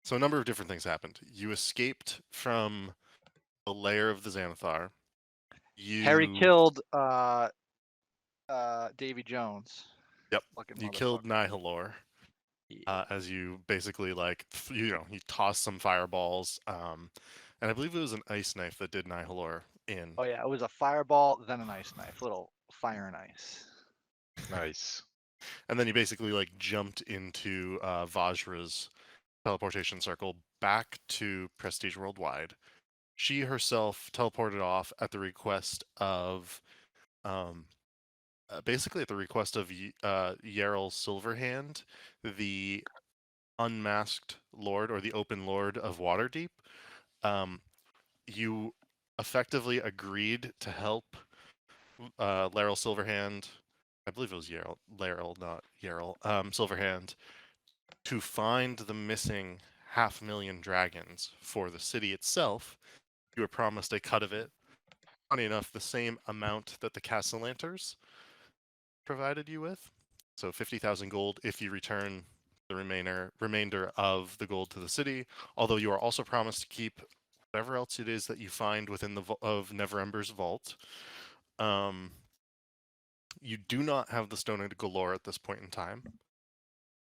So a number of different things happened. You escaped from the lair of the Xanathar. Harry You killed Davy Jones. Yep. Fucking You killed motherfucker. Nihilor. Yeah. As you basically you tossed some fireballs, and I believe it was an ice knife that did Nihilor in. Oh yeah, it was a fireball, then an ice knife, little fire and ice. Nice. And then you basically jumped into Vajra's teleportation circle back to Prestige Worldwide. She herself teleported off at the request of, basically at the request of Yarl Silverhand, the unmasked lord or the open lord of Waterdeep. You effectively agreed to help Laryl Silverhand. I believe it was Laryl, not Yarl. Silverhand, to find the missing 500,000 dragons for the city itself. You were promised a cut of it. Funny enough, the same amount that the Castellanters provided you with. So 50,000 gold if you return the remainder of the gold to the city. Although you are also promised to keep whatever else it is that you find within the of Neverember's vault. You do not have the Stone of Galore at this point in time.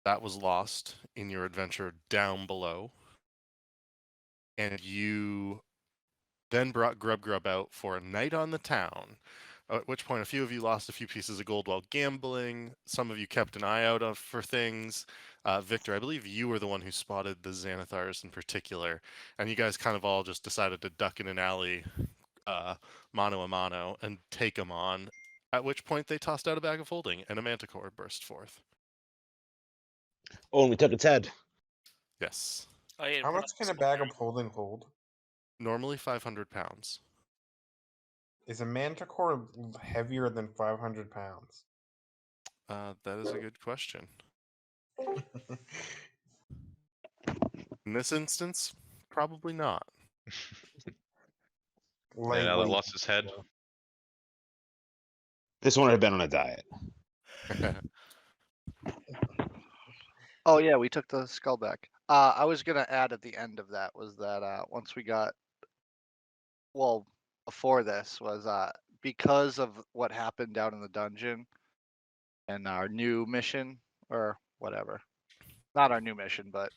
That was lost in your adventure down below. And you then brought Grub out for a night on the town, at which point a few of you lost a few pieces of gold while gambling. Some of you kept an eye out for things. Victor, I believe you were the one who spotted the Xanathars in particular, and you guys kind of all just decided to duck in an alley, mano a mano, and take them on, at which point they tossed out a bag of holding, and a manticore burst forth. Oh, and we took its head. Yes. How much can a bag of holding hold? Normally 500 pounds. Is a manticore heavier than 500 pounds? That is a good question. In this instance, probably not. Yeah, now that lost his head. This one had been on a diet. Oh yeah, we took the skull back. I was gonna add at the end of that was that once we got, well, before this was because of what happened down in the dungeon and our new mission or whatever, not our new mission, but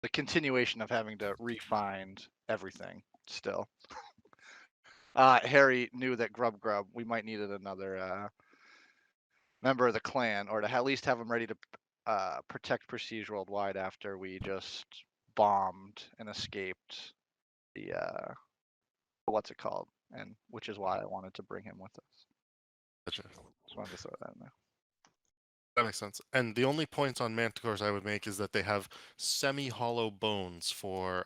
the continuation of having to re-find everything still. Harry knew that Grub, we might needed another member of the clan, or to at least have him ready to protect Prestige Worldwide after we just bombed and escaped the what's it called, and which is why I wanted to bring him with us. Gotcha. Just wanted to throw that in there. That makes sense. And the only points on manticores I would make is that they have semi-hollow bones for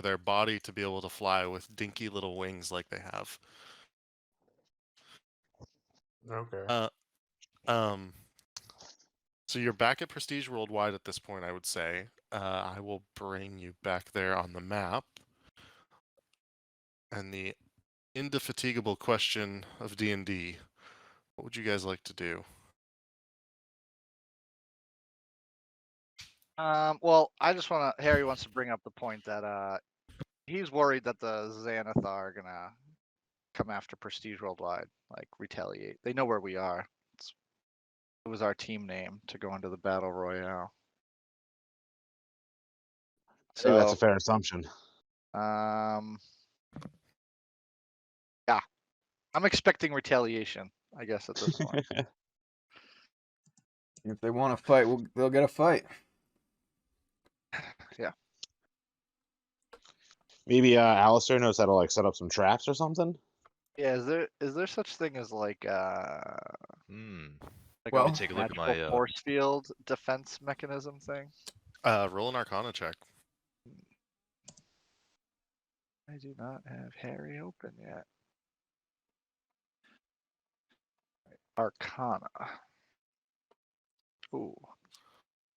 their body to be able to fly with dinky little wings like they have. Okay. So you're back at Prestige Worldwide at this point, I would say. I will bring you back there on the map. And the indefatigable question of D&D, what would you guys like to do? Well, I just want to. Harry wants to bring up the point that he's worried that the Xanathar are gonna come after Prestige Worldwide, like retaliate. They know where we are. It was our team name to go into the battle royale. So that's a fair assumption. Yeah, I'm expecting retaliation, I guess, at this point. If they want to fight, they'll get a fight. Yeah. Maybe Alistair knows how to set up some traps or something. Yeah, is there such thing as like Well, let me take a look at my force field defense mechanism thing? Roll an Arcana check. I do not have Harry open yet. Arcana. Ooh.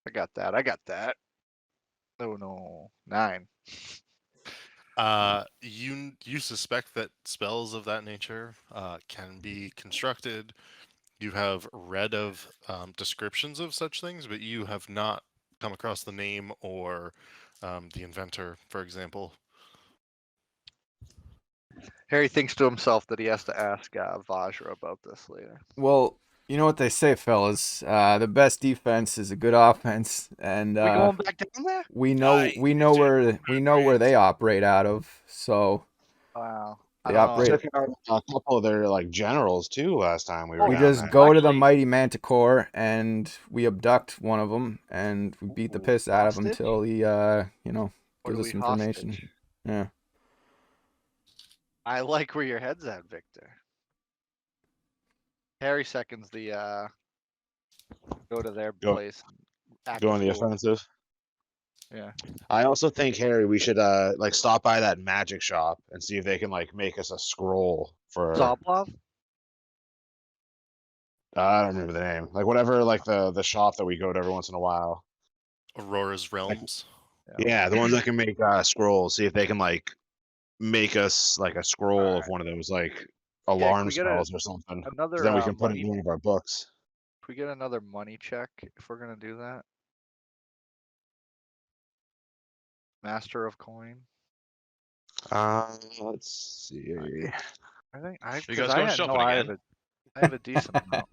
I got that. Oh no. 9. You suspect that spells of that nature can be constructed. You have read of descriptions of such things, but you have not come across the name or the inventor, for example. Harry thinks to himself that he has to ask Vajra about this later. Well, you know what they say, fellas. The best defense is a good offense, and We going back down there? we know where they operate out of. So Wow. they I don't operate. know. Took out a couple of their like generals too last time we were We down just there. go to the Actually- mighty Manticore and we abduct one of them and we beat the Ooh, piss out of him hostage? till he Or gives do us we information. hostage? Yeah. I like where your head's at, Victor. Harry seconds the go to their Go- place. And act Go a on the fool. offensive. Yeah. I also think, Harry, we should like stop by that magic shop and see if they can like make us a scroll for Zoblov? I don't remember the name. Like whatever, like the shop that we go to every once in a while. Aurora's Realms. Yeah, the ones that can make scrolls. See if they can like make us like a scroll of one of those like alarm we get spells or something. Another Then we can put it money. in one of our books. Can we get another money check if we're gonna do that? Master of coin. Let's see. I think You guys because going know shopping I again? have a decent amount.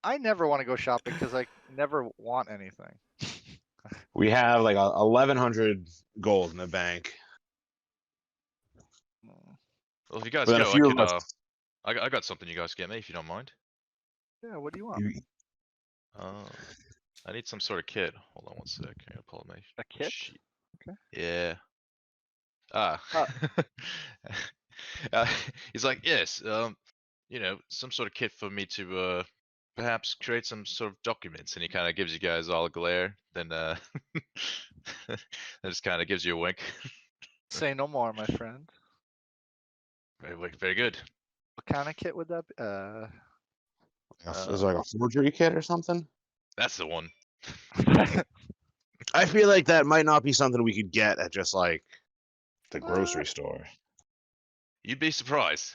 I never want to go shopping because I never want anything. We have like 1,100 gold in the bank. Well, if you guys But then a go, I few could. of us. I got something you guys get me if you don't mind. Yeah, what do you want? I need some sort of kit. Hold on one sec. I gotta pull up my A kit? sheet. Okay. Yeah. Ah. He's like, yes. Some sort of kit for me to perhaps create some sort of documents, and he kind of gives you guys all a glare. Then that just kind of gives you a wink. Say no more, my friend. Very good. What kind of kit would that be? Is it like a forgery kit or something? That's the one. I feel like that might not be something we could get at just like the grocery store. You'd be surprised.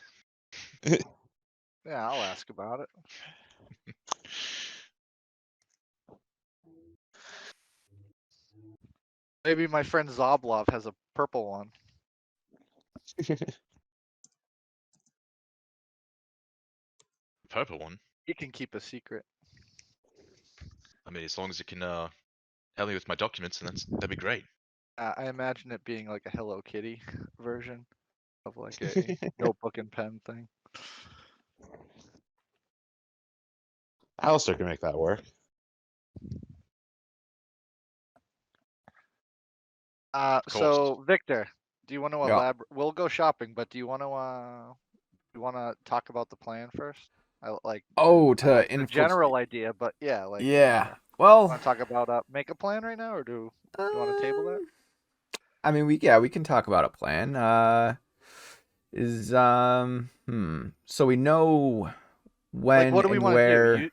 Yeah, I'll ask about it. Maybe my friend Zoblov has a purple one. Purple one. He can keep a secret. I mean, as long as it can help me with my documents, and that'd be great. I imagine it being like a Hello Kitty version of like a notebook and pen thing. Alistair can make that work. So Victor, do you want to Yeah. elaborate? We'll go shopping, but do you want to talk about the plan first? I like To the general idea, but yeah, like yeah. Well, want to talk about make a plan right now, or do you want to table that? I mean, we can talk about a plan. So we know when Like, what do we and want where. to do? You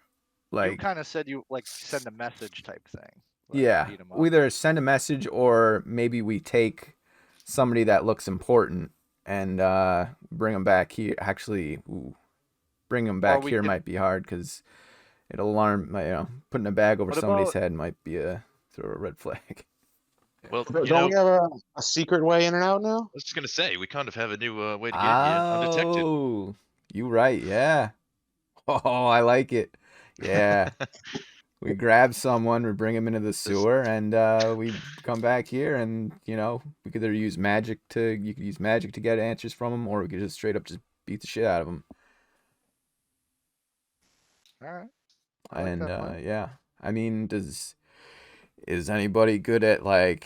Like, kind of said you like send a message type thing. like, yeah, beat 'em up. we either send a message or maybe we take somebody that looks important and bring them back here. Actually, bring them back we here could- might be hard because it'll alarm. Putting a bag over What somebody's about- head might be a red flag. Well, Don't we have a secret way in and out now? I was just gonna say we kind of have a new way to get in here undetected. Oh, you right? Yeah. Oh, I like it. Yeah. We grab someone, we bring him into the sewer, and we come back here, and we could either use magic to get answers from him, or we could just straight up just beat the shit out of him. All right. I like And that plan. yeah, I mean, is anybody good at like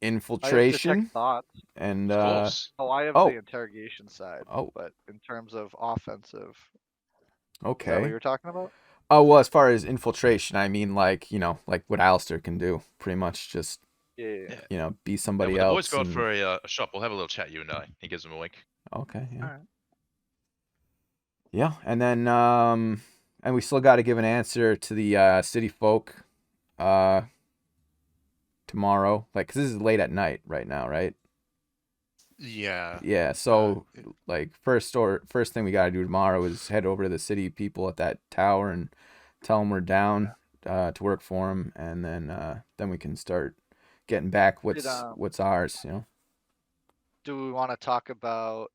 I have infiltration? detect thoughts. And Of course. Oh, I have oh. the interrogation side. Oh. But in terms of offensive, is that what okay. you were talking about? Oh well, as far as infiltration, I mean like like what Alistair can do, pretty much just Yeah. be Yeah, somebody when the boys else. go out and- for a shop, we'll have a little chat, you and I. He gives him a wink. Okay, yeah. Alright. Yeah, and then and we still got to give an answer to the city folk tomorrow, like 'cause this is late at night right now, right? Yeah. Yeah, so like first thing we got to do tomorrow is head over to the city people at that tower and tell them we're down. to work for him, and then we can start getting back what's ours. You know. Do we want to talk about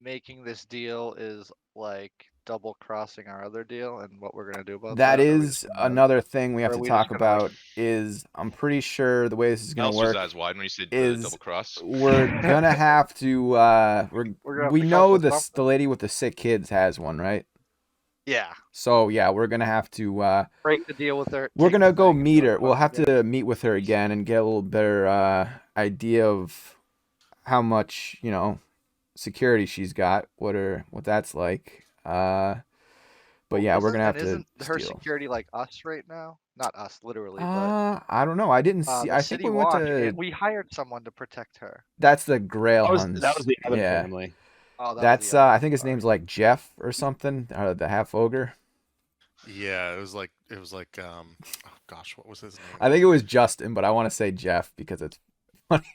making this deal is like double crossing our other deal and what we're gonna do about that? That is another thing we have or are to we talk just gonna, like- about. Is I'm pretty sure the way this is gonna Alistair's work eyes wide when you said is double cross. we're gonna have to We're gonna have we to come know up with the something. lady with the sick kids has one, right? Yeah, So yeah, we're gonna have to break the deal with her. we're take gonna the go thing and meet go her. We'll have together. to meet with her again and get a little better idea of how much, you know, security she's got, what that's like. But yeah, we're gonna have to Isn't her steal. security like us right now? Not us, literally, but I don't know. I didn't see. the I think city we went watch. to. We hired someone to protect her. That's the Grail That was Huns. the other yeah. family. Oh, that That's was the other I one, think his sorry. name's like Jeff or something, the half ogre. Yeah, it was like oh gosh, what was his name? I think it was Justin, but I want to say Jeff because it's funny.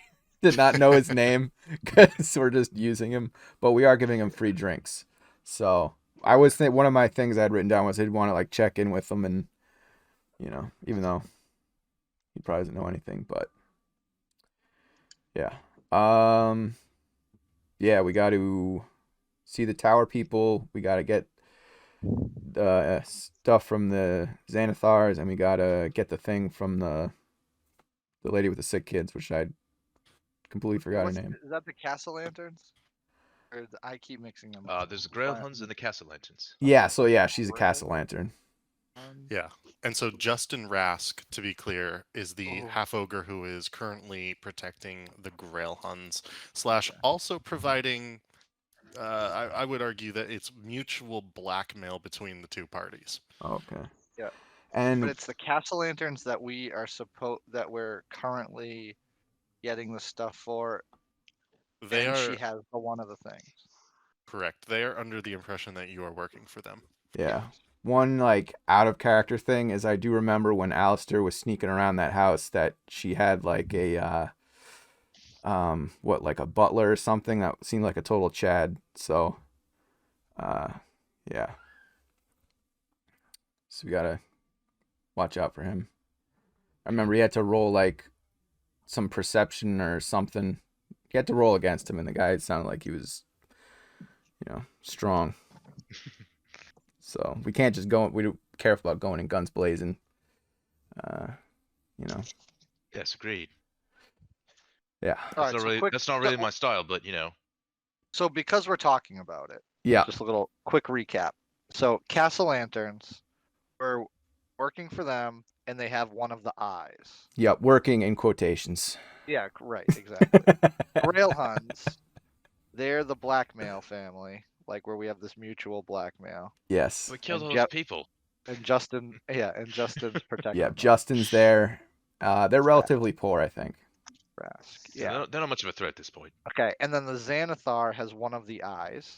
Did not know his name because we're just using him, but we are giving him free drinks. So I was think one of my things I had written down was I'd want to like check in with him, and you know, even though he probably doesn't know anything, but yeah, yeah, we got to see the tower people. We got to get the stuff from the Xanathars, and we got to get the thing from the lady with the sick kids, which I completely forgot her name. Is that the castle lanterns? Or I keep mixing them. There's the Grail Huns and the Castle Lanterns. Yeah, so yeah, she's a castle lantern. Yeah. And so Justin Rask, to be clear, is the Oh. half ogre who is currently protecting the Grail Huns / also providing. I would argue that it's mutual blackmail between the two parties. Okay. Yeah. And But it's the castle lanterns that we're currently getting the stuff for. They are she has one of the things. correct. They are under the impression that you are working for them. yeah. One like out of character thing is I do remember when Alistair was sneaking around that house that she had like a like a butler or something that seemed like a total Chad. So yeah. So we gotta watch out for him. I remember he had to roll like some perception or something. He had to roll against him, and the guy sounded like he was, you know, strong. So we can't just go. We're careful about going in guns blazing. You know. Yes, agreed. Yeah. All right, That's not really my style, but you know. So because we're talking about it, Yeah. just a little quick recap. So Castle Lanterns, we're working for them, and they have one of the eyes. Yep. Working in quotations. Yeah, right, exactly. Grail Huns, they're the blackmail family, like where we have this mutual blackmail. Yes. We killed And all those people. And Justin's protecting. Yeah. them. Justin's there. They're relatively poor, I think. Rask. Yeah. Yeah. They're not much of a threat at this point. Okay, and then the Xanathar has one of the eyes.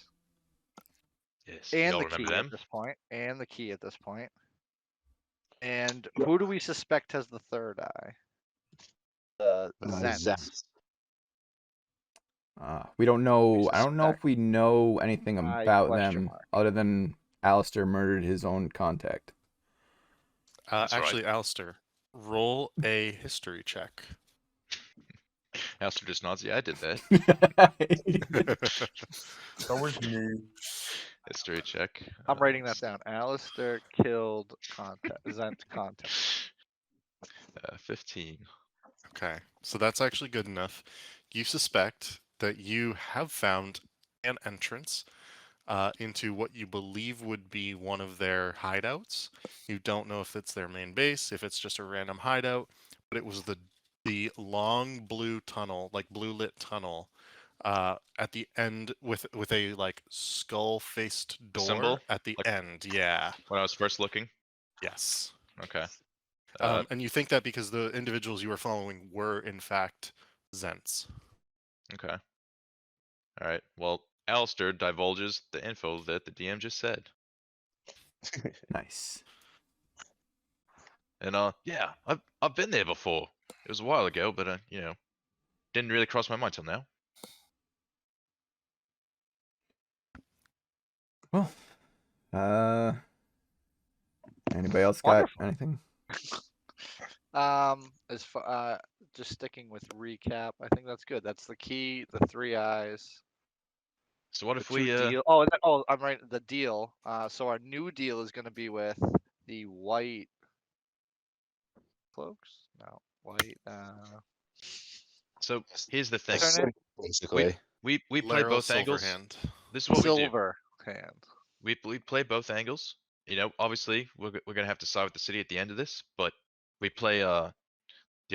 Yes. And Y'all the remember key them? at this point. And the key at this point. And who do we suspect has the third eye? The Zens. We don't know. I don't know if suspect. we know anything Eye about question them mark. other than Alistair murdered his own contact. That's right. Actually, Alistair, roll a history check. Alistair just nods. Yeah, I did that. That was me. History check. I'm writing that down. Alistair killed Zent contact. 15. Okay, so that's actually good enough. You suspect that you have found an entrance into what you believe would be one of their hideouts. You don't know if it's their main base, if it's just a random hideout, but it was the long blue tunnel, like blue lit tunnel, at the end with a like skull faced door Symbol? at the Like- end. Yeah. When I was first looking. Yes. Okay. And you think that because the individuals you were following were in fact Zents. Okay. All right. Well, Alistair divulges the info that the DM just said. Nice. And yeah, I've been there before. It was a while ago, but you know, didn't really cross my mind till now. Well, Anybody else got Wonderful. anything? As far just sticking with recap, I think that's good. That's the key. The 3 eyes. So what The if 2 we deal. Oh, I'm right. The deal. So our new deal is going to be with the white cloaks. No, white. so here's the A thing. What's her name? simp, basically. We play Laryl both angles. Silverhand. This is what we do. Silver hand. We play both angles. You know, obviously we're gonna have to side with the city at the end of this, but we play the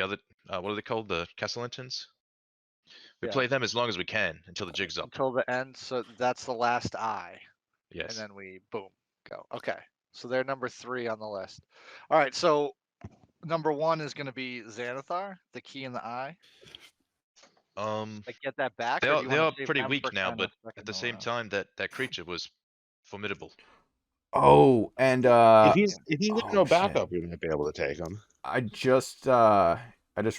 other what are they called? The Castellantines? We Yeah. play them as long as we can until the jig's up. Until the end. So that's the last eye. Yes. And then we boom go. Okay. So they're number 3 on the list. All right. So number 1 is going to be Xanathar, the key in the eye. Like get that back. They or are do you they wanna are save pretty them weak for now, kinda but at second the same round? time that creature was formidable. Oh, and if he's got oh, no shit. backup, we might be able to take him. I just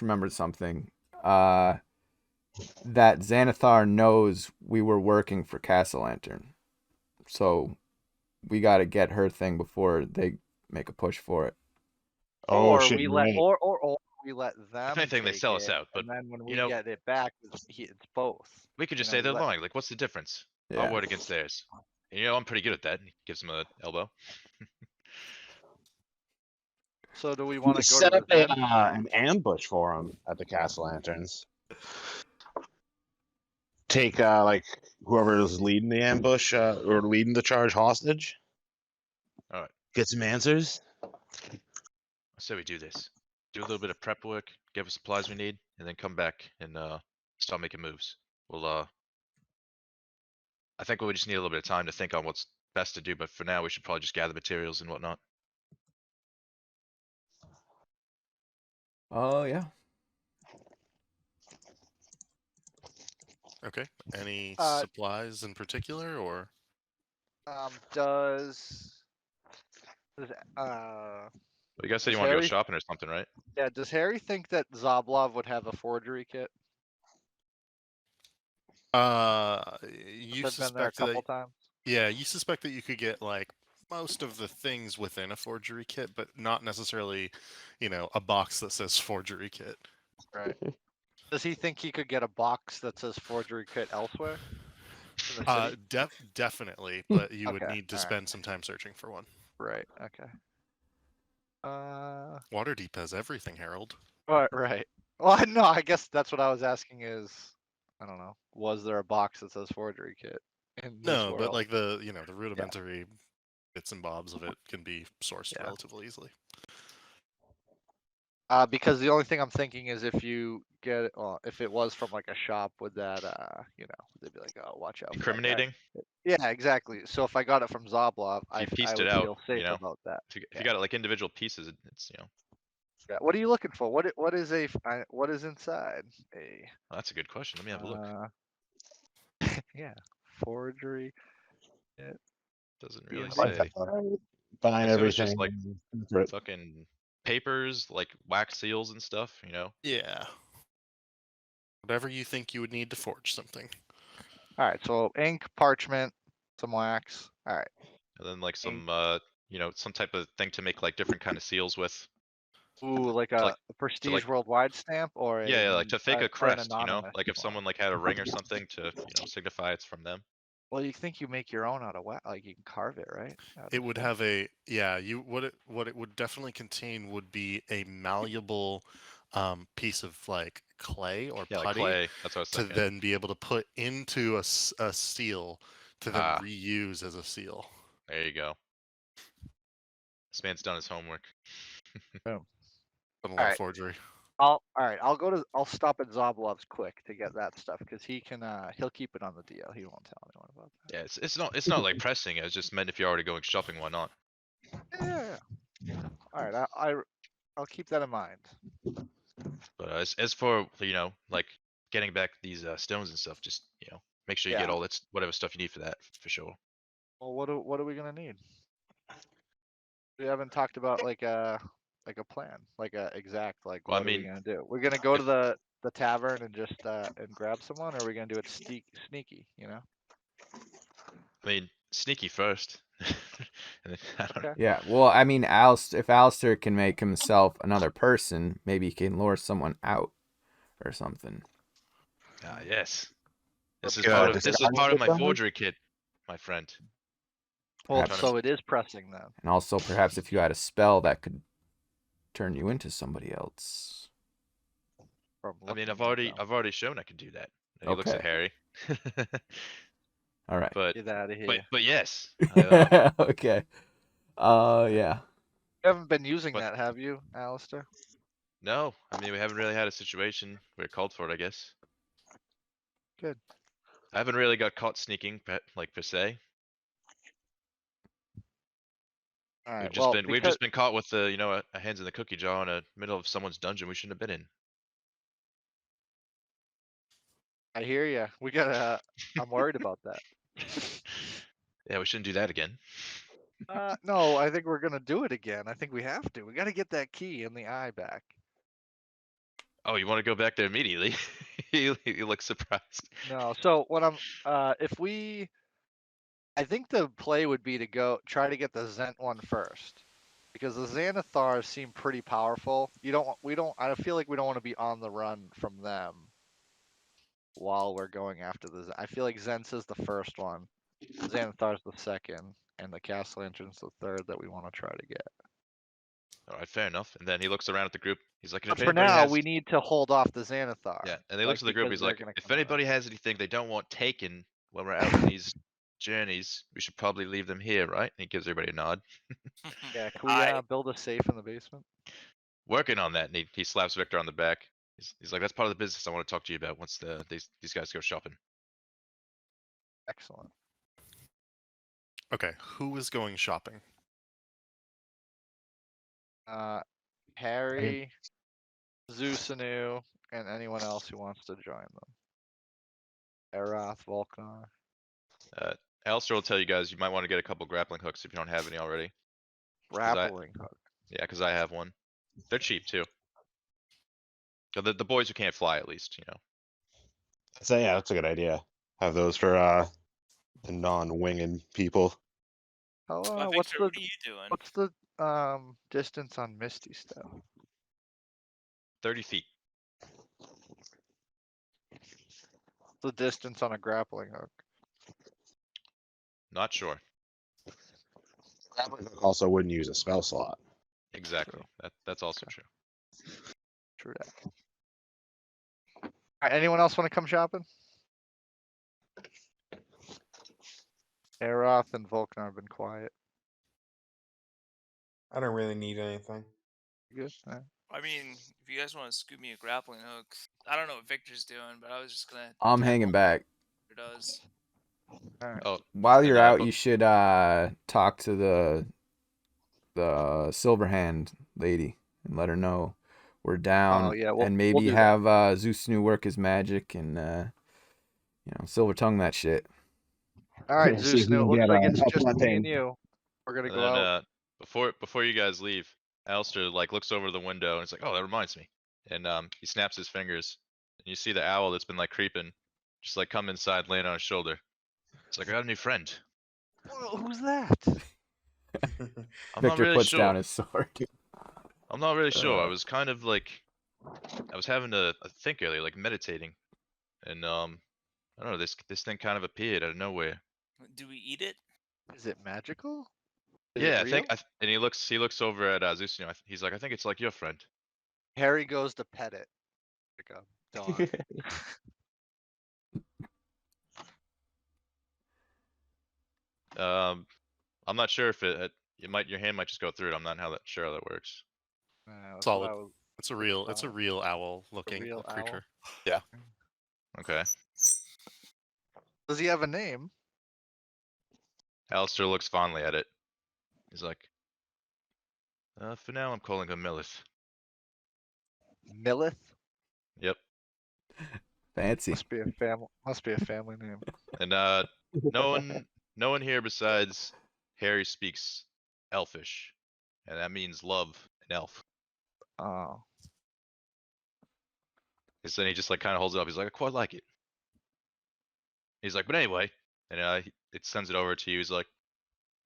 remembered something. That Xanathar knows we were working for Castle Lantern, so we got to get her thing before they make a push for it. Oh Or shit! we You're let right. or we let them If anything, they take sell us it, out, but and then when you we know, get it back, it's both. we could You just know, say we they're let lying. Like, what's the difference? Our Yeah. word against theirs. And, you know, I'm pretty good at that. And he gives him an elbow. So do we We wanna could go set to up the vent? an ambush for him at the Castle Lanterns. Take like whoever is leading the ambush or leading the charge hostage. All right. Get some answers. I say we do this. Do a little bit of prep work, get us supplies we need, and then come back and start making moves. We'll I think we just need a little bit of time to think on what's best to do, but for now we should probably just gather materials and whatnot. Oh yeah. Okay. Any Uh, supplies in particular, or does Well, you guys said Does you want to go Harry- shopping or something, right? does Harry think that Zoblov would have a forgery kit? you I've been there a suspect couple that? times. Yeah, you suspect that you could get like most of the things within a forgery kit, but not necessarily, a box that says forgery kit. Right. Does he think he could get a box that says forgery kit elsewhere? In the city? Definitely, but you would Okay, need to alright. spend some time searching for one. Right. Okay. Waterdeep has everything, Harold. Right. Well, no, I guess that's what I was asking is, I don't know, was there a box that says forgery kit in this No, world? but like the rudimentary bits and bobs of it can be sourced Yeah. relatively easily. Because the only thing I'm thinking is if you get, well, if it was from like a shop, would that, they'd be like, oh, watch out. for that guy." Incriminating. Yeah, exactly. So if I got it from Zoblov, If you I pieced would it out, feel safe you know, about that. If you Yeah. got it like individual pieces, it's Yeah. What are you looking for? What what is inside? well, that's a good question. Let me have a look. Yeah, forgery. Doesn't really D&D. say. Buying So it's just everything. like fucking papers, like wax seals and stuff, you know? Yeah. Whatever you think you would need to forge something. All right, so ink, parchment, some wax. All right. And then like some some type of thing to make like different kind of seals with. Ooh, like To, a like- prestige like- worldwide stamp or Yeah, like to fake a or an crest, anonymous like if one? someone like had a ring or something to, signify it's from them. Well, you think you make your own out of wax? Like you can carve it, right? Out It of would stuff? have what it would definitely contain would be a malleable piece of like clay or Yeah, like putty clay. That's what I was to thinking. then be able to put into a seal to then Ah. reuse as a seal. There you go. This man's done his homework. Been a lot of Alright. forgery. All right. I'll stop at Zoblov's quick to get that stuff because he'll keep it on the DL. He won't tell anyone about that. Yeah, it's not like pressing. It's just meant if you're already going shopping, why not? Yeah. All right. I'll keep that in mind. But as for like getting back these stones and stuff, just make sure you get Yeah. all that whatever stuff you need for that for sure. Well, what are we gonna need? We haven't talked about like a plan, like a exact like Well, I what are we mean, gonna do? We're gonna go to if- the tavern and just and grab someone, or are we gonna do it sneaky? You know? I mean, sneaky first. And then, I don't know. Okay. Yeah. Well, I mean, if Alistair can make himself another person, maybe he can lure someone out or something. Ah, yes. This is Yeah, part of disguise my them? forgery kit, my friend. Well, Perhaps- so it is pressing then. And also, perhaps if you had a spell that could turn you into somebody else. From I mean, looking at them. I've already shown I can do that. And he looks at Okay. Harry. All right. but Get out of here. but yes. I, Okay. Yeah. You haven't been using but- that, have you, Alistair? no, I mean we haven't really had a situation where it called for it, I guess. Good. I haven't really got caught sneaking, like per se. All right. We've just Well, been because caught with a hands in the cookie jar in the middle of someone's dungeon we shouldn't have been in. I hear you. We gotta. I'm worried about that. Yeah, we shouldn't do that again. No, I think we're gonna do it again. I think we have to. We gotta get that key and the eye back. Oh, you want to go back there immediately? he looks surprised. No. So what I'm. If we. I think the play would be to go try to get the Zent one first, because the Xanathars seem pretty powerful. You don't. We don't. I feel like we don't want to be on the run from them while we're going after the. I feel like Zent's is the first one, Xanathar's the second, and the Castle Entrance the third that we want to try to get. All right, fair enough. And then he looks around at the group. He's like, But if for anybody now, has, we need to hold off the Xanathar. yeah, and he like, looks at the group. because He's they're like, gonna if come at us. anybody has anything they don't want taken when we're out on these journeys, we should probably leave them here, right? And he gives everybody a nod. Yeah, can we build a safe in the basement? Working on that, and he slaps Victor on the back. He's like, that's part of the business I want to talk to you about once these guys go shopping. Excellent. Okay, who is going shopping? Harry, Zeusanu, and anyone else who wants to join them. Eroth, Volknar. Alistair will tell you guys you might want to get a couple grappling hooks if you don't have any already. Grappling hook. Yeah, because I have one. They're cheap too. The boys who can't fly, at least, you know. So yeah, that's a good idea. Have those for the non-winged people. How, Well, what's Victor, the what are you doing? what's the distance on Misty Step? 30 feet. The distance on a grappling hook. Not sure. Grappling hook also wouldn't use a spell slot. Exactly. That's also true. True that. Alright, anyone else want to come shopping? Eroth and Volknar have been quiet. I don't really need anything. You good? Alright. I mean, if you guys want to scoop me a grappling hook, I don't know what Victor's doing, but I was just gonna. I'm tag hanging along back. with Victor does. Alright. Oh, While And, you're uh, out, but- you should talk to the Silverhand lady and let her know we're down. Oh, yeah, and maybe we'll do that. have Zeusanu work his magic and silver tongue that shit. Alright, See if Zeus, we it can looks get, like it's help just that me thing. and you. We're gonna and go then out. before you guys leave, Alistair like looks over the window and it's like, oh, that reminds me. And he snaps his fingers, and you see the owl that's been like creeping, just like come inside, land on his shoulder. It's like, I got a new friend. Whoa, who's that? I'm not Victor really puts sure. down his sword. I'm not really sure. I Uh. was kind of like, I was having a think earlier, like meditating, and I don't know, this thing kind of appeared out of nowhere. Do we eat it? Is it magical? Is it Yeah, I real? think, and he looks over at Zeus. He's like, I think it's like your friend. Harry goes to pet it. Like a dog. I'm not sure if your hand might just go through it. I'm not sure how that works. That's Solid. what I was. It's a real owl looking real owl? creature. Okay. Does he have a name? Alistair looks fondly at it. He's like, for now I'm calling her Millith. Millith? Yep. Fancy. Must be a family name. And no one here besides Harry speaks Elfish, and that means love in Elf. Oh. And so he just like kind of holds it up. He's like, I quite like it. He's like, but anyway, and it sends it over to you. He's like,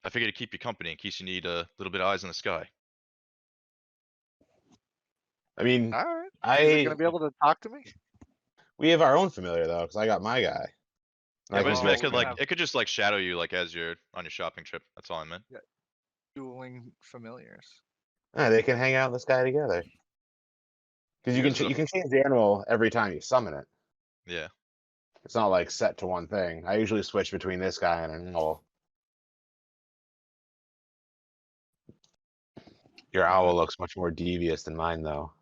I figured to keep you company in case you need a little bit of eyes in the sky. I mean, All right. Is it I gonna be able to talk to me? we have our own familiar though, because I got my guy. Yeah, I but can Oh, it pick could we like have- it could just like shadow you like as you're on your shopping trip. That's all I meant. Dueling familiars. They can hang out in the sky together. Because you Yeah, can so- you can change the animal every time you summon it. Yeah. It's not like set to one thing. I usually switch between this guy and an owl. Your owl looks much more devious than mine, though.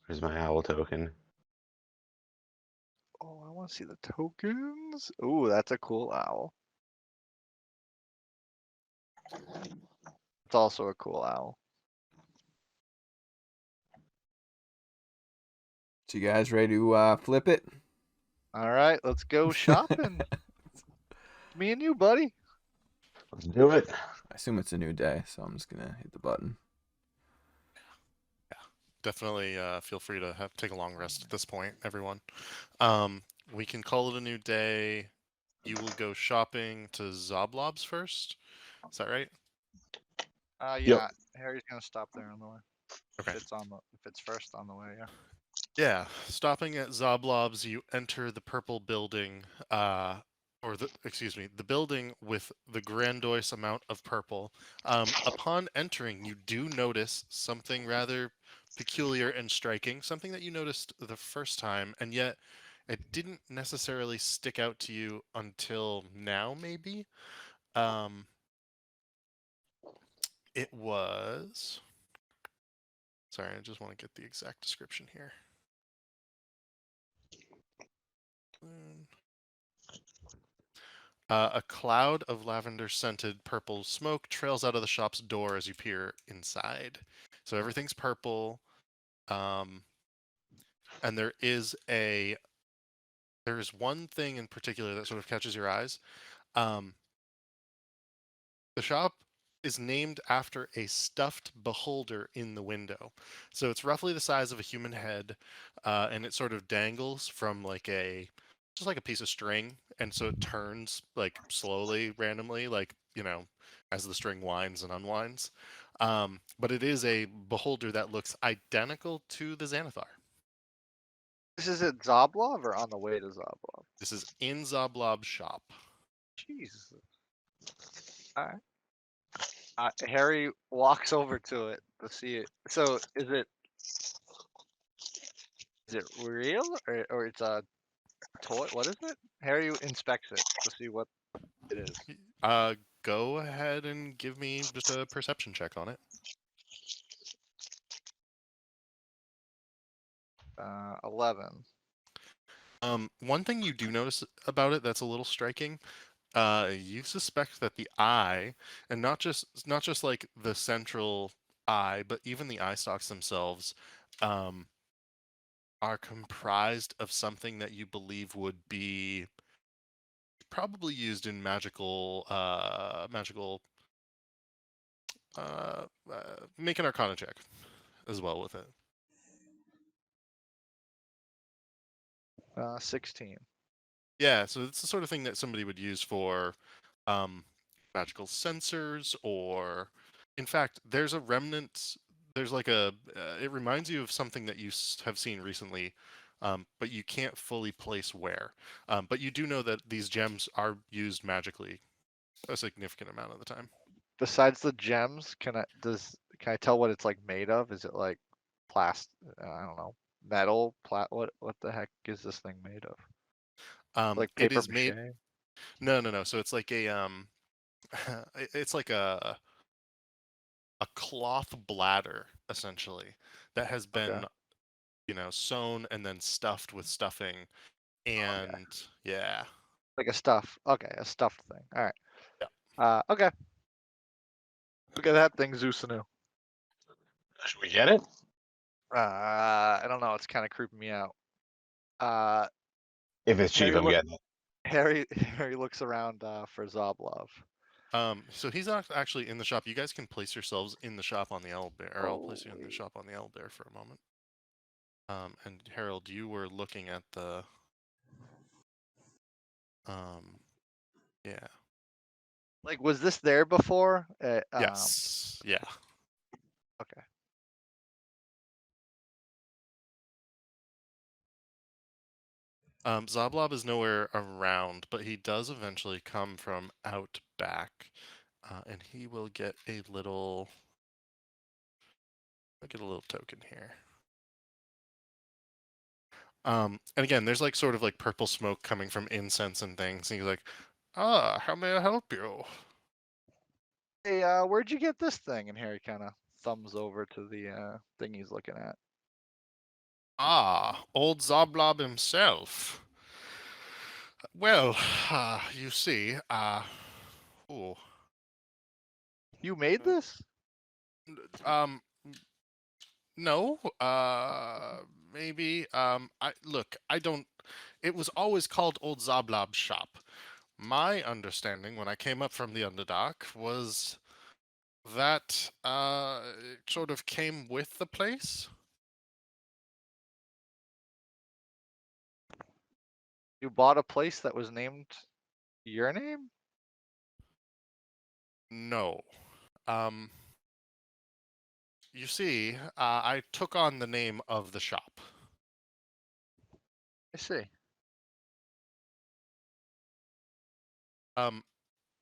Here's my owl token. Oh, I want to see the tokens. Ooh, that's a cool owl. It's also a cool owl. So you guys ready to flip it? All right, let's go shopping. Me and you, buddy. Let's do it. I assume it's a new day, so I'm just gonna hit the button. Definitely feel free to take a long rest at this point, everyone. We can call it a new day. You will go shopping to Zoblob's first. Is that right? Yeah. Harry's gonna stop there on the way. Okay. If it's first on the way, yeah. Yeah, stopping at Zoblob's, you enter the purple building, the building with the grandiose amount of purple. Upon entering, you do notice something rather peculiar and striking, something that you noticed the first time, and yet it didn't necessarily stick out to you until now, maybe. It was. Sorry, I just want to get the exact description here. A cloud of lavender-scented purple smoke trails out of the shop's door as you peer inside. So everything's purple, and there is one thing in particular that sort of catches your eyes. The shop is named after a stuffed beholder in the window. So it's roughly the size of a human head, and it sort of dangles from just like a piece of string, and so it turns like slowly, randomly, like as the string winds and unwinds. But it is a beholder that looks identical to the Xanathar. This is at Zoblov or on the way to Zoblov? This is in Zoblob's shop. Jeez. All right. Harry walks over to it to see it. So is it real or it's a toy? What is it? Harry inspects it to see what it is. Go ahead and give me just a perception check on it. 11. One thing you do notice about it that's a little striking, you suspect that the eye, and not just like the central eye, but even the eye stalks themselves, are comprised of something that you believe would be probably used in magical. Make an Arcana check as well with it. 16. Yeah, so it's the sort of thing that somebody would use for magical sensors, or in fact, there's a remnant. There's like it reminds you of something that you have seen recently, but you can't fully place where. But you do know that these gems are used magically a significant amount of the time. Besides the gems, can I tell what it's like made of? Is it like plastic? I don't know, metal. What the heck is this thing made of? Like It paper is made. mache? No. So it's like it's like a cloth bladder essentially that has been sewn and then stuffed with stuffing, and yeah. Like a stuffed thing. All right. Yeah. Okay. Look at that thing, Zeusanu. Should we get it? I don't know. It's kind of creeping me out. If it's cheap, Harry I'm look- getting it. Harry looks around for Zoblov. So he's not actually in the shop. You guys can place yourselves in the shop on the owlbear, or I'll place you in the Holy. shop on the owlbear for a moment. And Harold, you were looking at the Yeah. Like, was this there before? Yes. Yeah. Okay. Zoblob is nowhere around, but he does eventually come from out back, and he will get a little. I'll get a little token here. And again, there's like sort of like purple smoke coming from incense and things. And he's like, how may I help you? Hey, where'd you get this thing? And Harry kind of thumbs over to the thing he's looking at. Ah, old Zoblob himself. Well, you see, ooh, You made this? um, no, maybe, I don't, it was always called Old Zoblob's shop. My understanding when I came up from the Underdark was that, it sort of came with the place. You bought a place that was named your name? No. Um, you see, I took on the name of the shop. I see.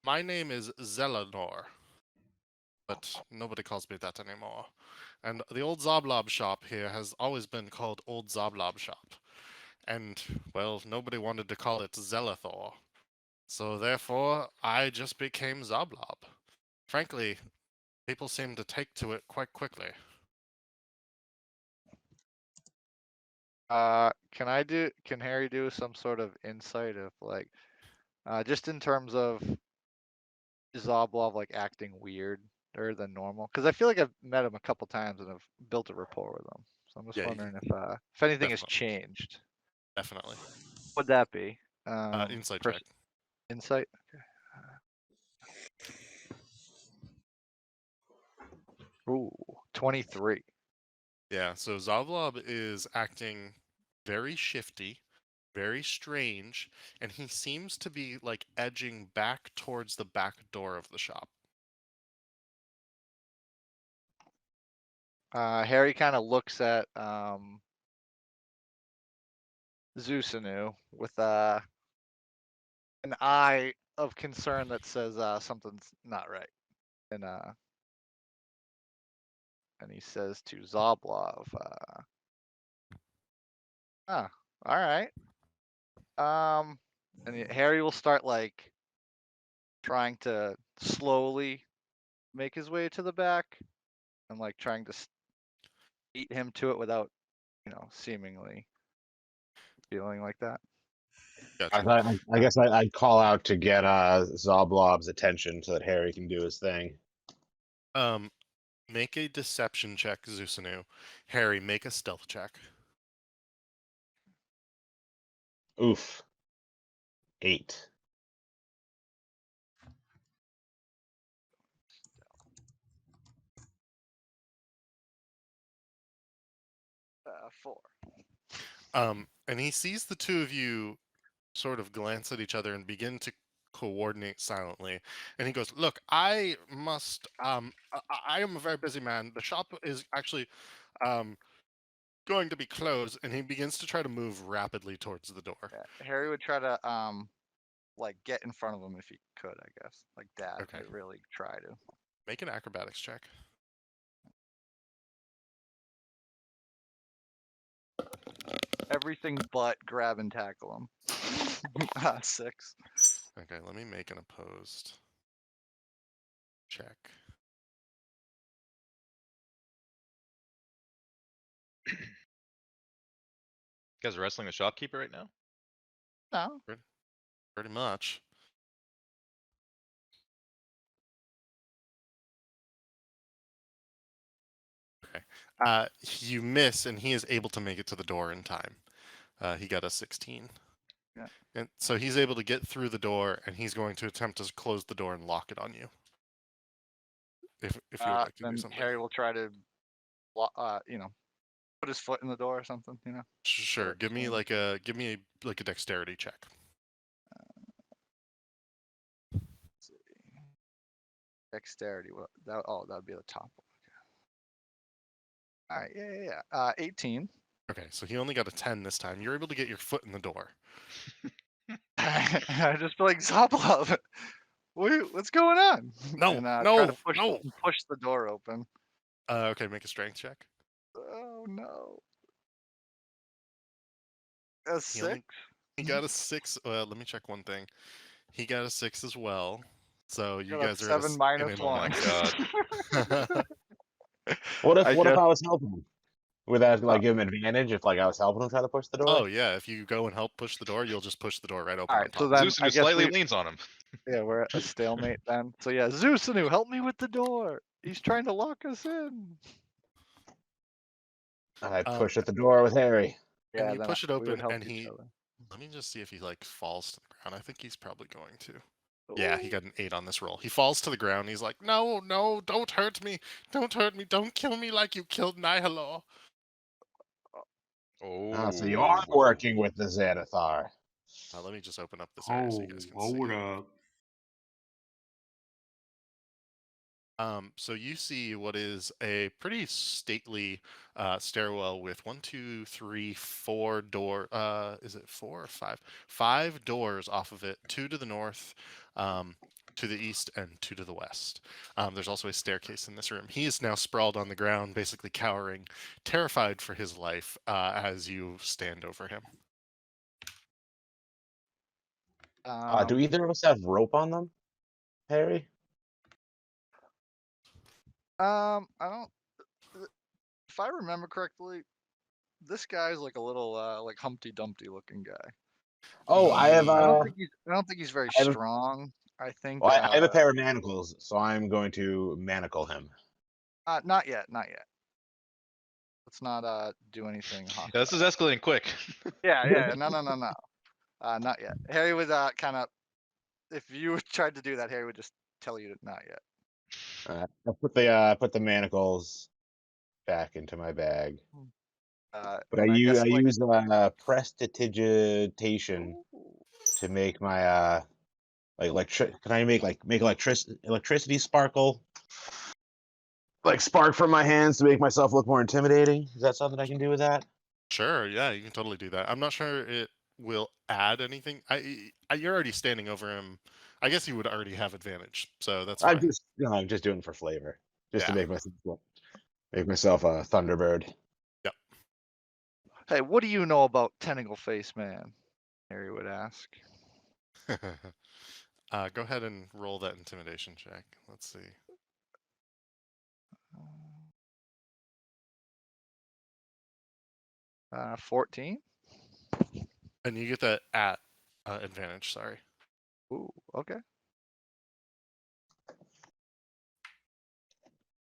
My name is Zelanor, but nobody calls me that anymore. And the old Zoblob shop here has always been called Old Zoblob shop. And, well, nobody wanted to call it Zelathor. So therefore, I just became Zoblob. Frankly, people seem to take to it quite quickly. Can Harry do some sort of insight of like, just in terms of Zoblov like acting weirder than normal? Because I feel like I've met him a couple times and have built a rapport with him. So I'm just Yeah, wondering if anything has definitely. changed. Definitely. Would that be? Insight pers- check. Insight. Ooh, 23. Yeah, so Zoblob is acting very shifty, very strange, and he seems to be like edging back towards the back door of the shop. Harry kind of looks at Zusanu with an eye of concern that says something's not right, and he says to Zoblov, all right. Harry will start like trying to slowly make his way to the back and like trying to beat him to it without, seemingly feeling like that. Gotcha. I guess I'd call out to get Zoblob's attention so that Harry can do his thing. Make a deception check, Zusanu. Harry, make a stealth check. Oof. 8. Four. And he sees the two of you sort of glance at each other and begin to coordinate silently. And he goes, "Look, I must. I am a very busy man. The shop is actually going to be closed." And he begins to try to move rapidly towards the door. Yeah, Harry would try to like get in front of him if he could, I guess. Like Dad Okay. might really try to. Make an acrobatics check. Everything but grab and tackle him. 6. Okay, let me make an opposed check. You guys are wrestling the shopkeeper right now? No. Pretty much. Okay. You miss, and he is able to make it to the door in time. He got a 16. Yeah. And so he's able to get through the door, and he's going to attempt to close the door and lock it on you. If you would like to do Then something. Harry will try to, put his foot in the door or something. Sure. Give me swing. like a dexterity check. Dexterity. What? That? Oh, that'd be the top one. All right. Yeah. 18. Okay, so he only got a 10 this time. You're able to get your foot in the door. I just feel like Zoblov. What's going on? No, And try no, to no. push the door open. Okay, make a strength check. Oh no. A He 6. only he got a 6. Let me check one thing. He got a 6 as well. So you Got a guys are at 7 in minus an Oh my 1. god. What if I what if guess. I was helping him? Would that like give him advantage if like I was helping him try to push the door? Oh yeah, if you go and help push the door, you'll just push the door right open All on right. top. So of it. then Zeus I who guess slightly we. leans on him. Yeah, we're at a stalemate then. So yeah, Zeusanu, help me with the door. He's trying to lock us in. I Um, push at the door with Harry. Yeah, and you then push it we would open, help and each he. other. Let me just see if he like falls to the ground. I think he's probably going to. Yeah, he Ooh. got an 8 on this roll. He falls to the ground. He's like, "No, no, don't hurt me! Don't hurt me! Don't kill me like you killed Nihilor!" Oh. So you are working with the Xanathar. Let me just open up this area so you guys can see. hold up. So you see what is a pretty stately stairwell with 1, 2, 3, 4 door. Is it 4 or 5? 5 doors off of it. 2 to the north, to the east, and 2 to the west. There's also a staircase in this room. He is now sprawled on the ground, basically cowering, terrified for his life as you stand over him. Do either of us have rope on them, Harry? I don't. If I remember correctly, this guy's like a little like Humpty Dumpty looking guy. Oh, I have. I don't I think he's very have a- strong. I think. Well, I have a pair of manacles, so I'm going to manacle him. Not yet. Not yet. Let's not do anything Yeah, hostile. this is escalating quick. Yeah. No. Not yet. Harry would kind of. If you tried to do that, Harry would just tell you to not yet. I put the manacles back into my bag. But I And use guess, like, prestidigitation to make my can I make electricity sparkle? Like spark from my hands to make myself look more intimidating? Is that something I can do with that? Sure, yeah, you can totally do that. I'm not sure it will add anything. You're already standing over him. I guess you would already have advantage, so that's fine. I'm just doing it for flavor, just to Yeah. make myself a Thunderbird. Yep. hey, what do you know about Tentacle Face Man? Harry would ask. Go ahead and roll that intimidation check. Let's see. 14. And you get that at advantage. Sorry. Ooh, okay.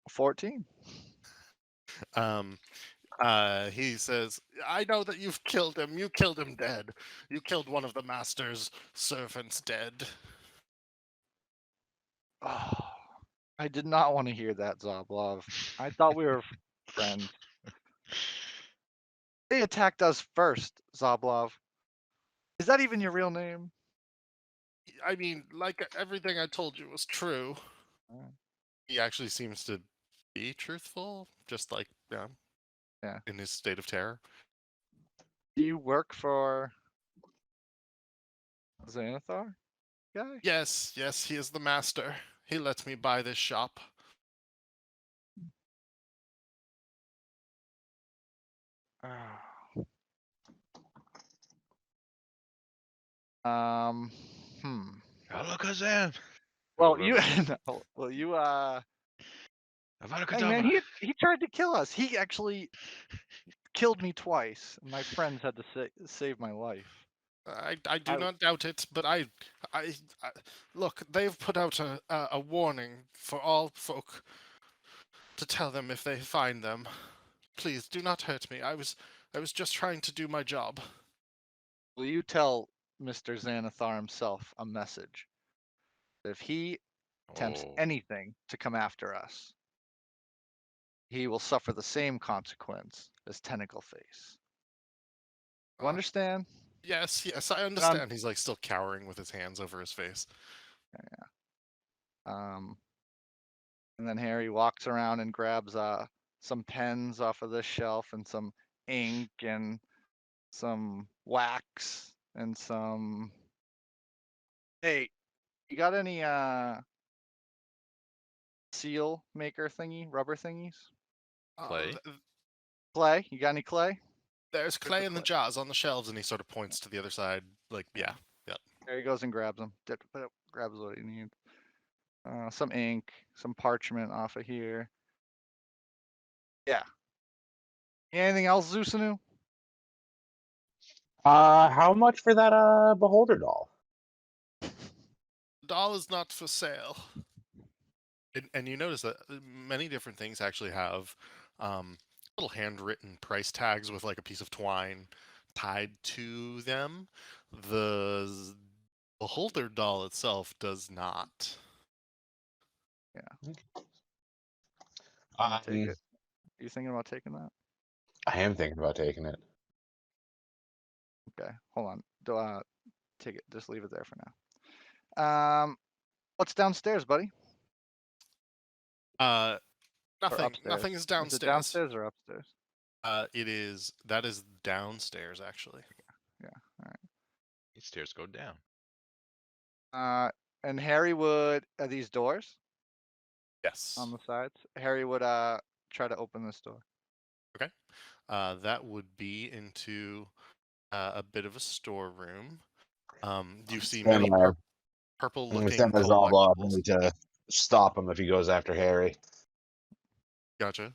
14. He says, "I know that you've killed him. You killed him dead. You killed one of the master's servants dead." Oh, I did not want to hear that, Zoblov. I thought we were friends. They attacked us first, Zoblov. Is that even your real name? I mean, like everything I told you was true. Mm. He actually seems to be truthful, just like Yeah. in his state of terror. Do you work for Xanathar guy? Yes, he is the master. He let me buy this shop. Hmm. Alakazam. Well, Or you. whatever. No, well, you. Avada Hey man, Kedavra. he tried to kill us. He actually killed me twice. My friends had to save my life. I do not doubt it, but I look. They've put out a warning for all folk to tell them if they find them. Please do not hurt me. I was just trying to do my job. Will you tell Mr. Xanathar himself a message? If he attempts Oh. anything to come after us, he will suffer the same consequence as Tentacle Face. You understand? Yes, I understand. He's like still cowering with his hands over his face. And then Harry walks around and grabs some pens off of this shelf and some ink and some wax and some. Hey, you got any seal maker thingy, rubber thingies? Clay? Clay? You got any clay? There's Where's clay in the jars on the shelves, and he sort of points to the other side. Like, yeah. There he goes and grabs them. Grabs what he needs. Some ink, some parchment off of here. Yeah. Anything else, Zusanu? How much for that beholder doll? The doll is not for sale. And you notice that many different things actually have little handwritten price tags with like a piece of twine tied to them. The beholder doll itself does not. Take it. You thinking about taking that? I am thinking about taking it. Okay, hold on. Take it. Just leave it there for now. What's downstairs, buddy? Or Nothing. upstairs? Nothing is Is downstairs. it downstairs or upstairs? That is downstairs actually. Yeah. All right. These stairs go down. And Harry would are these doors Yes. on the sides? Harry would try to open this door. Okay. That would be into a bit of a storeroom. You see many purple I'm gonna looking send my Zoblog collectibles. to stop him if he goes after Harry. Gotcha.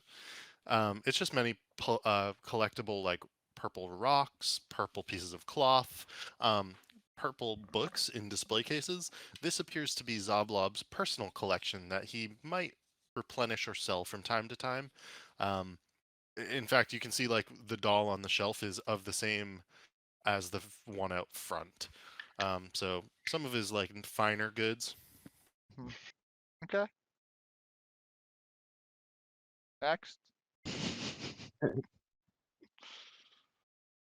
It's just many collectible like purple rocks, purple pieces of cloth, purple books in display cases. This appears to be Zoblob's personal collection that he might replenish or sell from time to time. In fact, you can see like the doll on the shelf is of the same as the one out front. So some of his like finer goods. Okay. Next.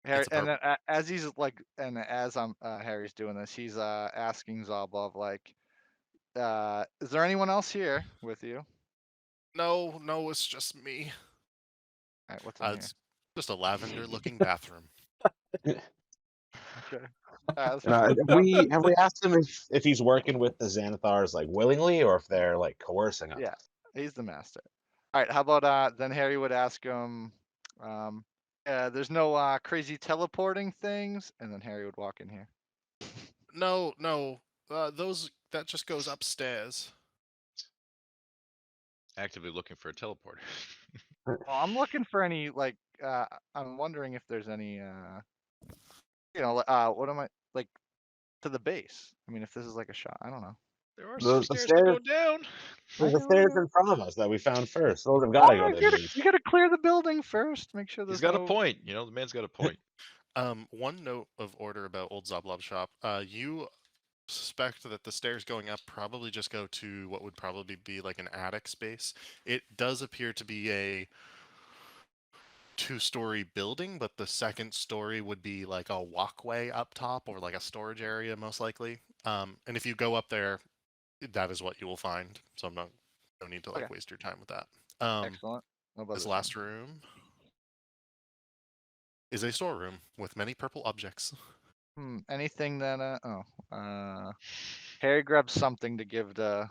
Harry, It's a and then as he's like, and as Harry's doing this, he's asking Zoblov like, is there anyone else here with you? No, it's just me. All right, what's in here? It's just a lavender-looking bathroom. Okay. That's Have fine. we asked him if he's working with the Xanathars like willingly or if they're like coercing him? Yeah, he's the master. All right, how about then Harry would ask him, there's no crazy teleporting things, and then Harry would walk in here. No, that just goes upstairs. Actively looking for a teleporter. Well, I'm looking for any like, I'm wondering if there's any, what am I like to the base? I mean, if this is like a shot, I don't know. There are The stairs that go stairs, down. there's the stairs in front of us that we found first. Those have got to go to the base. You gotta clear the building first. Make sure there's He's got no. a point. You know, the man's got a point. One note of order about Old Zoblob Shop. You suspect that the stairs going up probably just go to what would probably be like an attic space. It does appear to be a two-story building, but the second story would be like a walkway up top or like a storage area most likely. And if you go up there, that is what you will find. So no need to like Okay. waste your time with that. Excellent. This last room is a storeroom with many purple objects. Anything that Harry grabs something to give to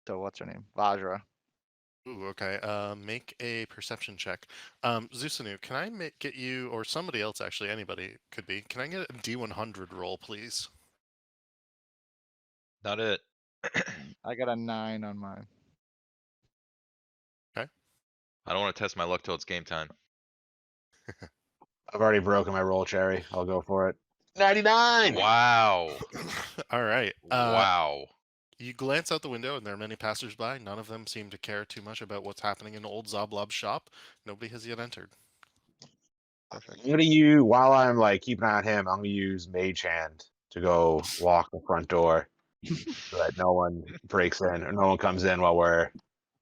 what's her name? Vajra. Ooh, okay. Make a perception check. Zusanu, can I get you, or somebody else actually, anybody could be, can I get a D100 roll, please? Not it. I got a 9 on mine. I don't want to test my luck till it's game time. I've already broken my roll, Cherry. I'll go for it. 99! Wow. All right. Wow. You glance out the window and there are many passersby. None of them seem to care too much about what's happening in Old Zoblob's shop. Nobody has yet entered. Perfect. I'm gonna use, while I'm like keeping an eye on him, I'm gonna use Mage Hand to go lock the front door so that no one breaks in or no one comes in while we're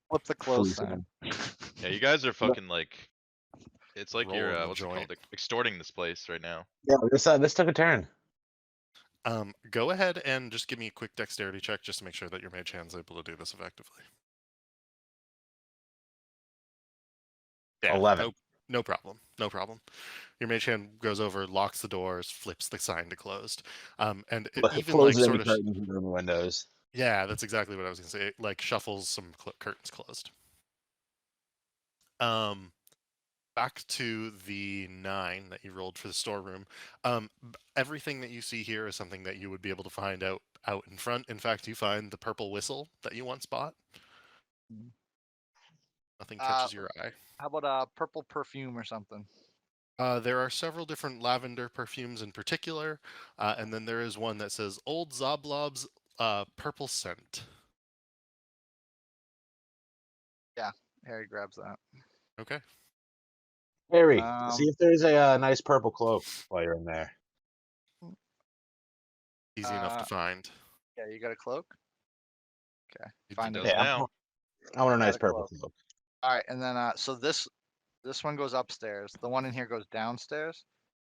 What's the close fleecing sign? them. Yeah, you guys are fucking like, it's like you're Rolling the what's it joint. called? Extorting this place right now. Yeah, this took a turn. Go ahead and just give me a quick dexterity check just to make sure that your mage hand's able to do this effectively. Yeah, 11. no problem. No problem. Your mage hand goes over, locks the doors, flips the sign to closed. And it even like Closes any sort of curtains in the windows. yeah, that's exactly what I was gonna say. It like shuffles some curtains closed. Back to the 9 that you rolled for the storeroom. Everything that you see here is something that you would be able to find out in front. In fact, you find the purple whistle that you once bought. Nothing catches your eye. How about a purple perfume or something? There are several different lavender perfumes in particular, and then there is one that says Old Zoblob's purple scent. Harry grabs that. Okay, Harry, see Um, if there's a nice purple cloak while you're in there. easy enough to find. Yeah, you got a cloak? Okay, He find it. does Yeah, now. I want a Got nice a purple cloak. cloak. All right, and then so this one goes upstairs. The one in here goes downstairs.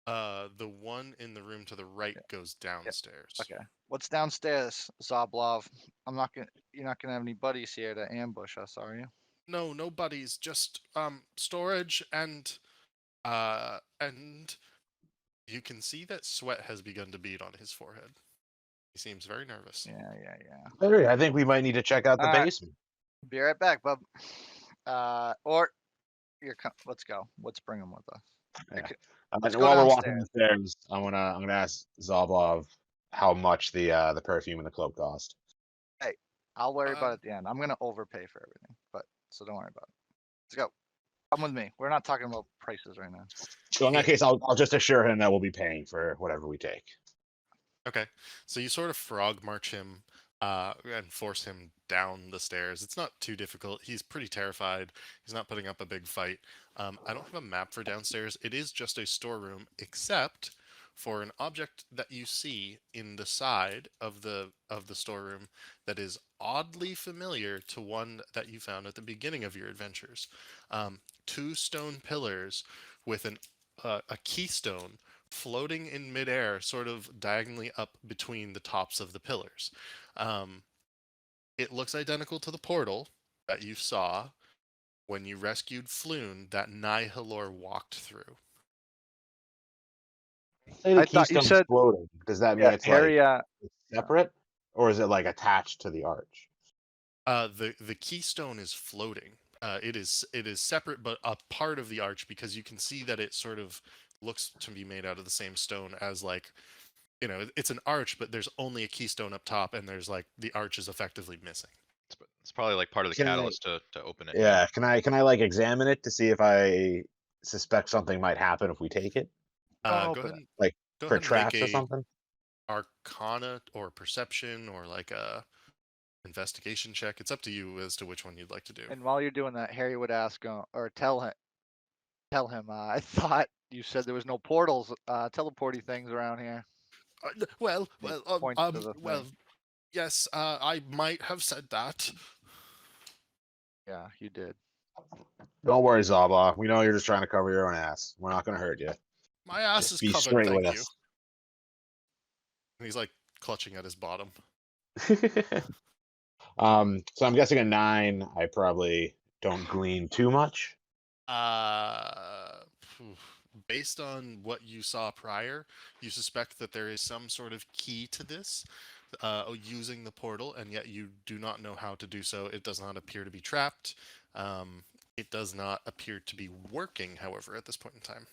The one in the room to the right goes downstairs. Okay. What's downstairs, Zoblov? You're not gonna have any buddies here to ambush us, are you? No buddies, just storage and you can see that sweat has begun to bead on his forehead. He seems very nervous. Yeah. Harry, I think we might need to check out the All right. basement. Be right back, bub. Or let's go. Let's bring him with us. Yeah. Let's And go while we're walking downstairs. upstairs, I'm gonna ask Zoblov how much the perfume and the cloak cost. I'll worry about it at the end. I'm gonna overpay for everything, so don't worry about it. Let's go. Come with me. We're not talking about prices right now. So in that case, I'll just assure him that we'll be paying for whatever we take. Okay, so you sort of frog march him and force him down the stairs. It's not too difficult. He's pretty terrified. He's not putting up a big fight. I don't have a map for downstairs. It is just a storeroom, except for an object that you see in the side of the storeroom that is oddly familiar to one that you found at the beginning of your adventures. 2 stone pillars with a keystone floating in midair, sort of diagonally up between the tops of the pillars. It looks identical to the portal that you saw when you rescued Floon that Nihilor walked through. Say the I thought you keystone's said- floating. Does that mean it's Harry. like it's separate, or is it like attached to the arch? The keystone is floating. It is separate but a part of the arch, because you can see that it sort of looks to be made out of the same stone as, like, you know, it's an arch, but there's only a keystone up top, and there's like the arch is effectively missing. It's probably like part of the Can I- catalyst to open it. Yeah. Can I like examine it to see if I suspect something might happen if we take it? Don't Go open ahead and Like go for ahead and traps make or a something? Arcana or Perception or like a investigation check. It's up to you as to which one you'd like to do. And while you're doing that, Harry would ask or tell him. I thought you said there was no portals, teleporty things around here. Well, He points to the well, thing. yes, I might have said that. Yeah, you did. Don't worry, Zabla. We know you're just trying to cover your own ass. We're not gonna hurt you. My ass Just is be covered, straight thank with you. And he's like clutching at his bottom. us. So I'm guessing a 9. I probably don't glean too much. Based on what you saw prior, you suspect that there is some sort of key to this using the portal, and yet you do not know how to do so. It does not appear to be trapped. It does not appear to be working, however, at this point in time.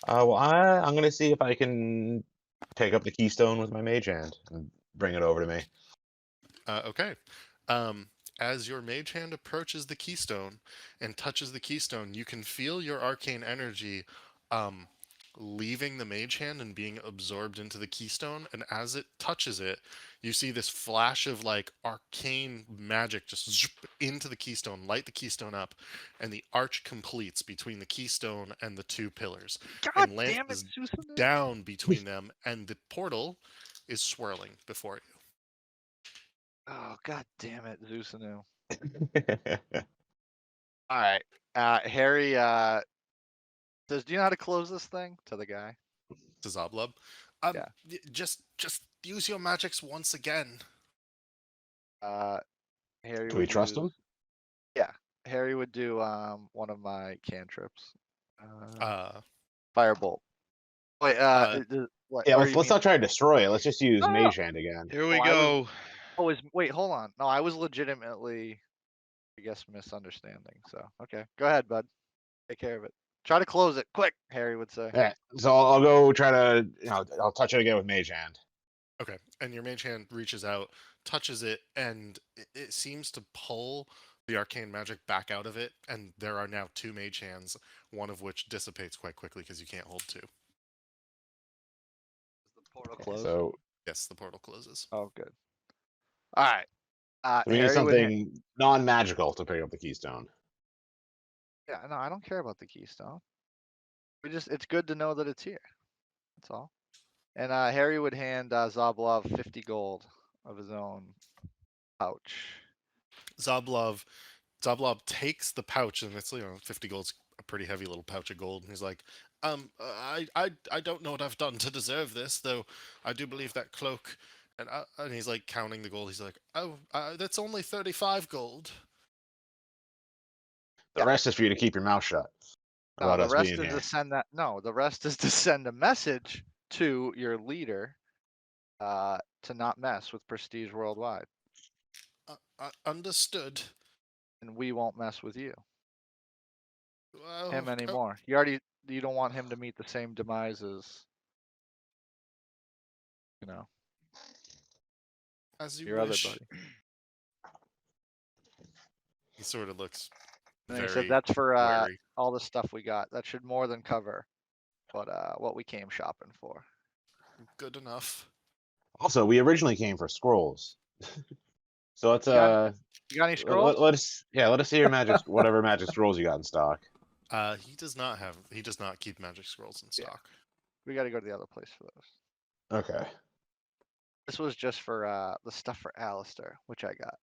Well, I'm gonna see if I can take up the keystone with my mage hand and bring it over to me. Okay. As your mage hand approaches the keystone and touches the keystone, you can feel your arcane energy leaving the mage hand and being absorbed into the keystone. And as it touches it, you see this flash of like arcane magic just zoop into the keystone, light the keystone up, and the arch completes between the keystone and the 2 pillars. God and damn it, lances Susan. down between them, and the portal is swirling before you. Oh, god damn it, Zeusanu. All right. Harry says, do you know how to close this thing? To the guy. To Zoblub. Yeah. Just use your magics once again. Harry Do would we trust use- him? Yeah, Harry would do one of my cantrips. Firebolt. Wait, what? Yeah, or let's you let's mean- not try to destroy it. Let's just use No, no, no. Mage Hand again. Here we Oh, go. wait, hold on. No, I was legitimately, I guess, misunderstanding. So okay, go ahead, bud. Take care of it. Try to close it quick. Harry would say. Yeah, so I'll go try to, I'll touch it again with Mage Hand. Okay, and your mage hand reaches out, touches it, and it seems to pull the arcane magic back out of it, and there are now 2 mage hands, one of which dissipates quite quickly because you can't hold 2. The portal Okay, closed. so Yes, the portal closes. Oh, good. All right. we need Harry would. something non-magical to pick up the keystone. Yeah, no, I don't care about the keystone. It's good to know that it's here. That's all. And Harry would hand Zoblov 50 gold of his own pouch. Zoblov takes the pouch, and it's 50 gold's a pretty heavy little pouch of gold, and he's like, I don't know what I've done to deserve this, though I do believe that cloak, and he's like counting the gold. He's like, oh, that's only 35 gold. The rest is for you to keep your mouth shut No, about the us rest being is here. to send that. No, the rest is to send a message to your leader, to not mess with Prestige Worldwide, Understood. and we won't mess with you, Well, him anymore. You don't want him to meet the same demise as, as you your other wish. buddy. He sort of looks And he very said that's for wary. all the stuff we got. That should more than cover what we came shopping for. Good enough. Also, we originally came for scrolls. So let's You got any scrolls? let us see your magic, whatever magic scrolls you got in stock. He does not keep magic scrolls in Yeah. stock. We got to go to the other place for those. Okay. This was just for the stuff for Alistair, which I got.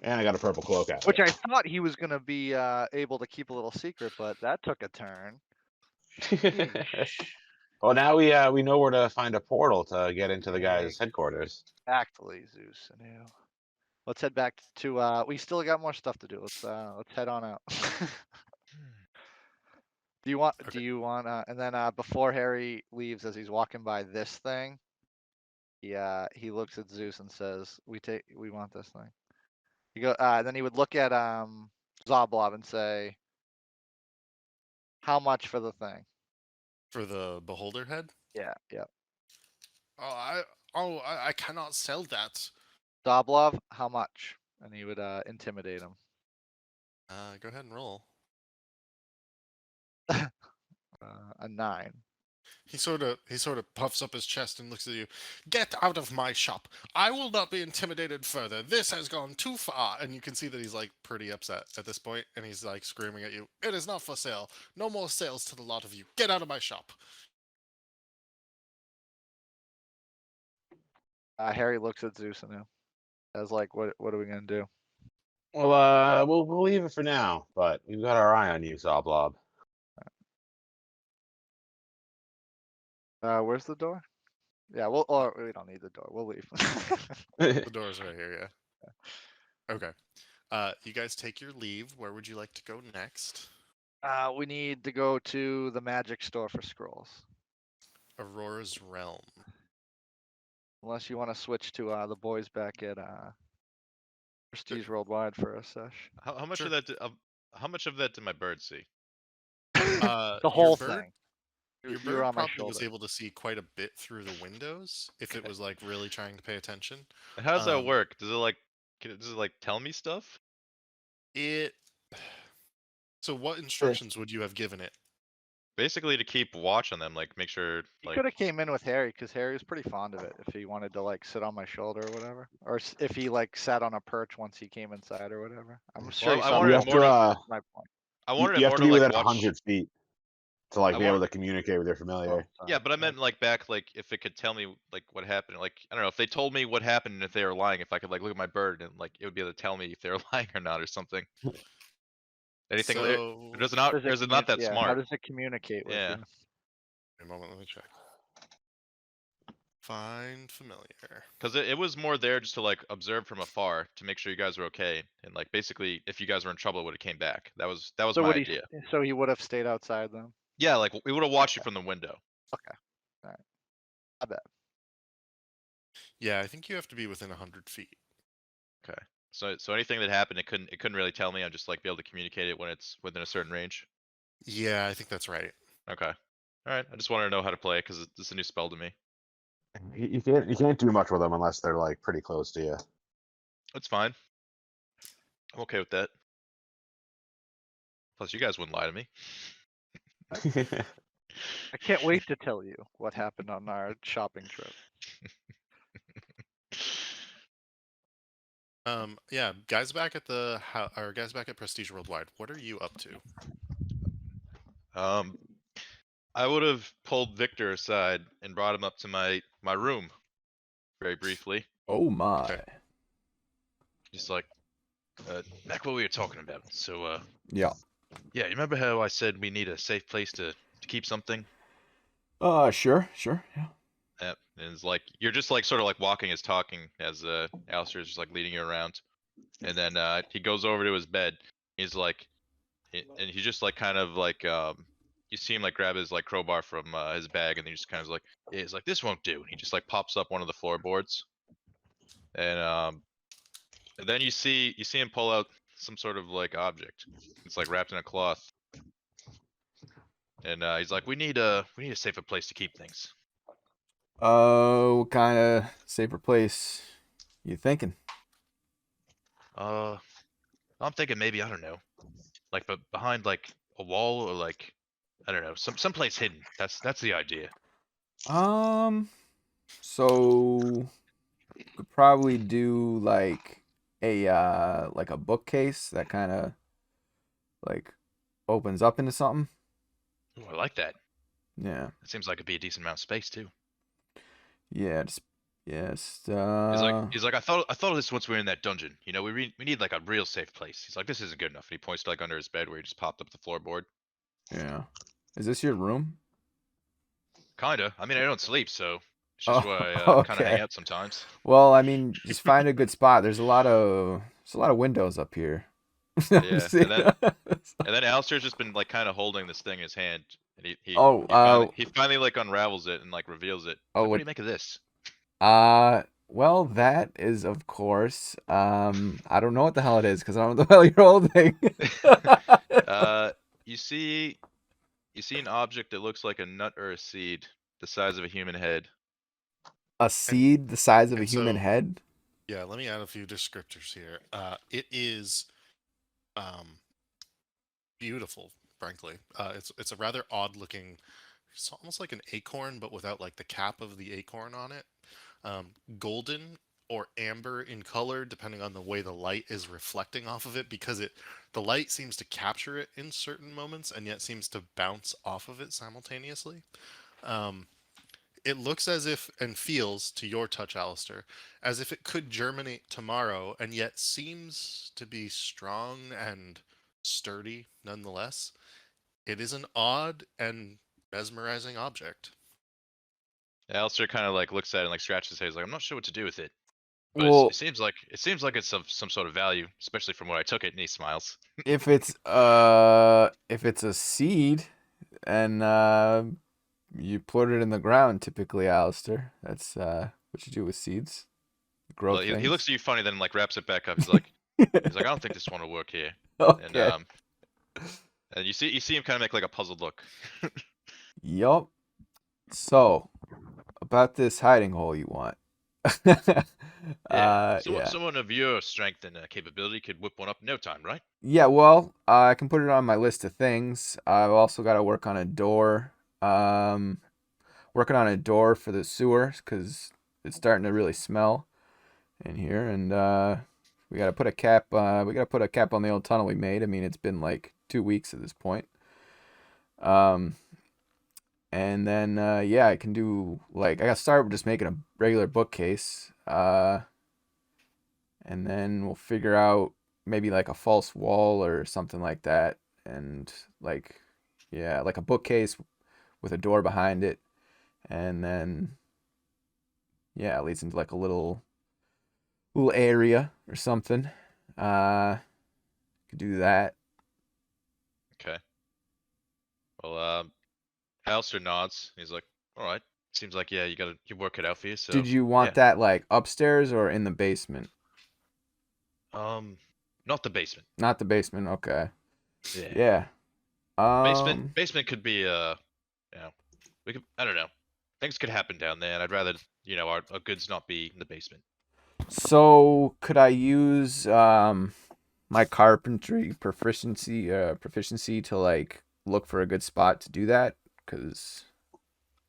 And I got a purple cloak out. Which I thought he was gonna be able to keep a little secret, but that took a turn. Well, now we know where to find a portal to get into the guy's headquarters. Exactly, Zeus. I knew. Let's head back to. We still got more stuff to do. Let's head on out. Do you want? Okay. Do you want? And then before Harry leaves, as he's walking by this thing, he looks at Zeus and says, We want this thing." Then he would look at Zoblov and say, "How much for the thing?" For the beholder head? Yeah. I cannot sell that. Zoblov, how much? And he would intimidate him. Go ahead and roll. A 9. He sort of puffs up his chest and looks at you. Get out of my shop. I will not be intimidated further. This has gone too far. And you can see that he's like pretty upset at this point, and he's like screaming at you. It is not for sale. No more sales to the lot of you. Get out of my shop. Harry looks at Zeus and as like, what are we gonna do? Well, we'll leave it for now, but we've got our eye on you, Zoblob. Where's the door? Yeah, or we don't need the door. We'll leave. The door's right here, yeah. Okay. You guys take your leave. Where would you like to go next? We need to go to the magic store for scrolls. Aurora's Realm. Unless you want to switch to the boys back at Prestige Worldwide for a sesh. How much Sure. of that? How much of that did my bird see? The Your whole bird- thing. Your You were bird on my probably was shoulder. able to see quite a bit through the windows if it was like really trying to pay attention. And how does that Um, work? Does it like tell me stuff? It. So, what instructions would you have given it? Basically to keep watch on them, like make sure He like could have came in with Harry because Harry was pretty fond of it. If he wanted to like sit on my shoulder or whatever, or if he like sat on a perch once he came inside or whatever. I'm sure Well, he I saw wanted You it have more to to my point. I wanted you it have more to to be like within watch 100 feet to like I be able want- to communicate with your familiar. Yeah, but I meant like back like if it could tell me like what happened. Like I don't know, if they told me what happened and if they were lying, if I could like look at my bird and like it would be able to tell me if they were lying or not or something. Anything So, or is it not that Yeah, how smart? does it communicate with Yeah. you? a moment, let me check. Find familiar. Because it was more there just to like observe from afar to make sure you guys were okay, and like basically if you guys were in trouble, it would have came back. That was So my would idea. So he would have stayed outside then. Yeah, like we would have watched you from the window. Okay. All right. I bet. Yeah, I think you have to be within 100 feet. Okay. So anything that happened, it couldn't really tell me. I'd just like be able to communicate it when it's within a certain range. Yeah, I think that's right. Okay. All right. I just wanted to know how to play it because it's a new spell to me. You can't do much with them unless they're like pretty close to you. It's fine. I'm okay with that. Plus, you guys wouldn't lie to me. I can't wait to tell you what happened on our shopping trip. Yeah, guys back at the or guys back at Prestige Worldwide. What are you up to? I would have pulled Victor aside and brought him up to my room, very briefly. Oh my. Okay. Just like, back what we were talking about. So, Yeah. yeah, you remember how I said we need a safe place to keep something? Sure. Yeah. Yeah, and it's like you're just like sort of like walking as talking as Alistair is just like leading you around, and then he goes over to his bed. He's like, and he just like kind of like you see him like grab his like crowbar from his bag, and he just kind of like he's like this won't do. And he just like pops up one of the floorboards, and then you see him pull out some sort of like object. It's like wrapped in a cloth, and he's like, we need a safer place to keep things. What kind of safer place you thinking? I'm thinking maybe, I don't know, like but behind like a wall or like I don't know, someplace hidden. That's the idea. So could probably do like a bookcase that kind of like opens up into something. Ooh, I like that. Yeah. It seems like it'd be a decent amount of space too. Yeah. Just He's like I thought of this once we were in that dungeon. You know, we need like a real safe place. He's like, this isn't good enough. And he points to like under his bed where he just popped up the floorboard. Yeah. Is this your room? Kinda. I mean, I don't sleep, so it's just Oh, where I kind of hang okay. out sometimes. Well, I mean, just find a good spot. There's a lot of windows up here. Yeah, and then Alistair's just been like kind of holding this thing in his hand, and he finally like unravels it and like reveals it. He's like, what do you make of this? Well, that is of course, I don't know what the hell it is because I don't know what the hell you're holding. You see an object that looks like a nut or a seed, the size of a human head. A seed the size of a and human so- head? Yeah, let me add a few descriptors here. It is beautiful, frankly. It's a rather odd looking, it's almost like an acorn, but without like the cap of the acorn on it. Golden or amber in color, depending on the way the light is reflecting off of it, because the light seems to capture it in certain moments and yet seems to bounce off of it simultaneously. It looks as if, and feels to your touch, Alistair, as if it could germinate tomorrow, and yet seems to be strong and sturdy nonetheless. It is an odd and mesmerizing object. Alistair kind of like looks at it and like scratches his head. He's like, I'm not sure what to do with it. But Well, it seems like it's of some sort of value, especially from what I took it. And he smiles. if it's a seed and you put it in the ground, typically, Alistair. That's what you do with seeds. Grow Well, he things. looks at you funny, then like wraps it back up. He's like, I don't think this one will work here. Okay. And you see him kind of make like a puzzled look. Yup. So, about this hiding hole you want. Yeah. Yeah. Someone of your strength and capability could whip one up in no time, right? Yeah, well, I can put it on my list of things. I've also got to work on a door. Working on a door for the sewer because it's starting to really smell in here, and we got to put a cap. We got to put a cap on the old tunnel we made. I mean, it's been like 2 weeks at this point. And then yeah, I can do like I got to start with just making a regular bookcase. And then we'll figure out maybe like a false wall or something like that, and like yeah, like a bookcase with a door behind it, and then Yeah, it leads into like a little area or something. Could do that. Okay. Well, Alistair nods. He's like, all right. Seems like, yeah, you work it out for you. So, Did you want yeah. that like upstairs or in the basement? Not the basement. Not the basement. Okay. Yeah. Yeah. Basement could be, I don't know. Things could happen down there, and I'd rather, our goods not be in the basement. So could I use my carpentry proficiency to like look for a good spot to do that? Because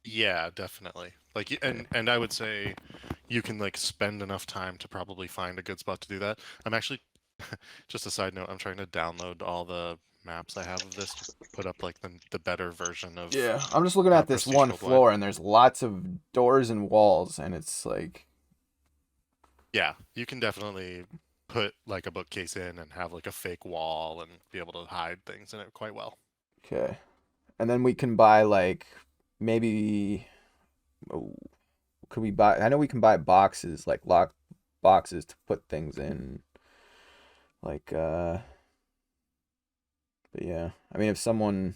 Yeah, definitely. Like, and I would say you can like spend enough time to probably find a good spot to do that. I'm actually, just a side note, I'm trying to download all the maps I have of this to put up like the better version of. yeah, I'm just looking at this Prestige one Worldwide. floor and there's lots of doors and walls and it's like, Yeah, you can definitely put like a bookcase in and have like a fake wall and be able to hide things in it quite well. okay. And then we can buy like maybe, oh, could we buy? I know we can buy boxes, like lock boxes to put things in. Like, but yeah. I mean, if someone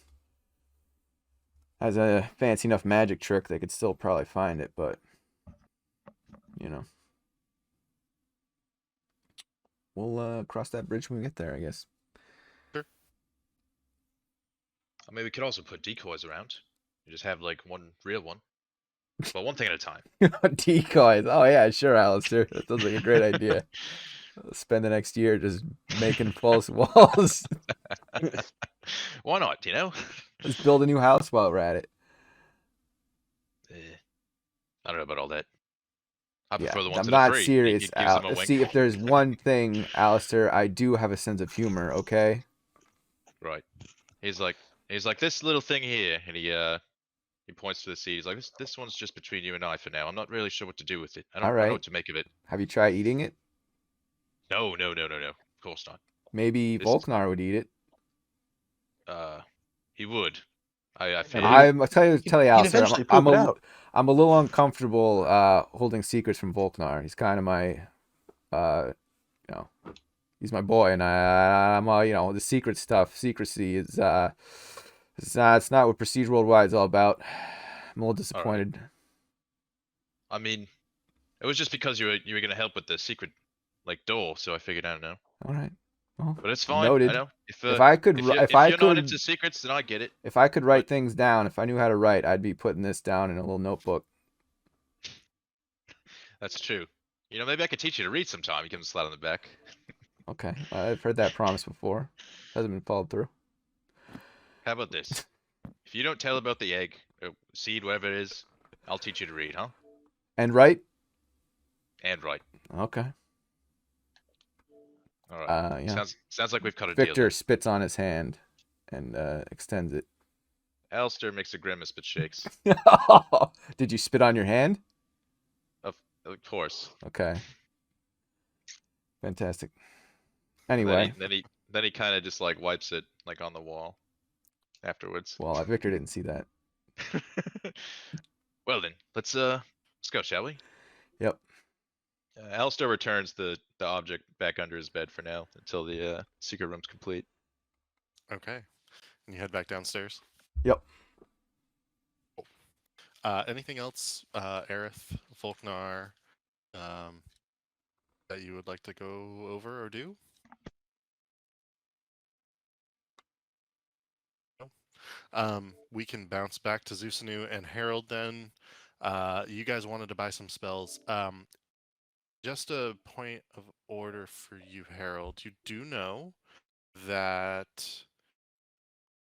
has a fancy enough magic trick, they could still probably find it, but you know. We'll cross that bridge when we get there, I guess. I mean, we could also put decoys around. You just have like one real one. But one thing at a time. Decoys. Oh yeah, sure, Alistair. That sounds like a great idea. Spend the next year just making false walls. Why not, Let's build a new house while we're at it. I don't know about all that. I Yeah, prefer the ones I'm that are not free. serious. It gives them a wink. See, if there's one thing, Alistair, I do have a sense of humor, okay? Right. He's like, this little thing here, and he points to the seed. He's like, this one's just between you and I for now. I'm not really sure what to do with it. I don't know Alright. what to make of it. Have you tried eating it? No. Of course not. Maybe This is- Volknar would eat it. He would. I feel. I'll tell you, He'd Alistair, eventually poop it out. I'm a little uncomfortable holding secrets from Volknar. He's kind of my, he's my boy, and I'm the secret stuff. Secrecy is it's not what Prestige Worldwide is all about. I'm a little disappointed. I mean, it was just because you were gonna help with the secret, like, door. So I figured, I don't know. All right. Well, But it's fine. noted. I know. If I could, if if you're I not could, into secrets, then I get it. if I could write But- things down, if I knew how to write, I'd be putting this down in a little notebook. That's true. Maybe I could teach you to read sometime. You give him a slap on the back. Okay, I've heard that promise before. Hasn't been followed through. How about this? If you don't tell about the egg, or seed, whatever it is, I'll teach you to read, huh? And write? And write. Okay. All right. Yeah. Sounds like we've cut a deal. Victor spits on his hand and extends it. Alistair makes a grimace but shakes. Did you spit on your hand? Of course. Okay. Fantastic. Anyway, Then he kind of just like wipes it like on the wall afterwards. well, Victor didn't see that. Well then, let's go, shall we? Yep. Alistair returns the object back under his bed for now until the secret room's complete. Okay, and you head back downstairs. Yep. Anything else, Aerith, Volknar, that you would like to go over or do? No? We can bounce back to Zusanu and Harold then. You guys wanted to buy some spells. Just a point of order for you, Harold. You do know that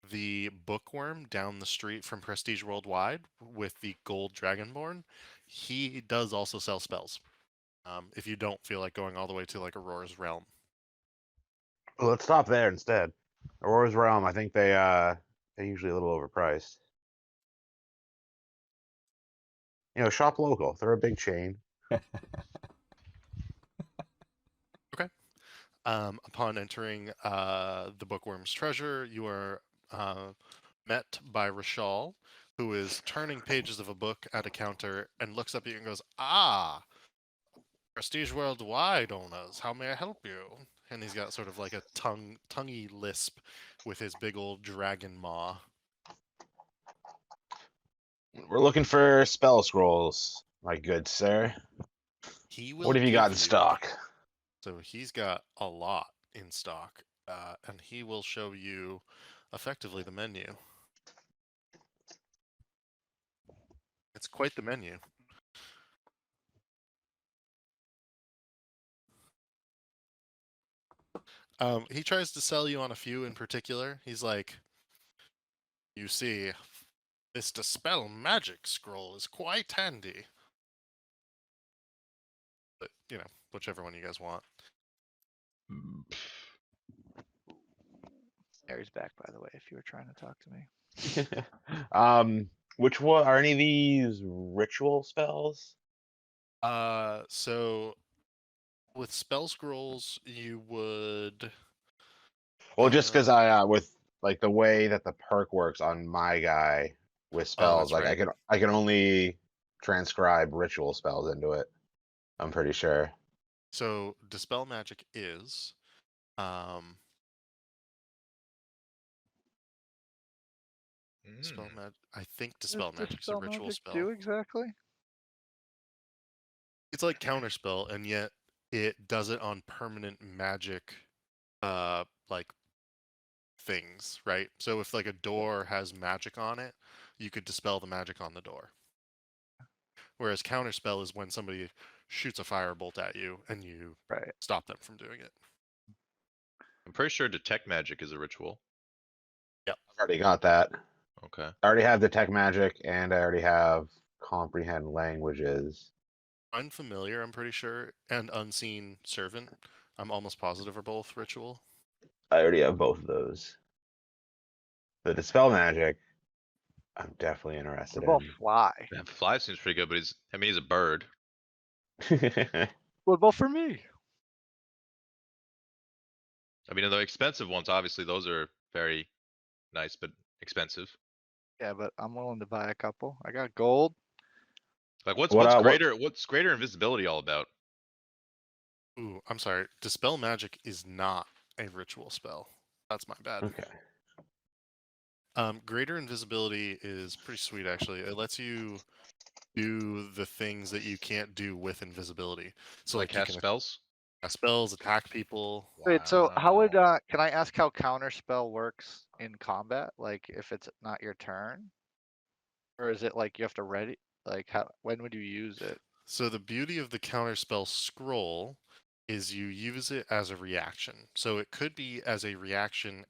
the bookworm down the street from Prestige Worldwide with the gold dragonborn, he does also sell spells. If you don't feel like going all the way to like Aurora's realm. Well, let's stop there instead. Aurora's Realm, I think they're usually a little overpriced. Shop local. They're a big chain. Upon entering the bookworm's treasure, you are met by Rashal, who is turning pages of a book at a counter and looks up at you and goes, "Ah, Prestige Worldwide owners, how may I help you?" And he's got sort of like a tonguey lisp with his big old dragon maw. We're looking for spell scrolls, my good sir. He will What have you got in give stock? So he's got a lot in stock, and he will show you effectively the menu. It's quite the menu. He tries to sell you on a few in particular. He's like, "You see, this Dispel Magic scroll is quite handy." But, you know, whichever one you guys want. Harry's back, by the way, if you were trying to talk to me. Which one are any of these ritual spells? So with spell scrolls, you would. Well, just because Uh, I with like the way that the perk works on my guy with Oh, spells, that's like right. I can only transcribe ritual spells into it. I'm pretty sure. So Dispel Magic is. Dispel Mm. Magic. I think What Dispel does Magic's a Dispel ritual Magic spell. do exactly? It's like Counterspell, and yet it does it on permanent magic, like things, right? So if like a door has magic on it, you could dispel the magic on the door. Whereas Counterspell is when somebody shoots a firebolt at you and you Right. stop them from doing it. I'm pretty sure detect magic is a ritual. I've already got that. Okay. I already have detect magic, and I already have comprehend languages. Unfamiliar, I'm pretty sure, and Unseen Servant, I'm almost positive are both ritual. I already have both of those. The dispel magic, I'm definitely interested What about fly? Yeah, Fly seems pretty good, but he's a bird. in. What about for me? I mean, the expensive ones, obviously, those are very nice, but expensive. Yeah, but I'm willing to buy a couple. I got gold. Like, what's What, what's greater invisibility all about? Ooh, I'm sorry. Dispel Magic is not a ritual spell. That's my bad. Okay. Greater Invisibility is pretty sweet, actually. It lets you do the things that you can't do with invisibility. So, Like like, you cast can spells? cast spells, attack people. Wait, so how would Wow. can I ask how counter spell works in combat? Like if it's not your turn? Or is it like you have to ready like how when would you use it? So, the beauty of the Counterspell Scroll is you use it as a reaction. So, it could be as a reaction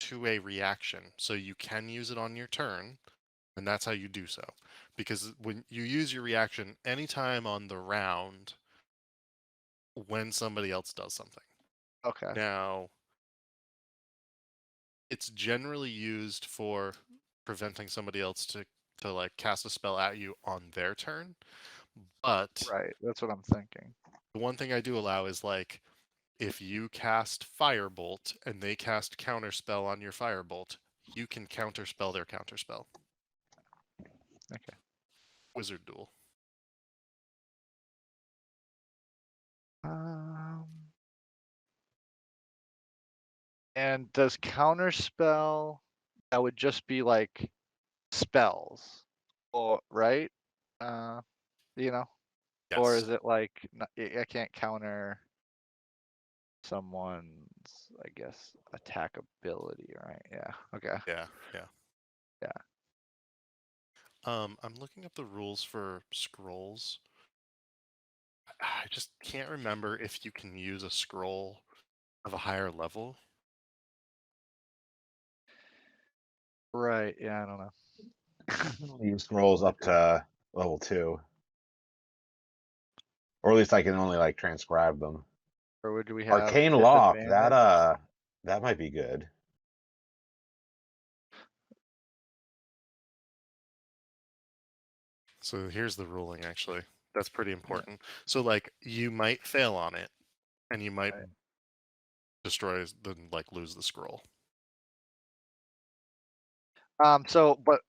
to a reaction. So, you can use it on your turn, and that's how you do so. Because when you use your reaction anytime on the round when somebody else does something. Okay. Now, it's generally used for preventing somebody else to like cast a spell at you on their turn. But Right. That's what I'm thinking. the one thing I do allow is like if you cast Firebolt and they cast Counterspell on your Firebolt, you can counterspell their counterspell. Okay. Wizard duel. And does counter spell that would just be like spells or right? You know? Or Yes. is it like I can't counter someone's I guess attack ability, right? Yeah. Okay. Yeah. Yeah. Yeah. I'm looking up the rules for scrolls. I just can't remember if you can use a scroll of a higher level. Right. Yeah, I don't know. Use scrolls up to level 2. Or at least I can only like transcribe them. Or would we have Arcane Lock, disadvantage? that might be good. So here's the ruling actually. That's pretty important. So like you might fail on it and you might Right. destroy then like lose the scroll. So but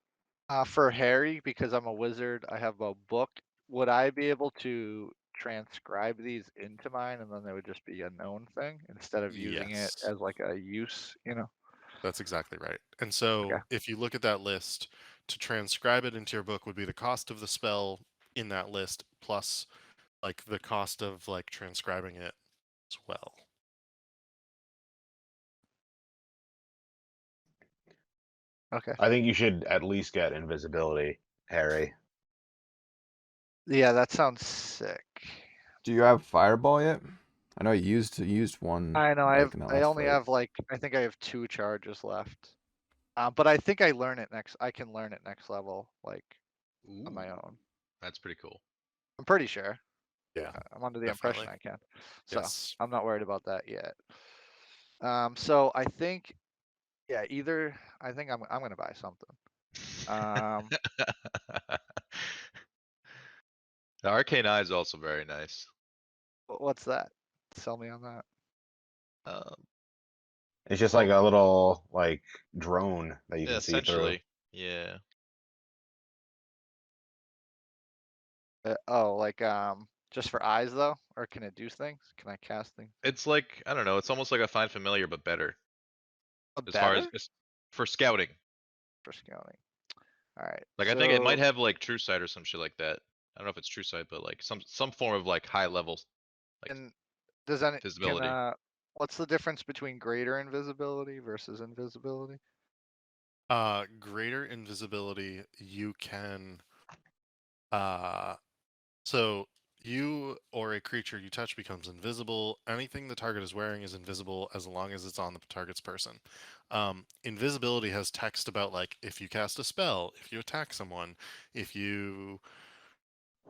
For Harry, because I'm a wizard, I have a book. Would I be able to transcribe these into mine, and then they would just be a known thing instead of using it Yes. as like a use? That's exactly right. And so Okay. if you look at that list, to transcribe it into your book would be the cost of the spell in that list plus like the cost of like transcribing it as well. Okay. I think you should at least get invisibility, Harry. Yeah, that sounds sick. Do you have fireball yet? I know you used one. I know. like in the I last only fight. have I think I have 2 charges left. But I think I learn it next. I can learn it next level, like on my Ooh, own. that's pretty cool. I'm pretty sure. Yeah. I'm under the Definitely. impression I can. So Yes. I'm not worried about that yet. So I think, yeah, either I think I'm gonna buy something. The arcane eye is also very nice. What's that? Sell me on that. Um, It's just Well, like a little like drone that you yeah, can see through. essentially, yeah. like just for eyes though, or can it do things? Can I cast things? It's like, I don't know, it's almost like a find familiar, but better. As far Better as for scouting. for scouting. All right. Like I think it might have like true sight or some shit like that. I don't know if it's true sight, but like some form of like high level like And does any visibility. what's the difference between greater invisibility versus invisibility? Greater invisibility, you can so you or a creature you touch becomes invisible. Anything the target is wearing is invisible as long as it's on the target's person. Invisibility has text about like if you cast a spell, if you attack someone, if you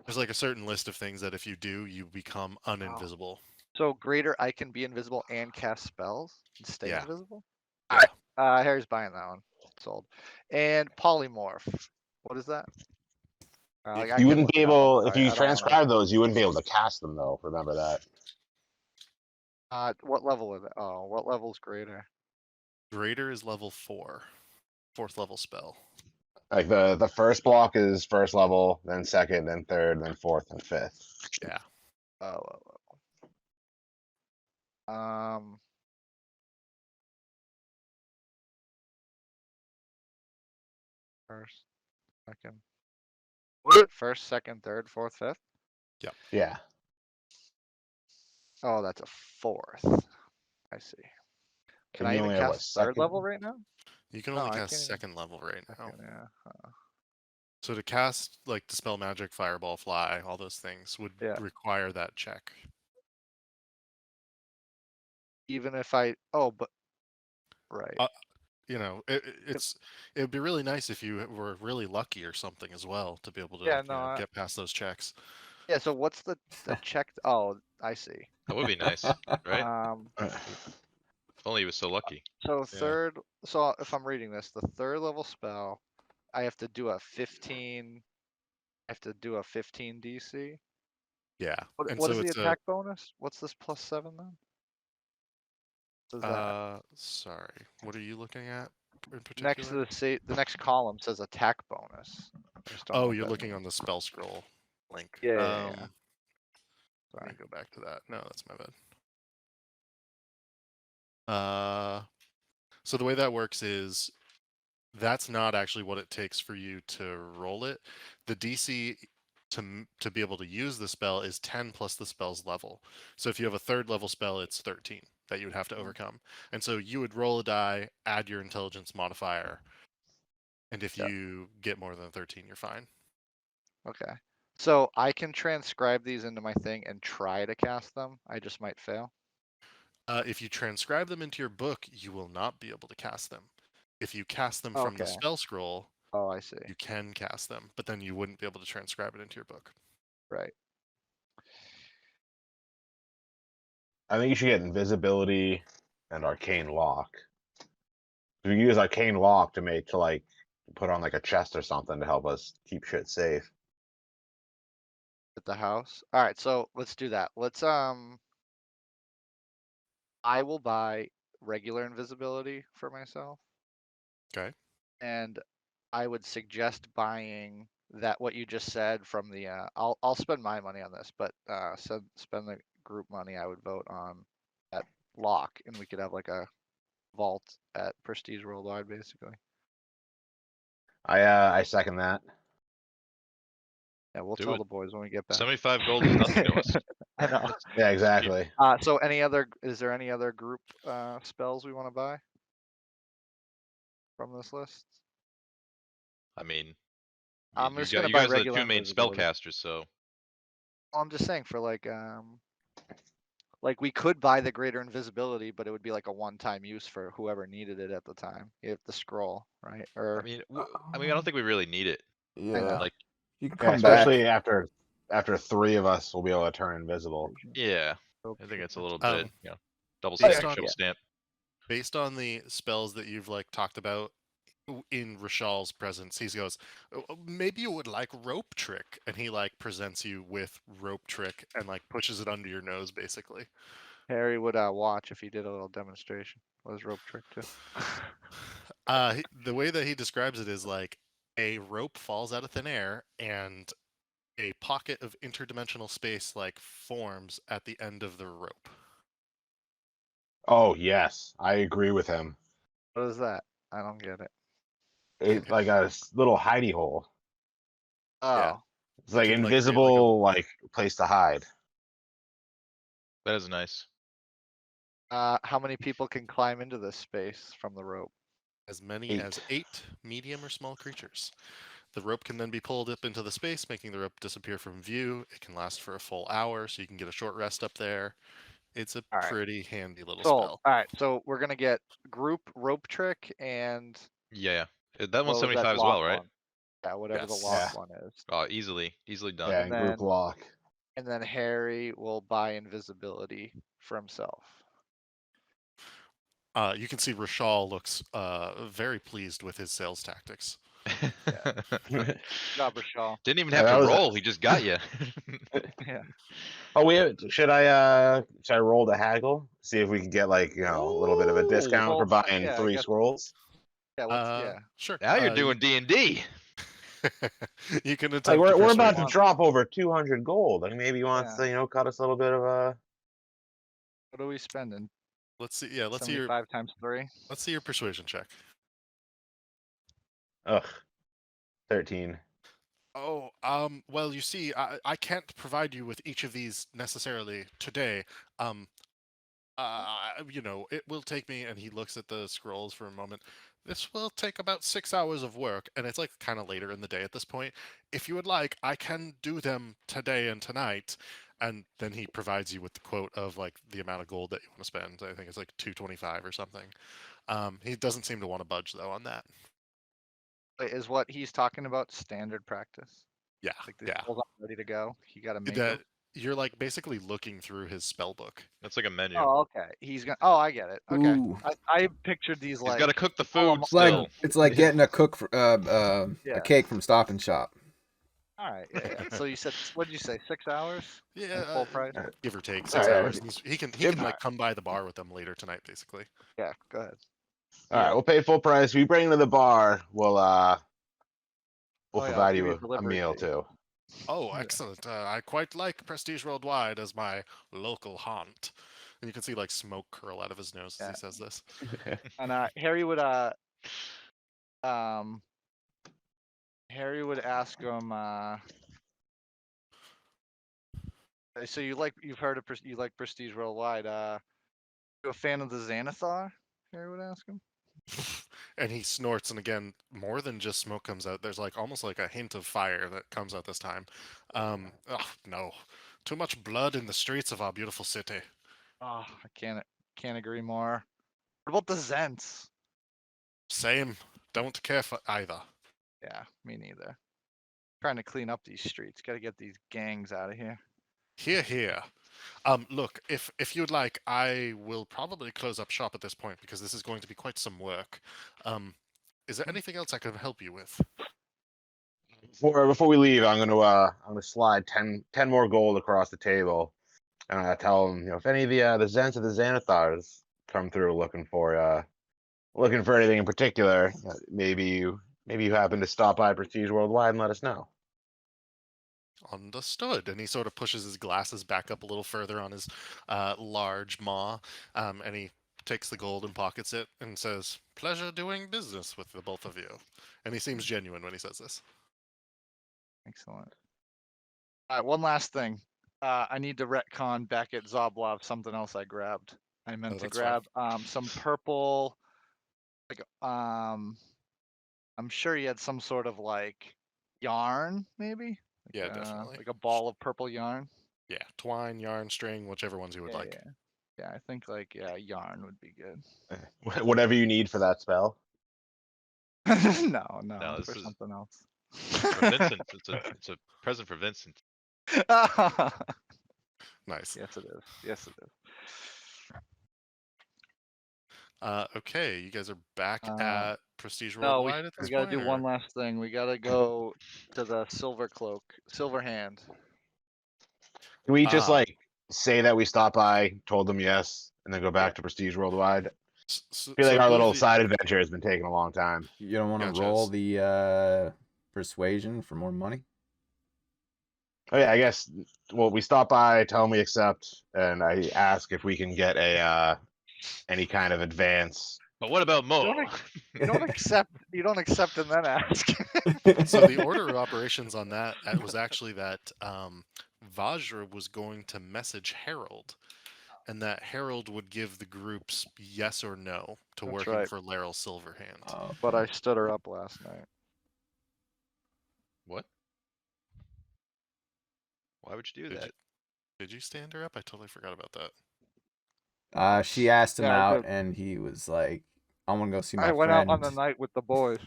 there's like a certain list of things that if you do, you become uninvisible. So greater, I can be invisible and cast spells and stay Yeah. invisible. Yeah. Harry's buying that one. Sold. And polymorph. What is that? Like, I You can wouldn't look be it up. I'm able if sorry, you I don't wanna. transcribe those. You wouldn't be able to cast them though. Remember that. What level is it? Oh, what level's greater? Greater is level 4. 4th level spell. Like the first block is first level, then second, then third, then fourth, and fifth. Yeah. Oh. First, second. What? First, second, third, fourth, fifth. Yeah. Oh, that's a fourth. I see. Can And I you even only have what cast third second? level right now? You can No, only I cast can't even. second level right now. Second, yeah. So to cast like dispel magic, fireball, fly, all those things would Yeah. require that check. Even if I. Oh, but. Right. You know, it would be really nice if you were really lucky or something as well to be able to Yeah, no, get past those checks. Yeah, so what's the check? Oh, I see. That would be nice, right? Uh, If only he was so lucky. So Yeah. so if I'm reading this, the third level spell, I have to do a 15. I have to do a 15 DC. Yeah. And What so is the it's attack bonus? What's this +7 then? What is that? sorry. What are you looking at in Next particular? to the next column says attack bonus. I just don't know Oh, what you're that looking means. on the spell scroll link. Yeah. Let Sorry. me go back to that. No, that's my bad. So the way that works is that's not actually what it takes for you to roll it. The DC to be able to use the spell is 10 plus the spell's level. So if you have a third level spell, it's 13 that you would have to overcome. And so you would roll a die, add your intelligence modifier, and if you get more than 13, you're fine. Okay. So I can transcribe these into my thing and try to cast them. I just might fail. If you transcribe them into your book, you will not be able to cast them. If you cast them from the Okay. spell scroll, Oh, I see. you can cast them, but then you wouldn't be able to transcribe it into your book. Right. I think you should get invisibility and arcane lock. We use arcane lock to like put on like a chest or something to help us keep shit safe. At the house. All right, so let's do that. I will buy regular invisibility for myself. Okay. And I would suggest buying that what you just said from the. I'll spend my money on this, but spend the group money. I would vote on that lock, and we could have like a vault at Prestige Worldwide, basically. I second that. Yeah, we'll Do tell it. the boys when we get back. 75 gold is nothing to us. I know. Yeah, exactly. So is there any other group spells we want to buy from this list? I mean, I'm you just gonna you buy guys are the regular two main invisibility. spellcasters, so I'm just saying for like we could buy the greater invisibility, but it would be like a one-time use for whoever needed it at the time. You have the scroll, right? I Or mean, I don't think we really need it. Yeah. Like, You can Yeah, come back. especially after 3 of us will be able to turn invisible. yeah, I think it's a little bit, Um, double based stamp, on- triple stamp. Based on the spells that you've like talked about in Rashal's presence, he goes, maybe you would like rope trick, and he like presents you with rope trick and like pushes it under your nose, basically. Harry would watch if he did a little demonstration. What is rope trick too? The way that he describes it is like a rope falls out of thin air and a pocket of interdimensional space like forms at the end of the rope. Oh yes, I agree with him. What is that? I don't get it. It's like a little hidey hole. Oh, Yeah. It's like could, like, create, like, a- invisible, like place to hide. That is nice. how many people can climb into this space from the rope? As many 8. as 8 medium or small creatures. The rope can then be pulled up into the space, making the rope disappear from view. It can last for a full hour, so you can get a short rest up there. It's a All right. pretty handy little So, spell. all right, so we're gonna get group rope trick and Yeah, that what one's was that 75 as lock well, right? one? Yeah, whatever the Yes. lock Yeah. one is. Oh, easily done. Yeah, And and group then- lock. And then Harry will buy invisibility for himself. You can see Rashal looks very pleased with his sales tactics. Good job, Rashal. Didn't even Yeah, have that to was a- roll. He just got you. Yeah. Oh, should I roll to haggle? See if we can get like, a little bit of a discount for Well, buying yeah, I 3 guess- scrolls. Yeah, Sure. Now you're doing D&D. You can attempt Like to we're persuade about to him. drop over 200 gold. Like maybe he wants Yeah. to, cut us a little bit of a. What are we spending? Let's see. Yeah, let's see your 75 times 3. let's see your persuasion check. Ugh. 13. Oh, well, you see, I can't provide you with each of these necessarily today. It will take me, and he looks at the scrolls for a moment. This will take about 6 hours of work, and it's like kind of later in the day at this point. If you would like, I can do them today and tonight. And then he provides you with the quote of like the amount of gold that you want to spend. I think it's like 225 or something. He doesn't seem to want to budge though on that. Wait, is what he's talking about standard practice? Yeah, Like the yeah. scrolls are ready to go. You got to make That them. you're like basically looking through his spell book. That's like a menu. Oh, okay. He's gonna. Oh, I get it. Okay. Ooh. I pictured these He's like. got to cook the oh, food I'm- It's like still. it's like getting a cook for, Yeah. a cake from Stop and Shop. All right. Yeah. So you said what did you say? 6 hours? Yeah, Full price. give or take All 6 right. hours. He can Give- like come by the bar with them later tonight, basically. Yeah. Go ahead. All right, we'll pay full price. We bring to the bar. We'll Oh, yeah, I'll provide give you you a delivery meal fee. too. Oh, Yeah. excellent! I quite like Prestige Worldwide as my local haunt. And you can see like smoke curl out of his nose as Yeah. he says this. And Harry would ask him so you've heard of you like Prestige Worldwide, you a fan of the Xanathar? Harry would ask him. And he snorts, and again, more than just smoke comes out. There's like almost like a hint of fire that comes out this time. No, too much blood in the streets of our beautiful city. Oh, I can't agree more. What about the Zents? Same. Don't care for either. Yeah, me neither. Trying to clean up these streets. Got to get these gangs out of here. Here, here. Look, if you'd like, I will probably close up shop at this point because this is going to be quite some work. Is there anything else I can help you with? Before we leave, I'm gonna slide 10 more gold across the table, and tell them, if any of the Zents or the Xanathars come through looking for anything in particular, maybe maybe you happen to stop by Prestige Worldwide and let us know. Understood. And he sort of pushes his glasses back up a little further on his large maw, and he takes the gold and pockets it and says, "Pleasure doing business with the both of you." And he seems genuine when he says this. Excellent. All right, one last thing. I need to retcon back at Zoblov something else I grabbed. I meant to that's fine. grab some purple, like I'm sure he had some sort of like yarn, maybe. Like, Yeah, definitely. like a ball of purple yarn. Yeah, twine, yarn, string, whichever ones you would like. Yeah, I think like yarn would be good. Whatever you need for that spell. No, No, this for is something else. for Vincent. It's a present for Vincent. Nice. Yes, it is. Yes, it is. Okay, you guys are back at Prestige No, Worldwide at we this gotta point? do or- one last thing. We gotta go to the silver hand. Can we just Ah. like say that we stopped by, told them yes, and then go back to Prestige Worldwide? So, I feel like so our who little of you- side adventure has been taking a long time. You don't want to Gotcha. roll the persuasion for more money? Oh yeah, I guess. Well, we stop by, tell them we accept, and I ask if we can get a any kind of advance. But what about Mo? You don't accept. You don't accept and then ask. So the order of operations on that was actually that Vajra was going to message Harold, and that Harold would give the groups yes or no to That's working right. for Laryl Silverhand. Oh, But okay. I stood her up last night. What? Why would you do that? Did you stand her up? I totally forgot about that. She asked him Yeah, I out, did. and he was like, "I want to go see my I went friend." out on the night with the boys.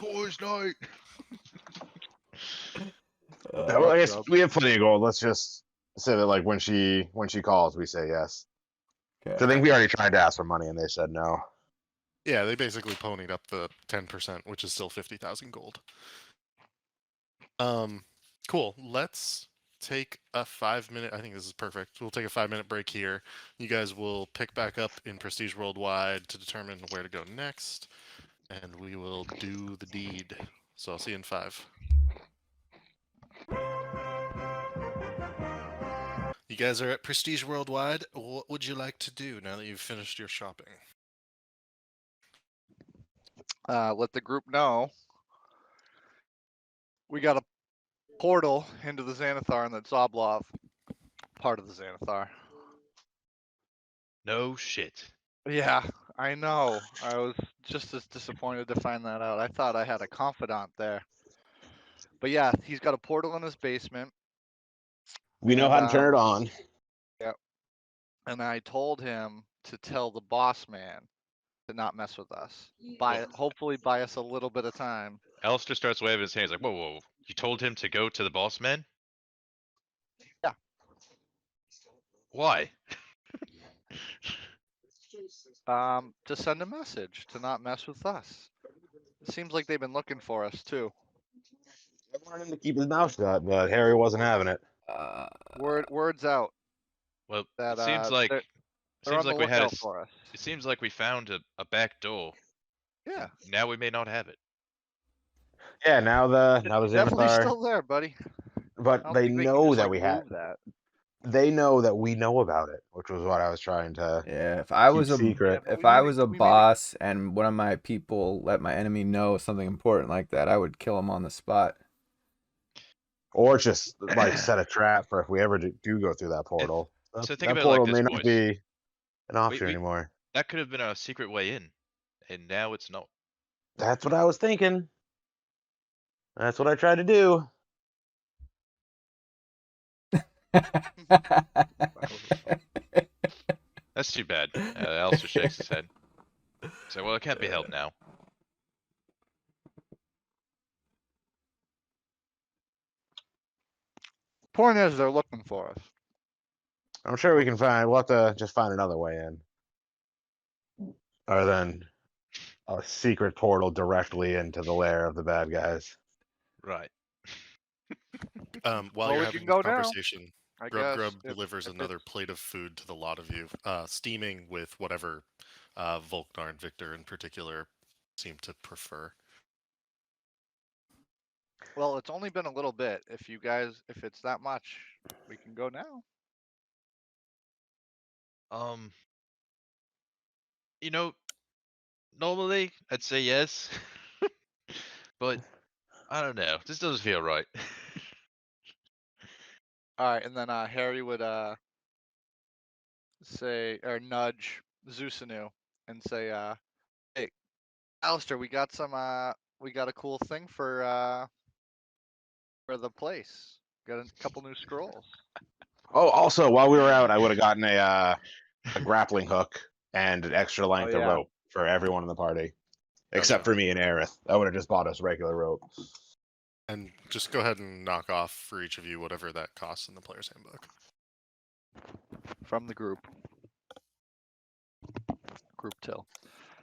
Boys' night. Yeah, well, I guess Job. we have plenty of gold. Let's just say that like when she calls, we say yes. Okay. So I think we already tried to ask for money and they said no. Yeah, they basically ponied up the 10%, which is still 50,000 gold. Cool. Let's take a 5-minute. I think this is perfect. We'll take a 5-minute break here. You guys will pick back up in Prestige Worldwide to determine where to go next, and we will do the deed. So I'll see you in 5. You guys are at Prestige Worldwide. What would you like to do now that you've finished your shopping? Let the group know we got a portal into the Xanathar and the Zoblov part of the Xanathar. No shit. Yeah, I know. I was just as disappointed to find that out. I thought I had a confidant there. But yeah, he's got a portal in his basement. We know And, how to turn it on. And I told him to tell the boss man to not mess with us. Hopefully buy us a little bit of time. Alistair starts waving his hands like, whoa, whoa. You told him to go to the boss man? Yeah. Why? To send a message to not mess with us. It seems like they've been looking for us too. I wanted him to keep his mouth shut, but Harry wasn't having it. Word's out Well, that it seems like they're on the we had lookout for us. It seems like we found a back door. Yeah, Now we may not have it. Yeah, now the definitely Xanathar, still there, buddy. but I don't they think they can know just, that like, we have. move that. They know that we know about it, which was what I was trying to Yeah, if I was a secret. but if we I maybe- was a we maybe- boss and one of my people let my enemy know something important like that, I would kill him on the spot. Or just like set a trap for if we ever do go through that portal. So think that about it like portal this, may not boys. be an option we- anymore. That could have been a secret way in, and now it's not. That's what I was thinking. That's what I tried to do. That's too bad. Alistair shakes his head. So, well, it can't be helped now. Point is, they're looking for us. I'm sure we can find. We'll have to just find another way in, other than a secret portal directly into the lair of the bad guys. Right. While Well, you're we having can this go now, conversation, I Grub guess. Grub if- delivers if another it's- plate of food to the lot of you, steaming with whatever Volknar and Victor in particular seem to prefer. Well, it's only been a little bit. If it's that much, we can go now. You know, normally I'd say yes, but I don't know. This doesn't feel right. All right, and then Harry would say or nudge Zusanu and say, "Hey, Alistair, we got a cool thing for the place. Got a couple new scrolls." Oh, also, while we were out, I would have gotten a grappling hook and an extra length of yeah. rope for everyone in the party, except Gotcha. for me and Aerith. I would have just bought us regular rope. And just go ahead and knock off for each of you whatever that costs in the player's handbook. From the group till.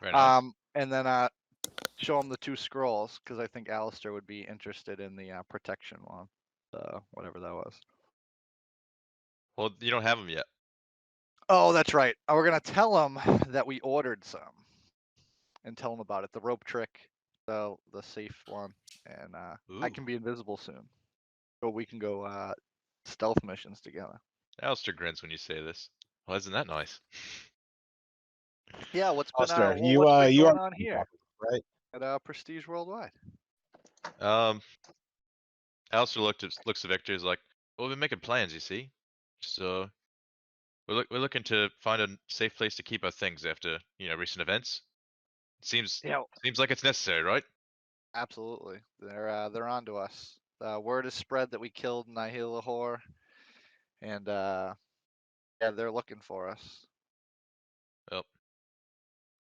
Very nice. And then show him the two scrolls because I think Alistair would be interested in the protection one, whatever that was. Well, you don't have them yet. Oh, that's right. We're gonna tell him that we ordered some, and tell him about it. The rope trick, the safe one, and I Ooh. can be invisible soon, so we can go stealth missions together. Alistair grins when you say this. Well, isn't that nice? Yeah, what's been Alistair, what's been you going are on here right? at Prestige Worldwide? Alistair looks at Victor. He's like, "Well, we've been making plans, you see. So we're looking to find a safe place to keep our things after recent events. Seems Yeah, like it's necessary, right?" absolutely. They're on to us. Word is spread that we killed Nihilahor, and yeah, they're looking for us. Well,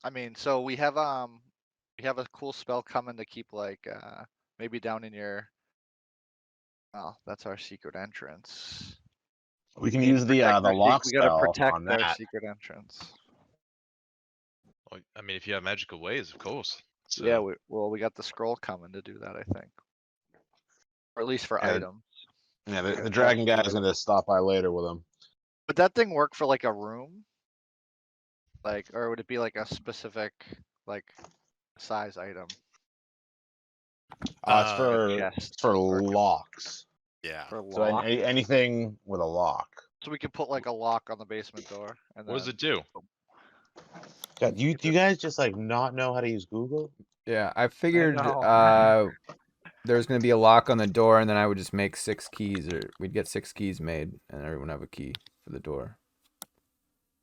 I mean, so we have a cool spell coming to keep like maybe down in your. Oh, that's our secret entrance. We can We need to use the protect our lock we gotta spell protect on our that. secret entrance. I mean, if you have magical ways, of course. So, Yeah, we got the scroll coming to do that, I think, or at least for Yeah, items. Yeah, Like the a dragon guy magical is item. going to stop by later with him. Would that thing work for like a room? Like, or would it be like a specific like size item? It's Uh, for Chest or locks. Yeah. for So lock. anything with a lock. So we could put like a lock on the basement door, and what does then it do? God, do you Keep it- guys just like not know how to use Google? Yeah, I figured know. there's gonna be a lock on the door, and then I would just make 6 keys, or we'd get 6 keys made, and everyone have a key for the door.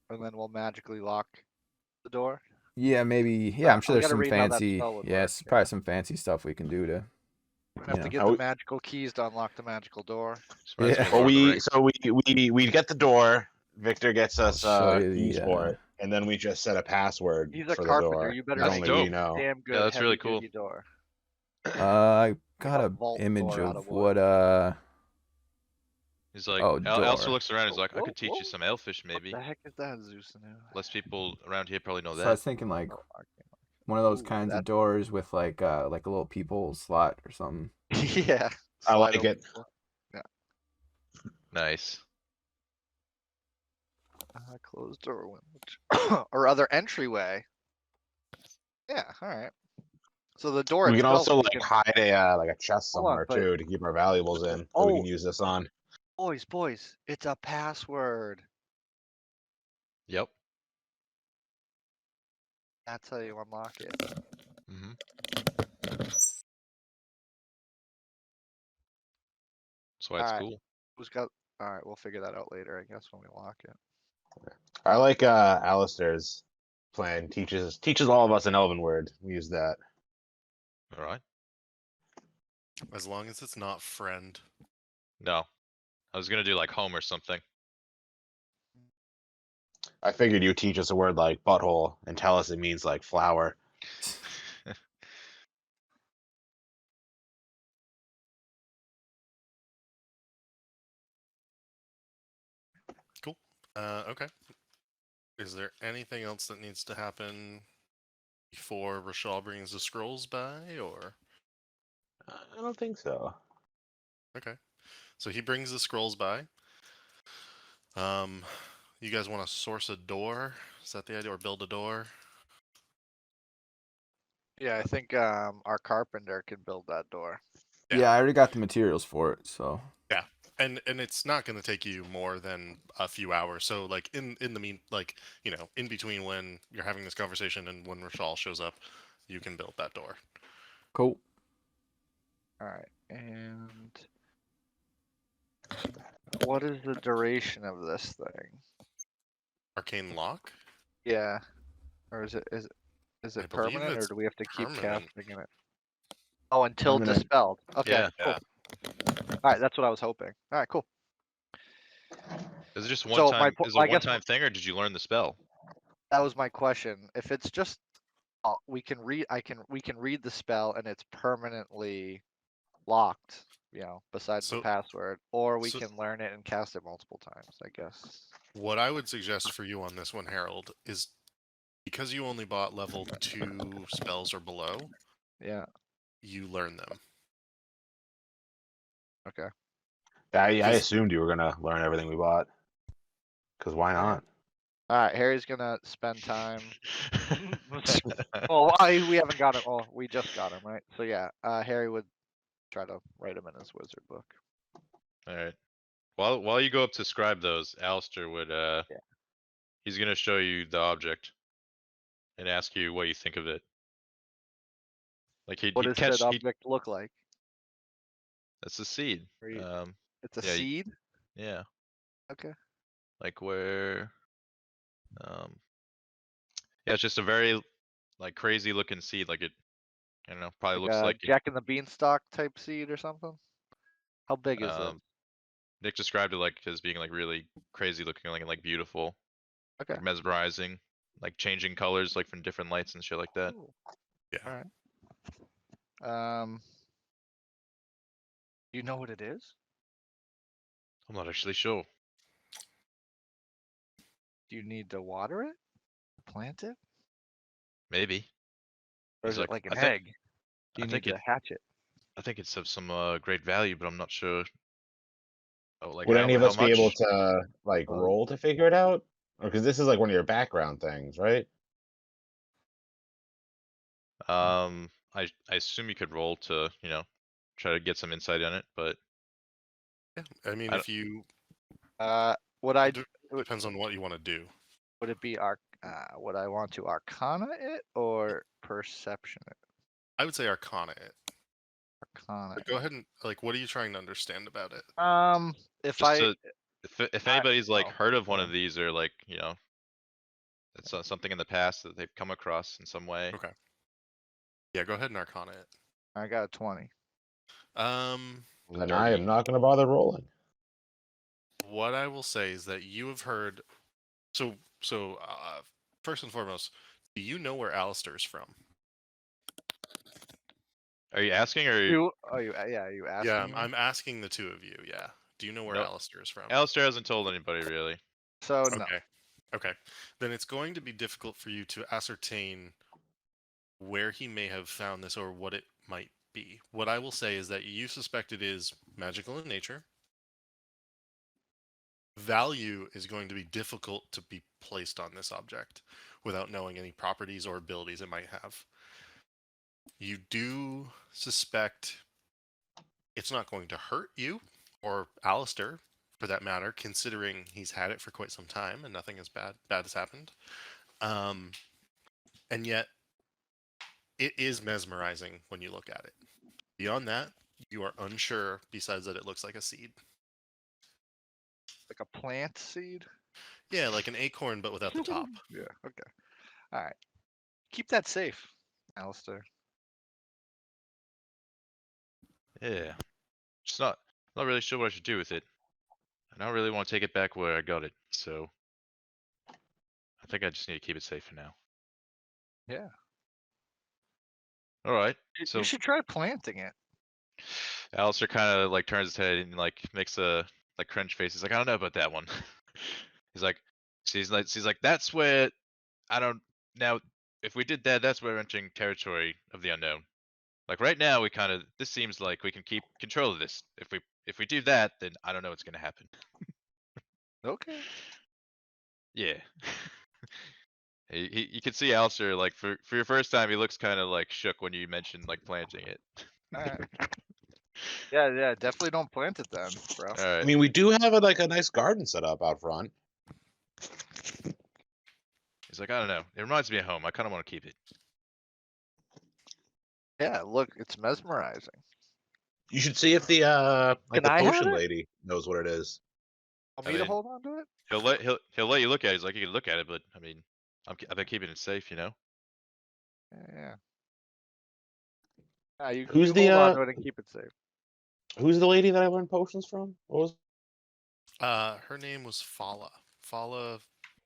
and then we'll magically lock the door. Yeah, maybe. Yeah, I'm sure I there's gotta some read how that fancy. spell would Yes, work, probably yeah. some fancy stuff we can do to. We have to get How the we- magical keys to unlock the magical door. Reminds me Yeah. of Well, Lord of the Rings. we get the door. Victor gets I'll us show you keys the. for it, and then we just set a password He's a for the carpenter. door. You better That's make dope. a know. damn good Yeah, that's really heavy cool. duty door. I got a a vault image door out of of wood. what. He's like, Oh, Alistair door. looks around. He's like, "I Whoa, could teach you whoa. some elfish, What maybe. the heck is that, Zusanu? Less people around here probably know So I that." was thinking like Oh, okay. one of those Ooh, kinds of that- doors with like a little peephole slot or something. yeah. I slide like it. open. Nice. Closed door, or other entryway. Yeah. All right. So the door We can itself. also we like can- hide a chest Hold on, somewhere but- too to keep our valuables in that we Oh. can use this on. Boys, it's a password. Yep. That's how you unlock it. Mm-hmm. That's why it's Alright. cool. Who's got? All right, we'll figure that out later, I guess, when we lock it. I like Alistair's plan. Teaches all of us an Elven word. We use that. All right. As long as it's not friend. No, I was gonna do like home or something. I figured you'd teach us a word like butthole and tell us it means like flower. Cool. Okay. Is there anything else that needs to happen before Rashal brings the scrolls by, or? I don't think so. Okay. So he brings the scrolls by. You guys want to source a door? Is that the idea, or build a door? Yeah, I think our carpenter can build that door. Yeah, I already got the materials for it, so. Yeah, and it's not going to take you more than a few hours. So like in the in between when you're having this conversation and when Rashal shows up, you can build that door. Cool. All right, and what is the duration of this thing? Arcane lock. Yeah, or is it I believe permanent, or it's do we have to keep permanent. casting it? Oh, until Permanent. dispelled. Okay, Yeah. cool. All right, that's what I was hoping. All right, cool. Is it just one So time? Is it I a guess one-time thing, or did you learn the spell? that was my question. If it's just we can read, we can read the spell and it's permanently locked, besides the So password, or we so can learn it and cast it multiple times, I guess. what I would suggest for you on this one, Harold, is because you only bought level 2 spells or below, Yeah. you learn them. Okay. I 'Cause- assumed you were gonna learn everything we bought. Cause why Alright. not? All right, Harry's gonna spend time. We haven't got him. Oh, we just got him, right? So yeah, Harry would try to write him in his wizard book. All right. While you go up to scribe those, Alistair would he's gonna show you the object and ask you what you think of it. Like What he'd does said catch object look like? that's a seed. Right. Um, It's a yeah, seed. yeah. Okay. Like where, um, yeah, it's just a very like crazy looking seed. Like it, I don't know, probably Like looks a like it, Jack and the Beanstalk type seed or something. How big is it? Nick described it like as being like really crazy looking, like beautiful, Okay. like mesmerizing, like changing colors like from different lights and shit like that. Cool. Yeah. All right. You know what it is? I'm not actually sure. Do you need to water it? Plant it? Maybe. Or He's is it like, like an I think, egg? Do I you need think it, to hatch it? I think it's of some great value, but I'm not sure. Oh, like Would any of how us be able much? to like Uh, roll to figure it out? Or because this is like one of your background things, right? I assume you could roll to try to get some insight on it, but Yeah. I mean, I if you Would I? it depends on what you want to do. Would it be would I want to Arcana it or Perception it? I would say Arcana it. Arcana. But go ahead and what are you trying to understand about it? If just I to if anybody's like well, heard of one yeah. of these or like it's something in the past that they've come across in some way. Okay. Yeah, go ahead and Arcana it. I got a 20. Then I am not gonna bother rolling. What I will say is that you have heard. So first and foremost, do you know where Alistair's from? Are you asking or Are you asking? Yeah, me? I'm asking the two of you. Yeah. Do you know where Nope. Alistair's from? Alistair hasn't told anybody really. So no. Okay. Okay. Then it's going to be difficult for you to ascertain where he may have found this or what it might be. What I will say is that you suspect it is magical in nature. Value is going to be difficult to be placed on this object without knowing any properties or abilities it might have. You do suspect it's not going to hurt you or Alistair, for that matter, considering he's had it for quite some time and nothing bad has happened. And yet, it is mesmerizing when you look at it. Beyond that, you are unsure. Besides that, it looks like a seed. Like a plant seed? Yeah, like an acorn, but without the top. Yeah, okay. Alright. Keep that safe, Alistair. Yeah. Just not really sure what I should do with it. I don't really want to take it back where I got it, so I think I just need to keep it safe for now. Yeah. Alright. You So should try planting it. Alistair kind of like turns his head and like makes a like cringe face. He's like, I don't know about that one. He's like, that's where I don't now. If we did that, that's where we're entering territory of the unknown. Like right now, this seems like we can keep control of this. If we do that, then I don't know what's gonna happen. Okay. Yeah. You can see Alistair, like, for your first time, he looks kind of like shook when you mentioned like planting it. Alright. Yeah, definitely don't plant it then, bro. All I right. mean, we do have a nice garden set up out front. He's like, I don't know. It reminds me of home. I kind of want to keep it. Yeah, look, it's mesmerizing. You should see if the Can the I have potion it? lady knows what it is. Want I me to mean, hold on to it? he'll let you look at it. He's like, you can look at it, but I mean, I've been keeping it safe, you know. Yeah. Yeah, you Who's hold on the to it and keep it safe. who's the lady that I learned potions from? What was? Her name was Fala. Fala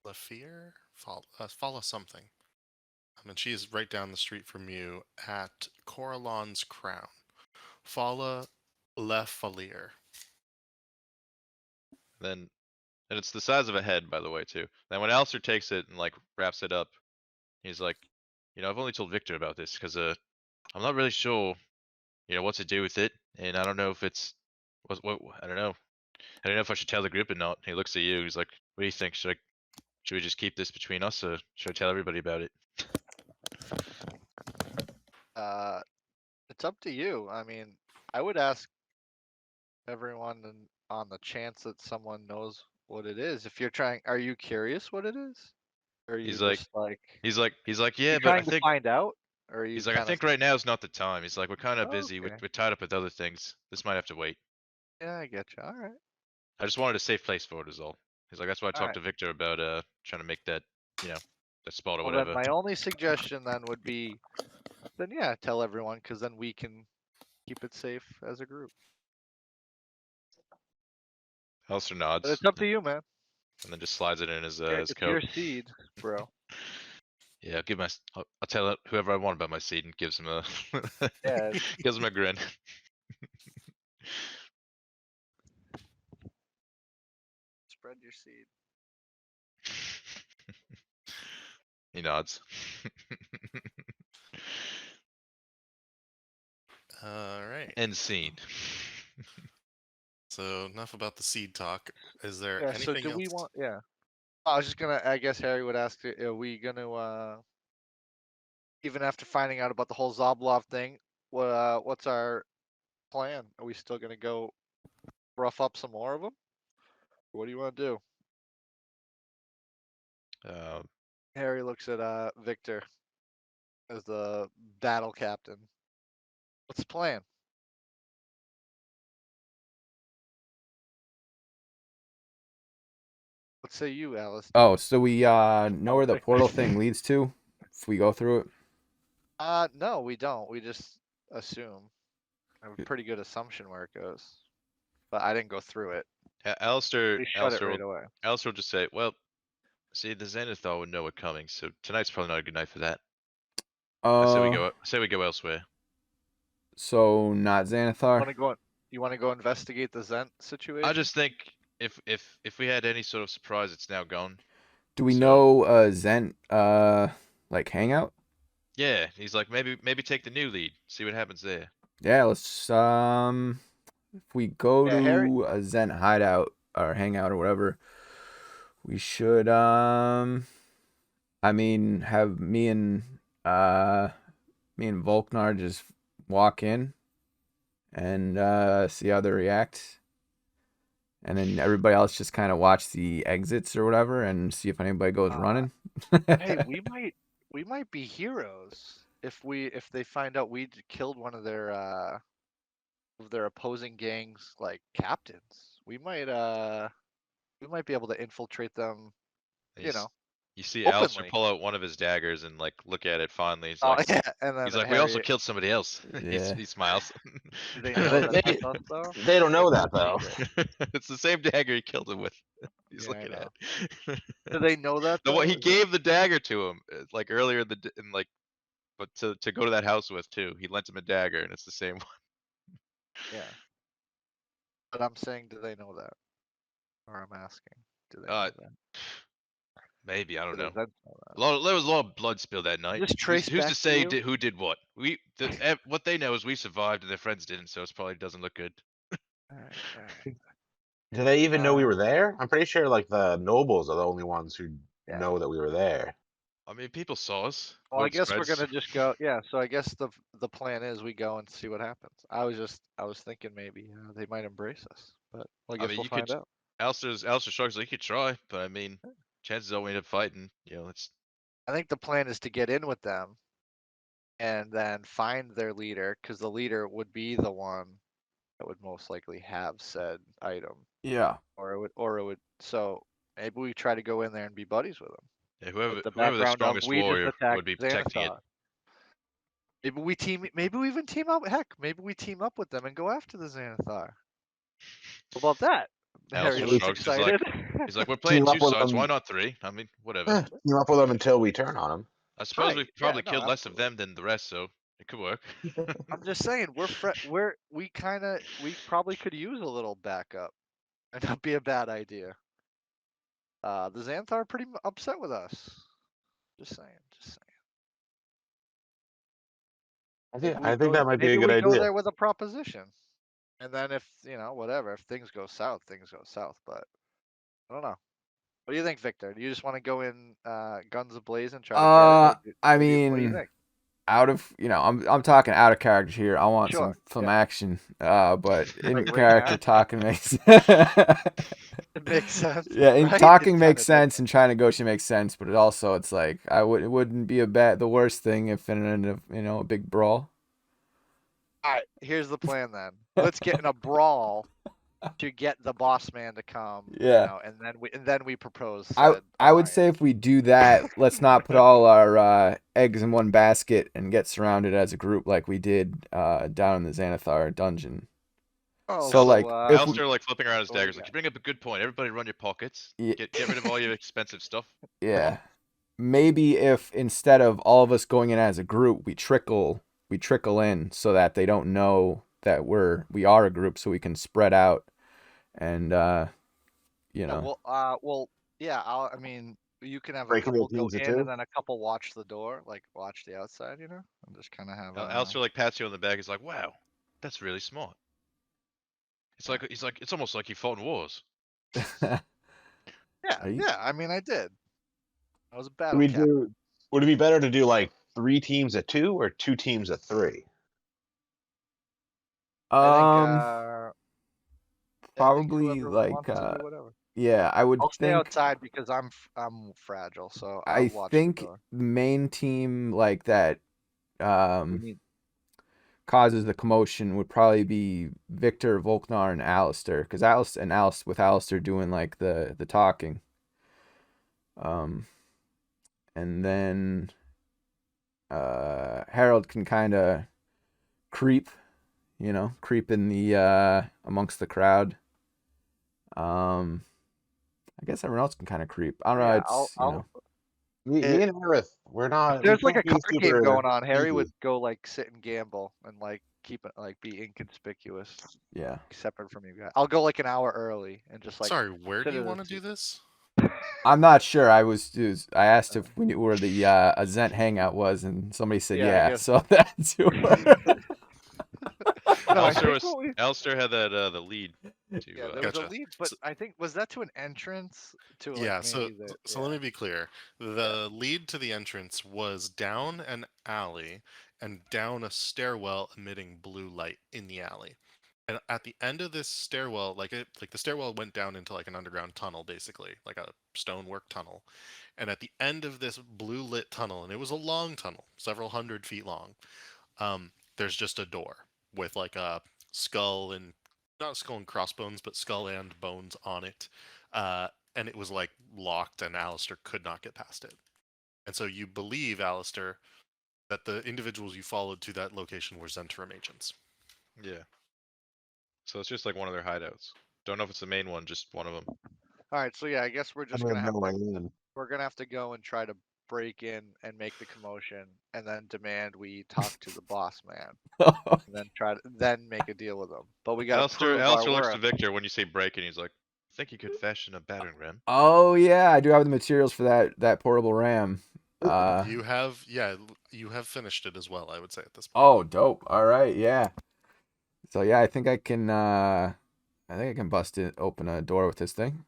Lafir? Fala something. And she is right down the street from you at Coralon's Crown. Fala Lefalir. Then, and it's the size of a head, by the way, too. Then when Alistair takes it and like wraps it up, he's like, you know, I've only told Victor about this because I'm not really sure, you know, what to do with it, and I don't know if it's what I don't know. I don't know if I should tell the group or not. He looks at you. He's like, what do you think? Should we just keep this between us, or should I tell everybody about it? It's up to you. I mean, I would ask everyone on the chance that someone knows what it is. If you're trying, are you curious what it is? Or are you He's like, just like, yeah, you but I trying to think find out? Or are you he's like, I kind of, think right now is not the time. He's like, we're kind of oh, busy. okay. We're tied up with other things. This might have to wait. Yeah, I get you. All right. I just wanted a safe place for it is all. He's like, that's why I All talked right. to Victor about trying to make that, you know, that spot or Well, then whatever. my only suggestion then would be, then yeah, tell everyone because then we can keep it safe as a group. Alistair But nods it's up to you, man. and then just slides it in his It's coat. your seed, bro. Yeah, I'll tell whoever I want about my seed and gives him a Yeah. gives him a grin. Spread your seed. He nods. All right. End scene. So enough about the seed talk. Is there Yeah. So anything do else? we want? Yeah. I was just gonna. I guess Harry would ask, are we gonna? Even after finding out about the whole Zoblov thing, what's our plan? Are we still gonna go rough up some more of them? What do you want to do? Harry looks at Victor as the battle captain. What's the plan? What say you, Alice? Oh, so we know where the Victor. portal thing leads to if we go through it? No, we don't. We just assume. I have a pretty good assumption where it goes, but I didn't go through it. Alistair, We shut it right away. Alistair will just say, well, see, the Xanathar would know we're coming, so tonight's probably not a good night for that. I say we go elsewhere. So not Xanathar? You want to go investigate the Zent situation? I just think if we had any sort of surprise, it's now gone. Do we So- know Zent like hangout? Yeah, he's like, maybe take the new lead, see what happens there. Yeah, let's if we go Yeah, to Harry- a Zent hideout or hangout or whatever, we should I mean have me and Volknar just walk in and see how they react. And then everybody else just kind of watch the exits or whatever and see if anybody goes running. Hey, we might be heroes if they find out we killed one of their opposing gangs like captains. We might be able to infiltrate them. And You know. You see Alistair Openly. pull out one of his daggers and like look at it fondly. He's Oh like, yeah, and then he's like, we also Harry- killed somebody else. Yeah. He smiles. Do they know that that's us though? They don't know that though. It's the same dagger he killed him with. He's Yeah, I looking know. at. Do they know that The though? one he Is it- gave the dagger to him, like earlier in like, but to go to that house with too. He lent him a dagger, and it's the same one. Yeah. But I'm saying, do they know that? Or I'm asking, do they know Uh, that? Maybe, I don't Do the know. Zents know that? There was a lot of blood spilled that night. Just trace Who's back to to say you? who did what? What they know is we survived and their friends didn't, so it probably doesn't look good. Alright. Do they even know we Uh, were there? I'm pretty sure like the nobles are the only ones who Yeah. know that we were there. I mean, people saw us. Well, I Word guess we're spreads. gonna just go. Yeah, so I guess the plan is we go and see what happens. I was thinking maybe they might embrace us, but I I guess mean, we'll you could. find out. Alistair shrugs like you could try, but I mean, chances are we end up fighting. You know, it's I think the plan is to get in with them, and then find their leader, because the leader would be the one that would most likely have said item, Yeah. or it would. So maybe we try to go in there and be buddies with them. yeah, With the whoever the background of strongest we just warrior attacked would be protecting it. Xanathar. Maybe we team. Maybe we even team up. Heck, maybe we team up with them and go after the Xanathar. What about that? Harry Alistair looks shrugs. excited. He's like, we're playing Team up two with sides. Why them. not three? I mean, whatever. Team up with them until we turn on them. I suppose Right, we've yeah, probably no, killed less of absolutely. them than the rest, so it could work. I'm just saying we probably could use a little backup, and not be a bad idea. The Xanthar are pretty upset with us. Just saying. I think that might be a Maybe good we go idea. there with a proposition, and then if whatever, if things go south, things go south. But I don't know. What do you think, Victor? Do you just want to go in guns ablaze and try to get it? Or I what do you mean, think? out of I'm talking out of character here. I want Sure, some yeah. action. But in Right character, now. talking makes It makes sense. yeah, in right? talking It's makes kinda sense, and trying to negotiate makes sense. But it's like it wouldn't be the worst thing if it ended up a big brawl. All right, here's the plan then. Let's get in a brawl to get the boss man to come. Yeah. And then we propose. I would say if we do that, let's not put all our eggs in one basket and get surrounded as a group like we did down in the Xanathar dungeon. Oh, So like if we, Alistair like flipping around his what do you daggers, like got? you bring up a good point. Everybody run your pockets. Yeah. Get rid of all your expensive stuff. yeah, maybe if instead of all of us going in as a group, we trickle in so that they don't know that we are a group, so we can spread out and Yeah, I mean, you can have a Break into couple go teams of in two? and then a couple watch the door, like watch the outside, and just kind of have. Alistair like pats you on the back. He's like, wow, that's really smart. It's like it's almost like you fought in wars. Yeah, I mean, I did. I was a Would battle captain. would it be better to do like 3 teams of 2 or 2 teams of 3? I think probably whoever like wants to do whatever. yeah, I would I'll stay think. outside because I'm fragile, so I'll I watch think the door. the main team like that We need- causes the commotion would probably be Victor, Volknar, and Alistair, because Alistair doing like the talking. And then Harold can kind of creep in the amongst the crowd. I guess everyone else can kind of creep. I don't know. Yeah, Me and Aerith, we're not. There's we like a can't card be game super going on. Harry would sneaky. go like sit and gamble and like keep it like be inconspicuous, Yeah. separate from you guys. I'll go like an hour early and just like. Sorry, where do sit you at a want to do seat. this? I'm not sure. I asked if we knew where the Azent hangout was, and somebody said Yeah, I yeah. guess. So that's who. No, I Alistair think Alistair had that the lead. Yeah, there was a Gotcha. lead, but I think was that to an entrance to like Yeah, so maybe the. so let me be clear. The lead to the entrance was down an alley and down a stairwell emitting blue light in the alley. And at the end of this stairwell, like the stairwell went down into like an underground tunnel, basically, like a stonework tunnel. And at the end of this blue lit tunnel, and it was a long tunnel, several hundred feet long, there's just a door with like a skull and not skull and crossbones, but skull and bones on it. And it was like locked, and Alistair could not get past it. And so you believe, Alistair, that the individuals you followed to that location were Zentrum agents. Yeah. So it's just like one of their hideouts. Don't know if it's the main one, just one of them. All right, so yeah, I guess we're just I gonna don't have know, to. man. We're gonna have to go and try to break in and make the commotion, and then demand we talk to the boss man, and then then make a deal with him. But we gotta prove our Alistair looks to worth. Victor when you say break, and he's like, I think you could fashion a battering ram. Oh yeah, I do have the materials for that portable ram. You have finished it as well, I would say, at this point. Oh, dope. All right, yeah. So yeah, I think I can bust it open a door with this thing.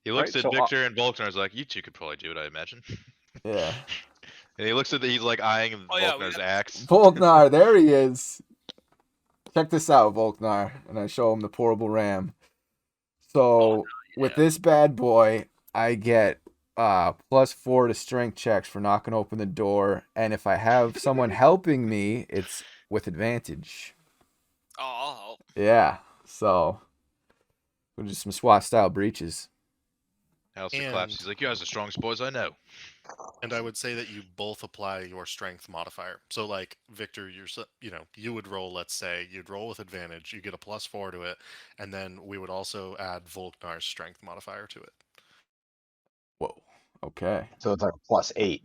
He looks Right, at so, Victor and Volknar and is like, you two could probably do it, I imagine. Yeah. And he looks at he's like eyeing Oh, yeah, we Volknar's got- axe. Volknar, there he is. Check this out, Volknar. And I show him the portable ram. So with yeah. this bad boy, I get +4 to strength checks for knocking open the door. And if I have someone helping me, it's with advantage. Oh, I'll help. Yeah. So we'll do some SWAT style breaches. Alistair claps. And- He's like, "You guys are the strongest boys I know." And I would say that you both apply your strength modifier. So like Victor, you would roll, let's say, you'd roll with advantage, you get a +4 to it, and then we would also add Volknar's strength modifier to it. Whoa. Okay. So it's like a +8.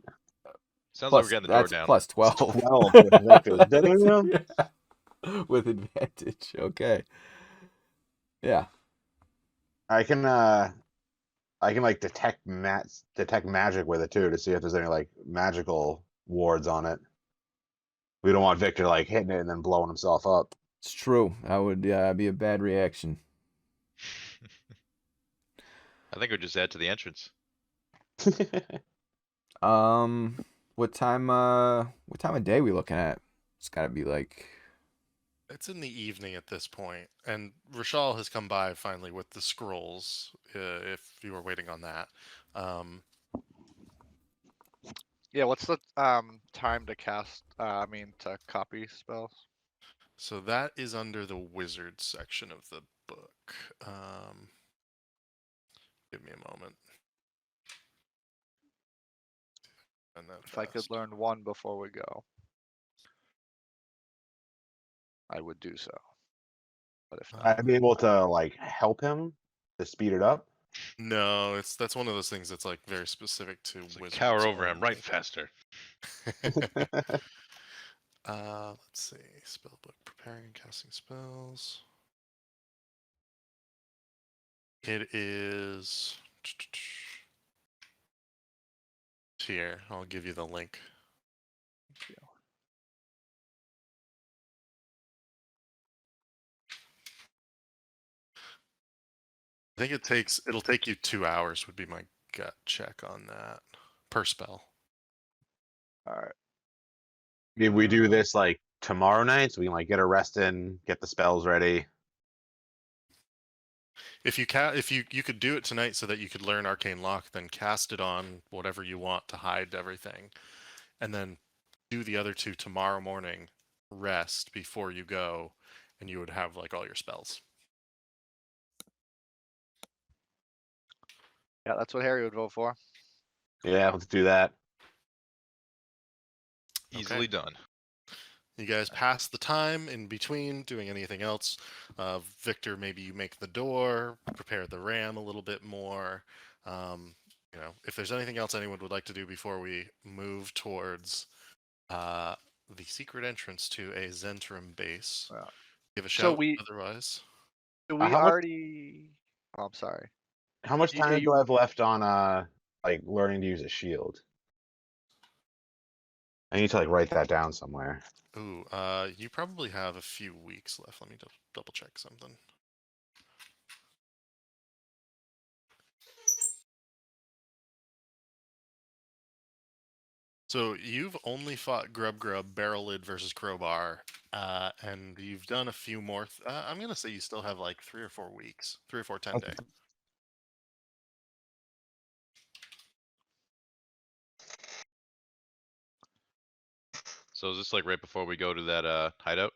Sounds like Plus, we're getting the door that's down. +12. 12 with Victor's bidding room? Yeah. With advantage. Okay. Yeah. I can like detect magic with it too to see if there's any like magical wards on it. We don't want Victor like hitting it and then blowing himself up. It's true. That would be a bad reaction. I think we just add to the entrance. What time of day we looking at? It's gotta be like It's in the evening at this point, and Rashal has come by finally with the scrolls. If you were waiting on that, Yeah, what's the time to cast? To copy spells. so that is under the wizard section of the book. Give me a moment. And that If I could fast. learn one before we go, I would do so. But if not, I'd be able to like help him to speed it up. No, that's one of those things that's like very specific to It's like, wizards. cower over him, only. right faster. Let's see. Spellbook. Preparing and casting spells. It is here. I'll give you the link. I think it'll take you 2 hours would be my gut check on that per spell. all right. Maybe we do this like tomorrow night so we can like get a rest in, get the spells ready. If you could do it tonight so that you could learn Arcane Lock, then cast it on whatever you want to hide everything, and then do the other two tomorrow morning. Rest before you go, and you would have like all your spells. Yeah, that's what Harry would vote for. Yeah, let's do that. Easily done. You guys pass the time in between doing anything else. Victor, maybe you make the door, prepare the ram a little bit more. If there's anything else anyone would like to do before we move towards the secret entrance to a Zentrum base, Yeah. give a So shout. we- Otherwise, Do we how much- already? Oh, I'm sorry. How much Y- time do you- I have left on like learning to use a shield? I need to like write that down somewhere. you probably have a few weeks left. Let me double check something. So you've only fought Grub, Barrel Lid versus Crowbar, and you've done a few more. I'm gonna say you still have like 3 or 4 weeks, 3 or 4 10 Okay. day. So is this like right before we go to that hideout?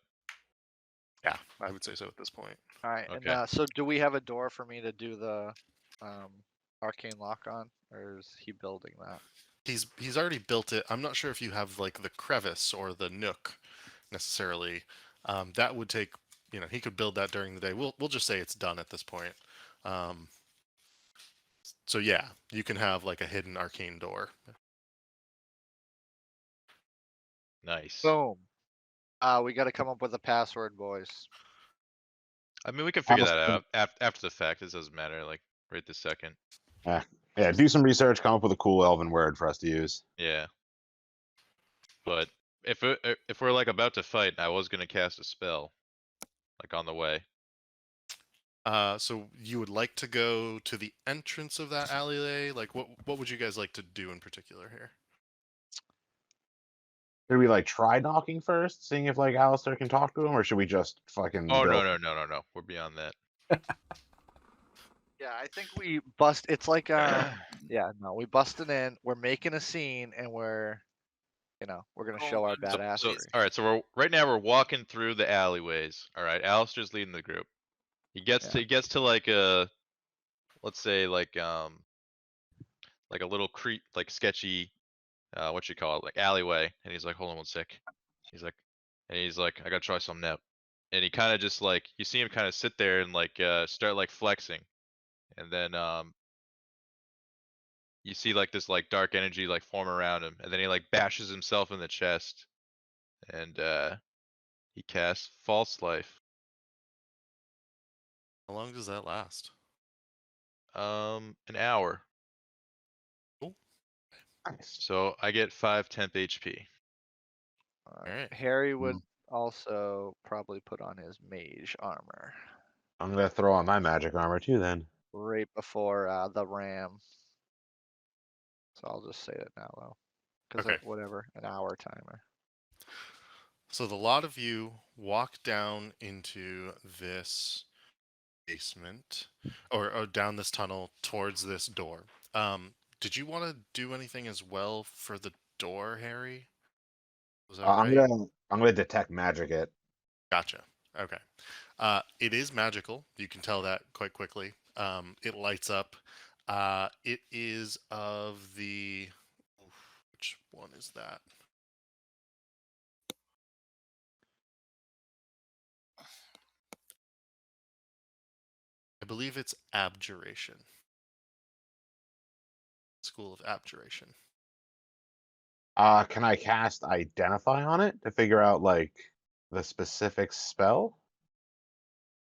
Yeah, I would say so at this point. All right. Okay. And so, do we have a door for me to do the arcane lock on, or is he building that? He's already built it. I'm not sure if you have like the crevice or the nook necessarily. That would take, he could build that during the day. We'll just say it's done at this point. So yeah, you can have like a hidden arcane door. Nice. Boom. We got to come up with a password, boys. I mean, we can figure that Alistair- out after the fact. It doesn't matter. Like right this second. Yeah, do some research, come up with a cool elven word for us to use. Yeah. But if we're like about to fight, I was gonna cast a spell, like on the way. So you would like to go to the entrance of that alleyway? Like, what would you guys like to do in particular here? Should we like try knocking first, seeing if like Alistair can talk to him, or should we just fucking Oh go? no. We're beyond that. Yeah, I think we bust. It's like yeah, no, we busted in. We're making a scene, and we're gonna show our Cold. So badassery. all right, so right now we're walking through the alleyways. All right, Alistair's leading the group. He gets to like a, let's say like a little creep, like sketchy, what you call it, like alleyway, and he's like, hold on one sec. He's like, I gotta try something out. And he kind of just like, you see him kind of sit there and like start like flexing, and then you see like this like dark energy like form around him, and then he like bashes himself in the chest, and he casts false life. How long does that last? An hour. Nice. So I get 5 temp HP. Alright. Harry would also probably put on his mage armor I'm gonna throw on my magic armor too then. right before the ram. So I'll just say it now, though, because Okay. whatever, an hour timer. So the lot of you walk down into this basement, or down this tunnel towards this door. Did you want to do anything as well for the door, Harry? Was that I'm right? gonna detect magic it. Gotcha. Okay. It is magical. You can tell that quite quickly. It lights up. It is of the. Which one is that? I believe it's abjuration. School of abjuration. Can I cast identify on it to figure out like the specific spell?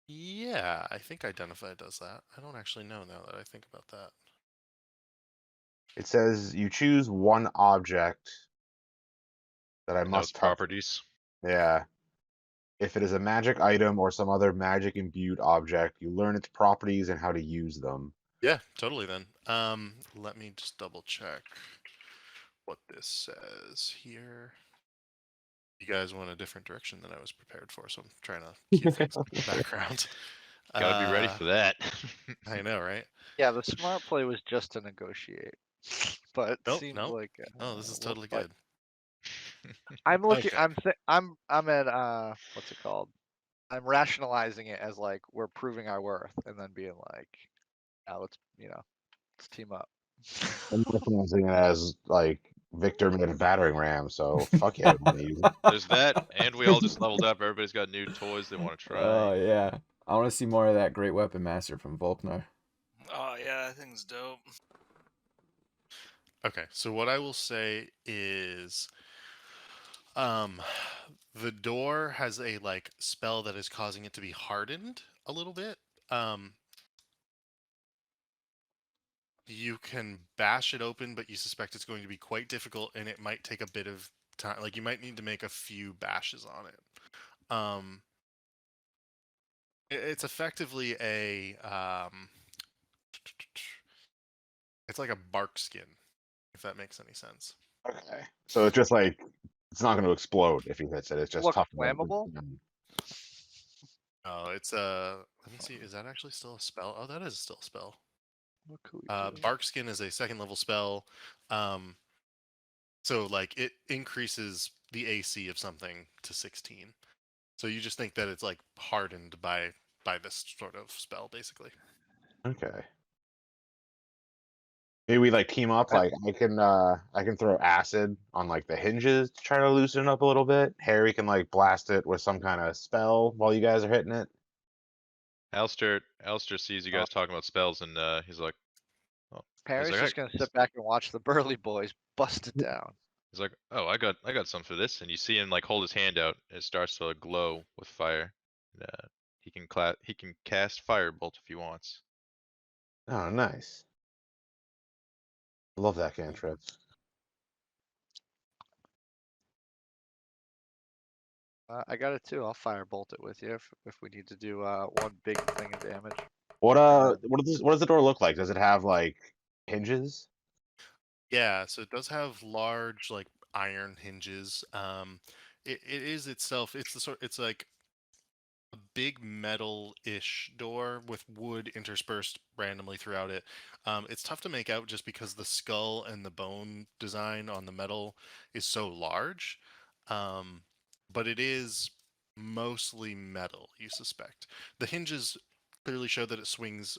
Yeah, I think identify does that. I don't actually know now that I think about that. It says you choose one object that I Those must touch. properties. Yeah. If it is a magic item or some other magic imbued object, you learn its properties and how to use them. Yeah, totally then. Let me just double check what this says here. You guys went a different direction than I was prepared for, so I'm trying to keep things in the background. Gotta be ready for that. I know, right? Yeah, the smart play was just to negotiate, but it Nope, seems nope. like Oh, this is we'll totally fight. good. I'm looking. Okay. I'm at what's it called? I'm rationalizing it as like we're proving our worth, and then being like, yeah, let's team up. I'm recognizing it as like Victor made a battering ram, so fuck yeah, I want to use it. There's that, and we all just leveled up. Everybody's got new toys they want to try. Oh yeah, I want to see more of that great weapon master from Volknar. Oh yeah, that thing's dope. Okay, so what I will say is the door has a like spell that is causing it to be hardened a little bit. You can bash it open, but you suspect it's going to be quite difficult and it might take a bit of time. Like you might need to make a few bashes on it. It's effectively a it's like a bark skin, if that makes any sense. Okay. So it's just like it's not going to explode if he hits it. It's just Look tough. flammable? Oh, it's let me see, is that actually still a spell? Oh, that is still a spell. What could we do? Bark skin is a second level spell. So like it increases the AC of something to 16. So you just think that it's like hardened by this sort of spell, basically. Okay. Maybe we like team up. Like I can throw acid on like the hinges to try to loosen it up a little bit. Harry can like blast it with some kind of spell while you guys are hitting it. Alistair sees you guys talking about spells, and he's like, oh. Harry's like, just gonna sit back and watch the burly boys bust it down. He's like, oh, I got some for this, and you see him like hold his hand out, and it starts to glow with fire. And, he can cast firebolt if he wants. Oh, nice. Love that cantrip. I got it too. I'll firebolt it with you if we need to do one big thing of damage. What Yeah. what does the door look like? Does it have like hinges? Yeah, so it does have large like iron hinges. It is itself. It's like a big metal-ish door with wood interspersed randomly throughout it. It's tough to make out just because the skull and the bone design on the metal is so large. Um, but it is mostly metal, you suspect. The hinges clearly show that it swings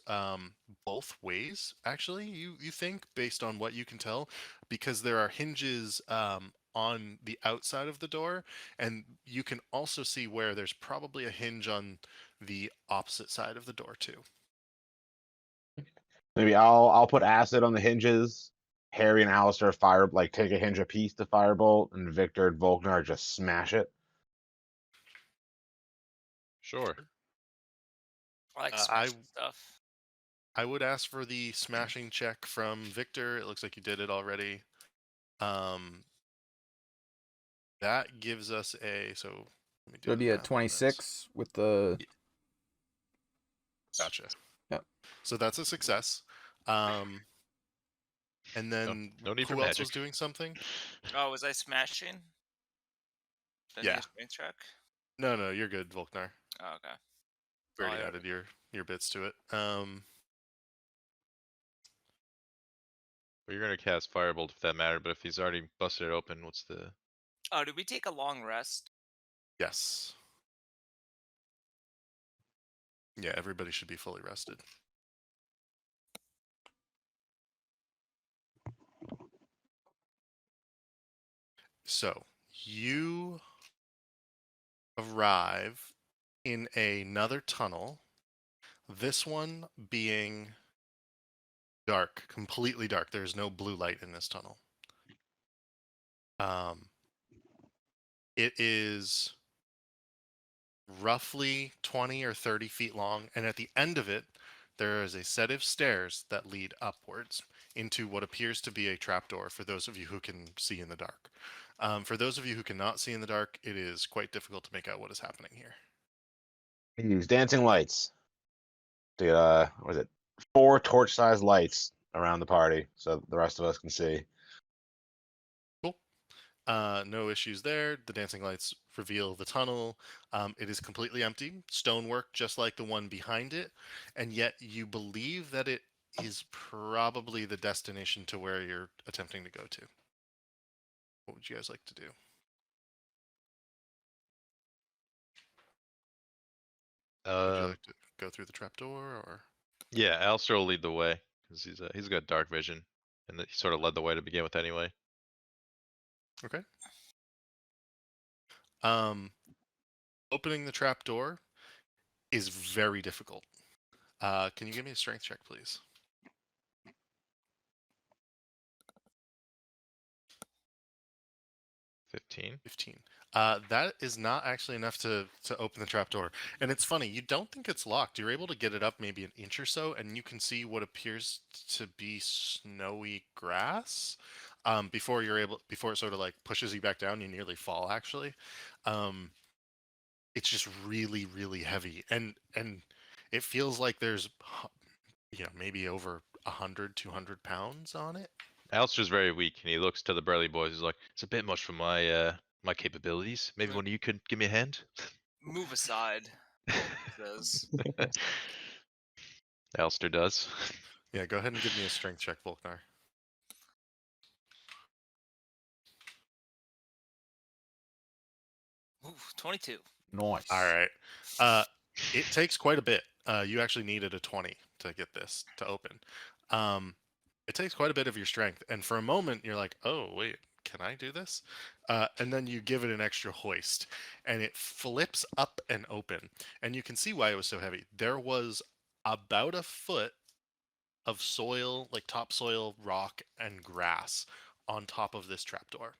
both ways, actually, you think, based on what you can tell, because there are hinges on the outside of the door, and you can also see where there's probably a hinge on the opposite side of the door too. Maybe I'll put acid on the hinges. Harry and Alistair take a hinge apiece to firebolt, and Victor and Volknar just smash it. Sure. I like I smashing stuff. I would ask for the smashing check from Victor. It looks like you did it already. That gives us so let me do It'll the be a math on this. 26 with the. Gotcha. Yep. So that's a success. And then No need for who else was magic. doing something? Oh, was I smashing? Did I Yeah. do a strength check? No, you're good, Volknar. Oh, okay. We Oh, already yeah. added your bits to it. Well, you're gonna cast Firebolt if that mattered, but if he's already busted it open, what's the... Oh, did we take a long rest? Yes. Yeah, everybody should be fully rested. So you arrive in another tunnel. This one being dark, completely dark. There's no blue light in this tunnel. It is roughly 20 or 30 feet long, and at the end of it, there is a set of stairs that lead upwards into what appears to be a trapdoor for those of you who can see in the dark. For those of you who cannot see in the dark, it is quite difficult to make out what is happening here. Use dancing lights. What is it? 4 torch-sized lights around the party, so the rest of us can see. Cool. No issues there. The dancing lights reveal the tunnel. It is completely empty, stonework just like the one behind it, and yet you believe that it is probably the destination to where you're attempting to go to. What would you guys like to do? Would you like to go through the trapdoor, or? Yeah, Alistair will lead the way because he's got dark vision, and he sort of led the way to begin with anyway. Okay. Opening the trapdoor is very difficult. Can you give me a strength check, please? 15. 15. That is not actually enough to open the trapdoor. And it's funny, you don't think it's locked. You're able to get it up maybe an inch or so, and you can see what appears to be snowy grass. Before it sort of like pushes you back down, you nearly fall actually. It's just really, really heavy, and it feels like there's maybe over 100, 200 pounds on it. Alistair's very weak, and he looks to the burly boys. He's like, "It's a bit much for my capabilities. Maybe one of you could give me a hand." Move aside. Says. Alistair does. Yeah, go ahead and give me a strength check, Volknar. Ooh, 22. Nice. All right. It takes quite a bit. You actually needed a 20 to get this to open. It takes quite a bit of your strength, and for a moment you're like, "Oh wait, can I do this?" And then you give it an extra hoist, and it flips up and open, and you can see why it was so heavy. There was about a foot of soil, like topsoil, rock, and grass on top of this trapdoor.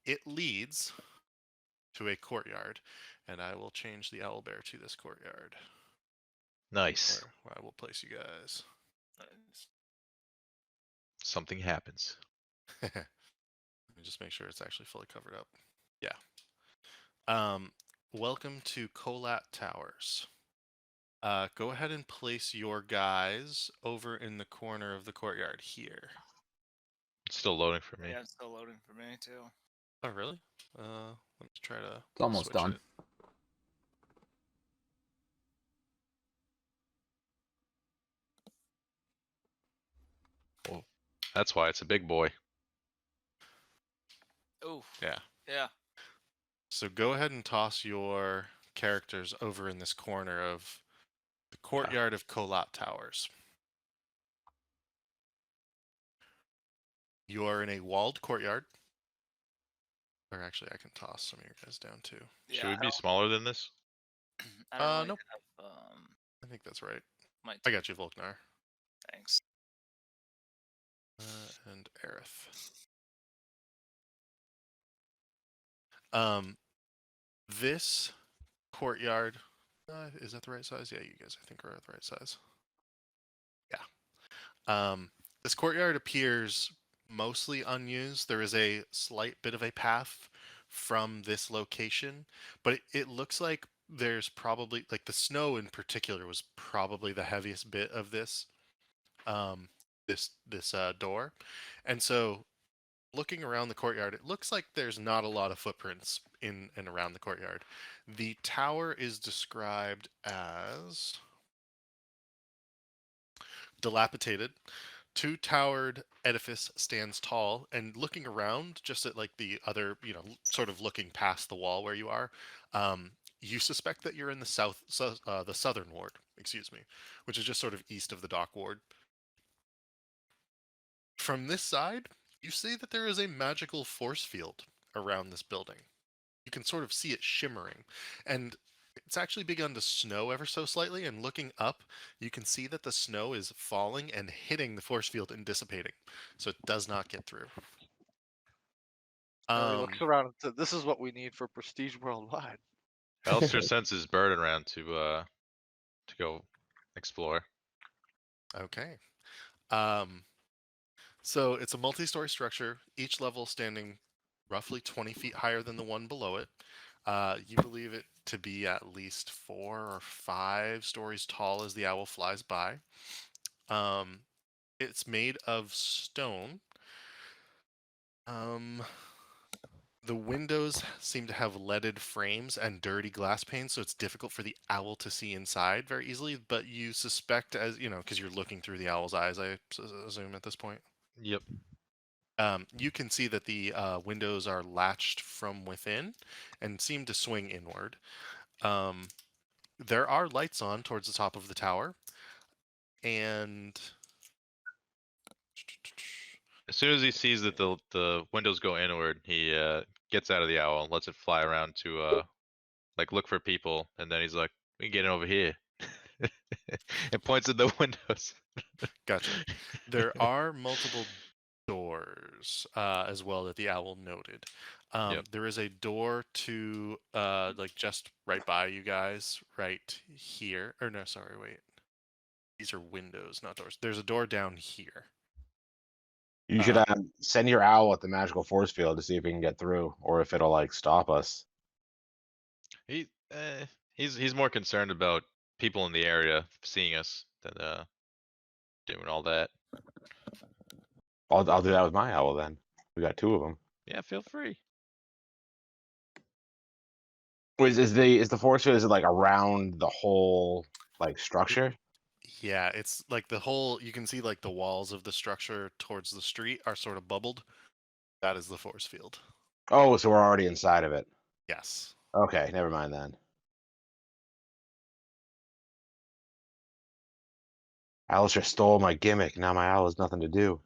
It leads to a courtyard, and I will change the owlbear to this courtyard. Nice. Where I will place you guys. Something happens. Let me just make sure it's actually fully covered up. Yeah. Welcome to Colat Towers. Go ahead and place your guys over in the corner of the courtyard here. It's still loading for me. Yeah, it's still loading for me too. Oh, really? Let me try to. It's almost switch done. it. That's why it's a big boy. Oh, Yeah. yeah. So go ahead and toss your characters over in this corner of the courtyard of Kolat Towers. You are in a walled courtyard. Or actually, I can toss some of your guys down too. Yeah, Should we be smaller than this? I don't really Nope. have I think that's right. my I got you, Volknar. thanks. And Aerith. This courtyard, is that the right size? Yeah, you guys, I think, are at the right size. Yeah. This courtyard appears mostly unused. There is a slight bit of a path from this location, but it looks like there's probably, like, the snow in particular was probably the heaviest bit of this door. And so looking around the courtyard, it looks like there's not a lot of footprints in and around the courtyard. The tower is described as dilapidated. Two-towered edifice stands tall, and looking around, just at like the other, sort of looking past the wall where you are, you suspect that you're in the the southern ward, excuse me, which is just sort of east of the dock ward. From this side, you see that there is a magical force field around this building. You can sort of see it shimmering, and it's actually begun to snow ever so slightly, and looking up, you can see that the snow is falling and hitting the force field and dissipating, so it does not get through. He looks around and says, "This is what we need for prestige worldwide." Alistair sends his bird around to go explore. Okay. So it's a multi-story structure, each level standing roughly 20 feet higher than the one below it. You believe it to be at least 4 or 5 stories tall as the owl flies by. It's made of stone. The windows seem to have leaded frames and dirty glass pane, so it's difficult for the owl to see inside very easily. But you suspect, as you know, because you're looking through the owl's eyes, I assume at this point. Yep. You can see that the windows are latched from within and seem to swing inward. There are lights on towards the top of the tower, and As soon as he sees that the windows go inward, he gets out of the owl and lets it fly around to like look for people, and then he's like, "We can get in over here," and points at the windows. gotcha. There are multiple doors as well that the owl noted. Yep. There is a door to like just right by you guys, right here. Or no, sorry, wait. These are windows, not doors. There's a door down here. You should send your owl at the magical force field to see if he can get through, or if it'll like stop us. He's more concerned about people in the area seeing us than doing all that. I'll do that with my owl then. We got 2 of them. Yeah, feel free. Is the force field, is it like around the whole like structure? Yeah, it's like the whole, you can see like the walls of the structure towards the street are sort of bubbled. That is the force field. Oh, so we're already inside of it. Yes. Okay, never mind then. Alistair stole my gimmick. Now my owl has nothing to do.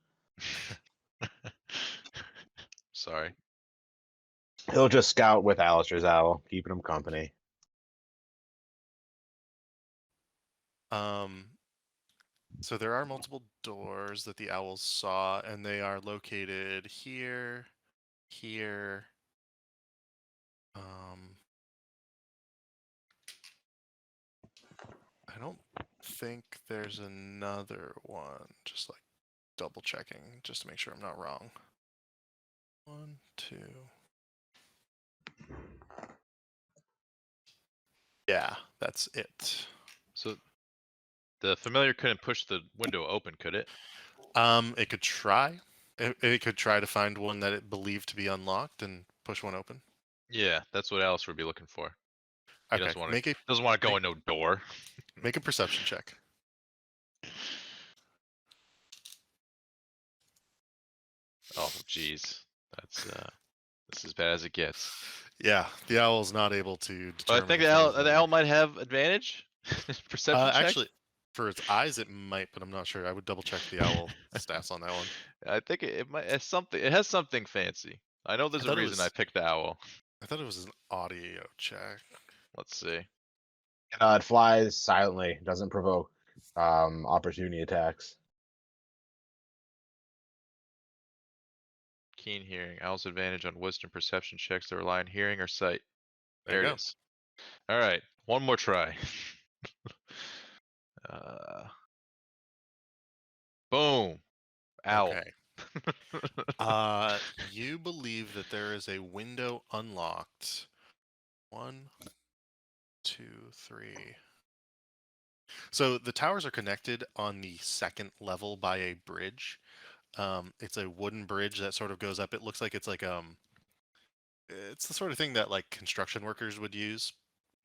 Sorry. He'll just scout with Alistair's owl, keeping him company. So there are multiple doors that the owls saw, and they are located here, here. I don't think there's another one. Just like double checking, just to make sure I'm not wrong. 1, 2. Yeah, that's it. So the familiar couldn't push the window open, could it? It could try. It could try to find one that it believed to be unlocked and push one open. Yeah, that's what Alice would be looking for. He Okay, doesn't want make to. a Doesn't want to go make- in no door. make a perception check. Oh, jeez. That's this is as bad as it gets. Yeah, the owl's not able to But I determine. think if the it owl, is the owl might have advantage. Perception check. actually, for its eyes, it might, but I'm not sure. I would double check the owl stats on that one. I think it might. It's something. It has something fancy. I know there's a thought it reason I was- picked the owl. I thought it was an audio check. Let's see. It flies silently, doesn't provoke opportunity attacks. Keen hearing. Owl's advantage on wisdom perception checks that rely on hearing or sight. There There you it go. is. All right, one more try. uh, boom. Owl. Okay. You believe that there is a window unlocked. 1, 2, 3. So the towers are connected on the second level by a bridge. It's a wooden bridge that sort of goes up. It looks like it's like it's the sort of thing that like construction workers would use.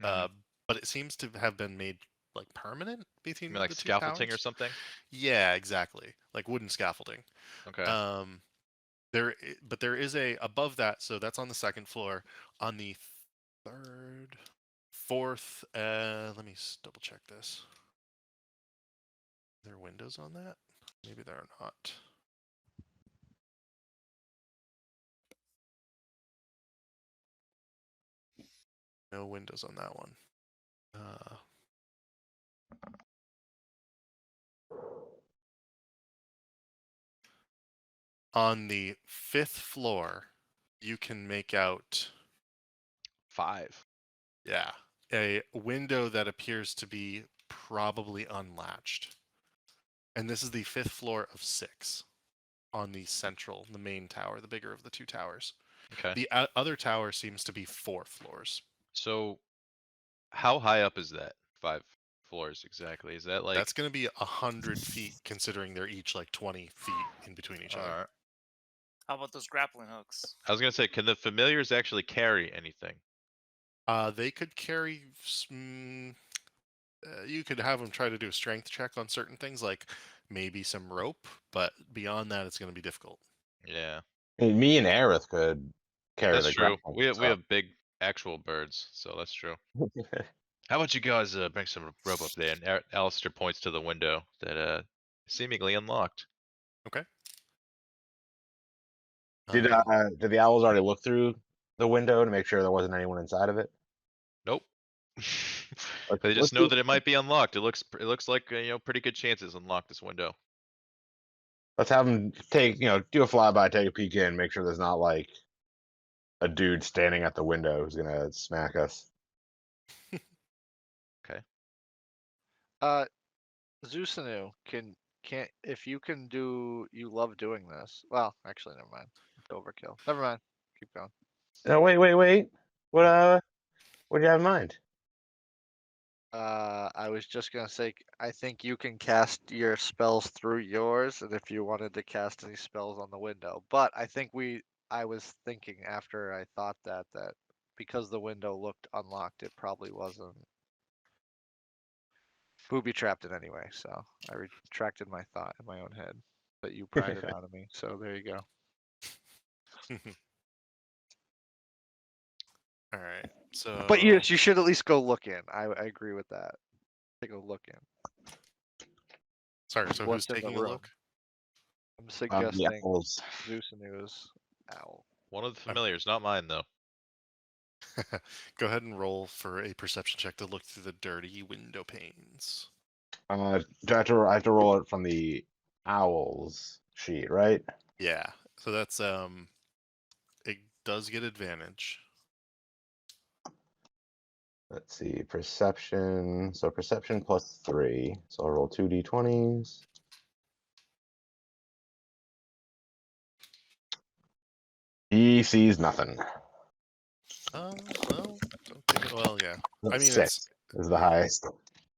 Mhm. But it seems to have been made like permanent You between mean like the two scaffolding or towers. something? Yeah, exactly. Like wooden scaffolding. Okay. But there is a above that, so that's on the second floor. On the third, fourth, let me double check this. Are there windows on that? Maybe there are not. No windows on that one. On the fifth floor, you can make out 5. yeah, a window that appears to be probably unlatched. And this is the fifth floor of 6 on the main tower, the bigger of the two towers. Okay. The other tower seems to be 4 floors. So, how high up is that? 5 floors exactly. Is that like? That's going to be 100 feet, considering they're each like 20 feet in between each other. Alright. How about those grappling hooks? I was gonna say, can the familiars actually carry anything? They could carry. You could have them try to do a strength check on certain things, like maybe some rope, but beyond that, it's going to be difficult. Yeah, I mean, me and Aerith could carry that's the true. grappling We stuff. have big actual birds, so that's true. How about you guys bring some rope up there? And Alistair points to the window that seemingly unlocked. Okay. Did the owls already look through the window to make sure there wasn't anyone inside of it? Nope. Let's- They let's just know do- that it might be unlocked. It looks like pretty good chances unlock this window. Let's have them take do a flyby, take a peek in, make sure there's not like a dude standing at the window who's gonna smack us. Zeusanu, can't if you can do you love doing this. Well, actually never mind. It's overkill. Never mind. Keep going. No, wait. What do you have in mind? I was just gonna say I think you can cast your spells through yours, and if you wanted to cast any spells on the window. But I was thinking after I thought that because the window looked unlocked, it probably wasn't booby trapped it anyway, so I retracted my thought in my own head. But you pried it out of me, so there you go. All right. So. But yes, you should at least go look in. I agree with that. Take a look in. Sorry. So What's who's in the taking a room? look? I'm suggesting Owls. Zeusanu's owl. One of the familiars, not mine though. Go ahead and roll for a perception check to look through the dirty window panes. Do I have to roll it from the owls sheet, right? Yeah. So that's it does get advantage. Let's see, perception. So perception plus 3. So I'll roll 2 d20s. He sees nothing. Well, well, yeah. I mean, 6 is the highest.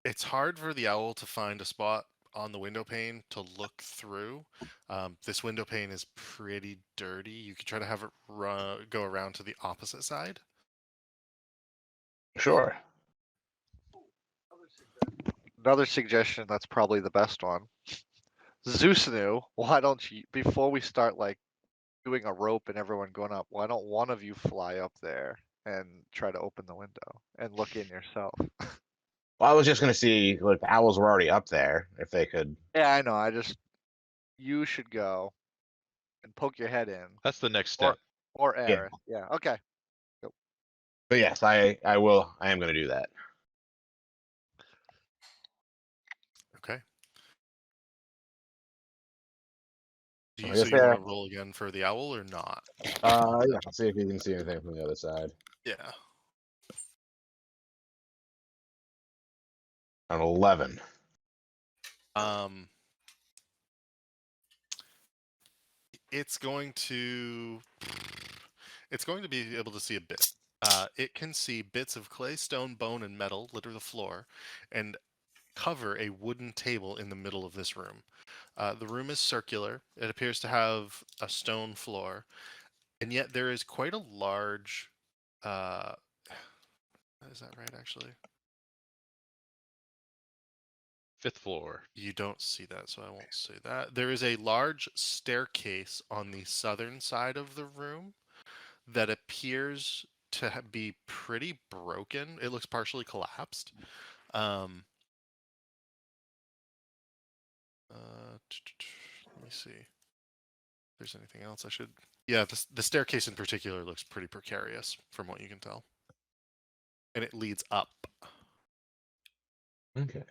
it's hard for the owl to find a spot on the window pane to look through. This window pane is pretty dirty. You could try to have it go around to the opposite side. Sure. Another suggestion that's probably the best one. Zeusanu, why don't you, before we start like doing a rope and everyone going up, why don't one of you fly up there and try to open the window and look in yourself? Well, I was just gonna see, like, the owls were already up there. If they could. Yeah, I know. You should go and poke your head in, That's the next step. or Yeah. Aerith. Yeah. Okay. But yes, I will. I am gonna do that. Okay. Do I you, guess so you want they're- to roll again for the owl or not? Yeah. Let's see if you can see anything from the other side. Yeah. An 11. It's going to be able to see a bit. It can see bits of clay, stone, bone, and metal litter the floor, and cover a wooden table in the middle of this room. The room is circular. It appears to have a stone floor, and yet there is quite a large. Is that right? Actually, 5th floor. you don't see that, so I won't say that. There is a large staircase on the southern side of the room that appears to be pretty broken. It looks partially collapsed. Um, let me see if there's anything else I should. Yeah, the staircase in particular looks pretty precarious from what you can tell. And it leads up. Okay.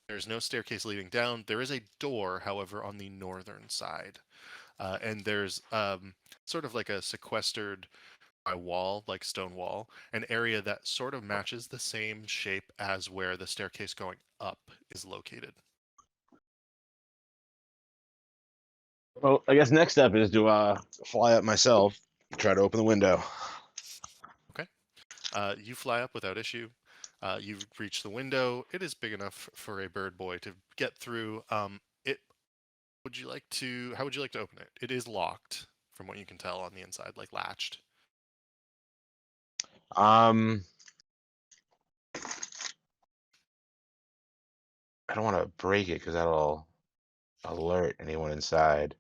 There's no staircase leading down. There is a door, however, on the northern side. And there's sort of like a sequestered by wall, like stone wall, an area that sort of matches the same shape as where the staircase going up is located. Well, I guess next step is to fly up myself, try to open the window. Okay. You fly up without issue. You reach the window. It is big enough for a bird boy to get through. It. Would you like to? How would you like to open it? It is locked, from what you can tell on the inside, like latched. I don't want to break it because that'll alert anyone inside.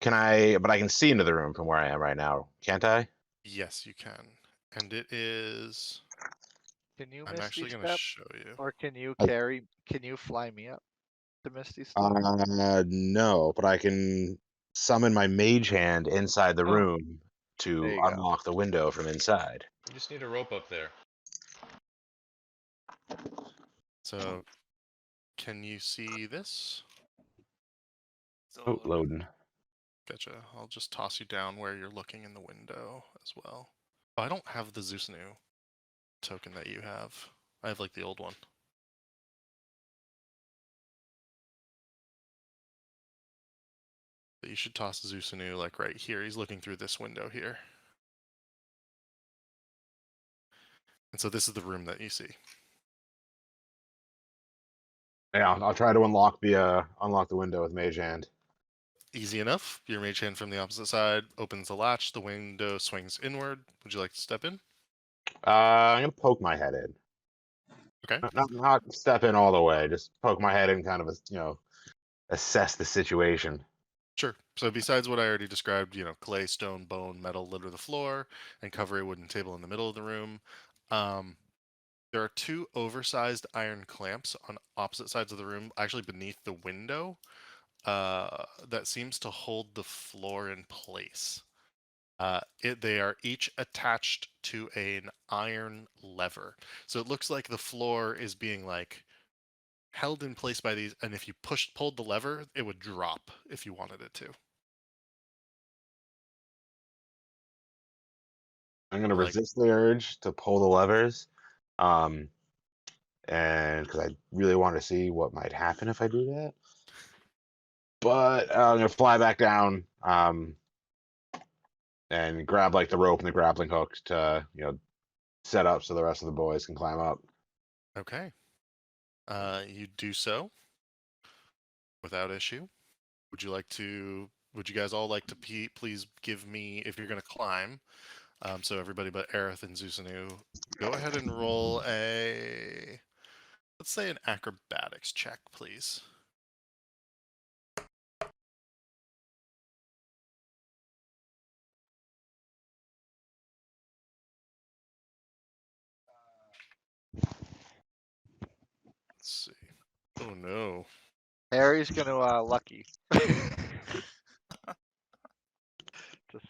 Can I? But I can see into the room from where I am right now, can't I? Yes, you can. And it is. Can you I'm Misty actually going to Step, show you. or can you I- carry? Can you fly me up to Misty Step? No, but I can summon my mage hand inside the Oh. room There to you go. unlock the window from inside. You just need a rope up there. So, can you see this? Still Oh, loading. loading. Gotcha. I'll just toss you down where you're looking in the window as well. Oh, I don't have the Zeusanu token that you have. I have like the old one. But you should toss Zeusanu like right here. He's looking through this window here. And so this is the room that you see. Yeah, I'll try to unlock the window with mage hand. Easy enough. Your mage hand from the opposite side opens the latch. The window swings inward. Would you like to step in? I'm gonna poke my head in. Okay. Not step in all the way. Just poke my head in, kind of, assess the situation. Sure. So besides what I already described, clay, stone, bone, metal litter the floor and cover a wooden table in the middle of the room. There are two oversized iron clamps on opposite sides of the room, actually beneath the window, that seems to hold the floor in place. They are each attached to an iron lever. So it looks like the floor is being like held in place by these, and if you pulled the lever, it would drop if you wanted it to. I'm gonna Like- resist the urge to pull the levers, and because I really want to see what might happen if I do that. But I'm gonna fly back down, and grab like the rope and the grappling hook to set up so the rest of the boys can climb up. Okay. You do so without issue. Would you guys all like to please give me, if you're going to climb, so everybody but Aerith and Zusanu, go ahead and roll let's say an acrobatics check, please. Let's see. Oh no. Harry's gonna lucky. to